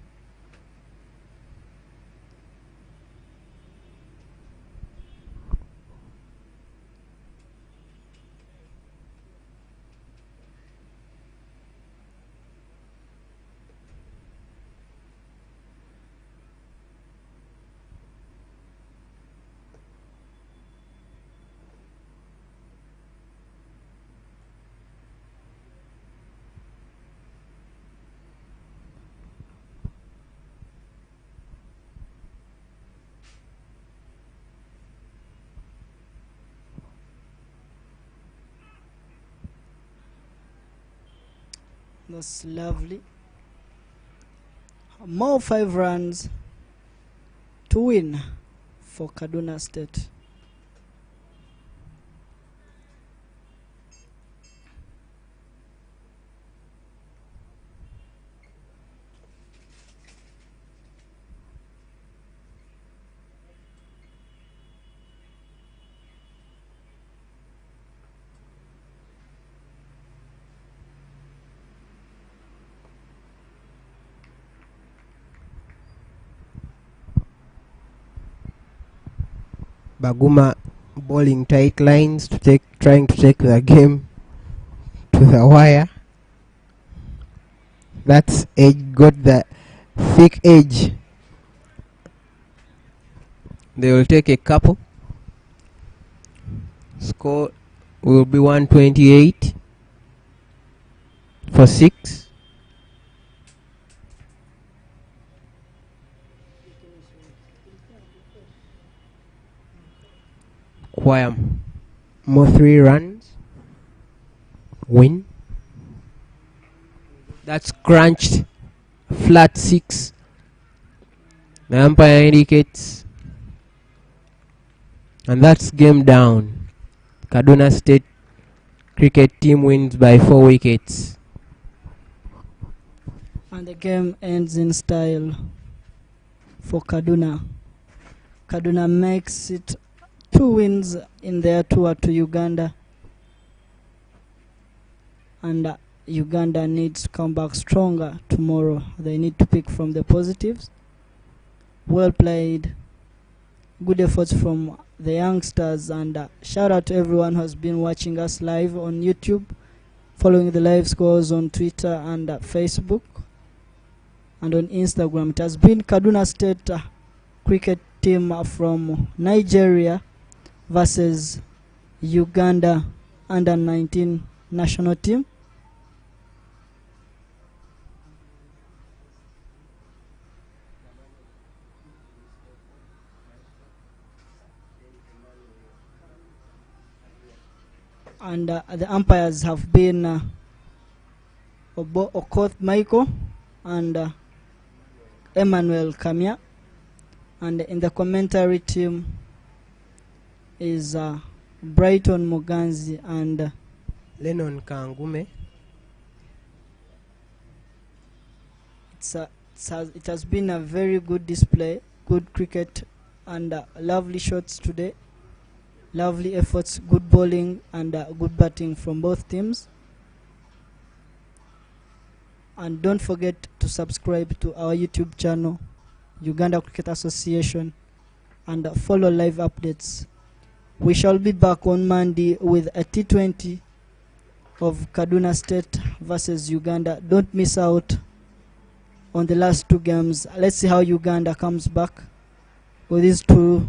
That's lovely. More 5 runs to win for Kaduna State. Baguma bowling tight lines to trying to take the game to the wire. That's edge, got the thick edge. They will take a couple. Score will be 128 for 6. Require more 3 runs. Win. That's crunched. Flat 6. The umpire indicates. And that's game down. Kaduna State cricket team wins by 4 wickets. And the game ends in style for Kaduna. Kaduna makes it 2 wins in their tour to Uganda. And Uganda needs to come back stronger tomorrow. They need to pick from the positives. Well played. Good efforts from the youngsters. And shout out to everyone who has been watching us live on YouTube, following the live scores on Twitter and Facebook and on Instagram. It has been Kaduna State cricket team from Nigeria versus Uganda under 19 national team. And the umpires have been Okoth Michael and Emmanuel Kamia. And in the commentary team is Brighton Muganzi and Lennon Kangume. It has been a very good display, good cricket and lovely shots today. Lovely efforts, good bowling and good batting from both teams. And don't forget to subscribe to our YouTube channel, Uganda Cricket Association, and follow live updates. We shall be back on Monday with a T20 of Kaduna State versus Uganda. Don't miss out on the last 2 games. Let's see how Uganda comes back with these 2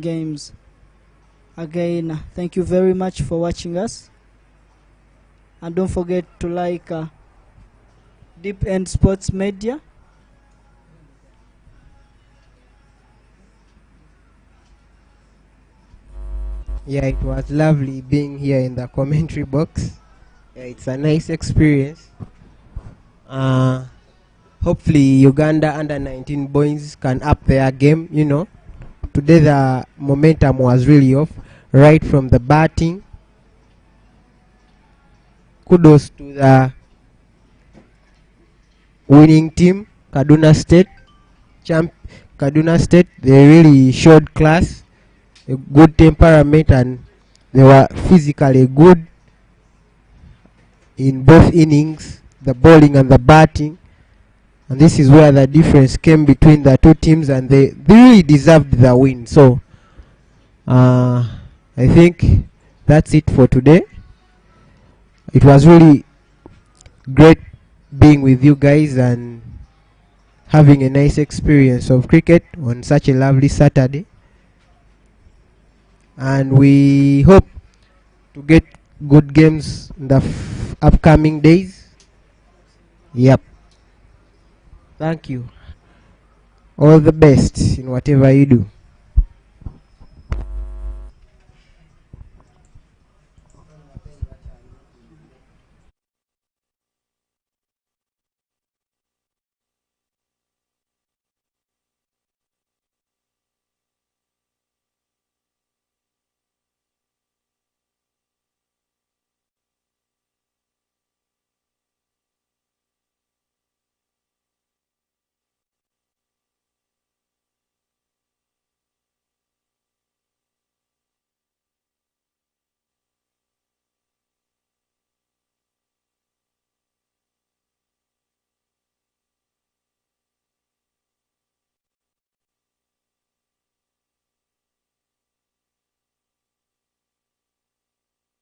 games. Again, thank you very much for watching us. And don't forget to like Deep End Sports Media. Yeah, it was lovely being here in the commentary box. Yeah, it's a nice experience. Uh, Hopefully, Uganda under 19 boys can up their game. Today the momentum was really off, right from the batting. Kudos to the winning team, Kaduna State. Kaduna State, they really showed class, a good temperament, and they were physically good in both innings, the bowling and the batting. And this is where the difference came between the two teams, and they really deserved the win. So I think that's it for today. It was really great being with you guys and having a nice experience of cricket on such a lovely Saturday. And we hope to get good games in the upcoming days. Yep. Thank you. All the best in whatever you do.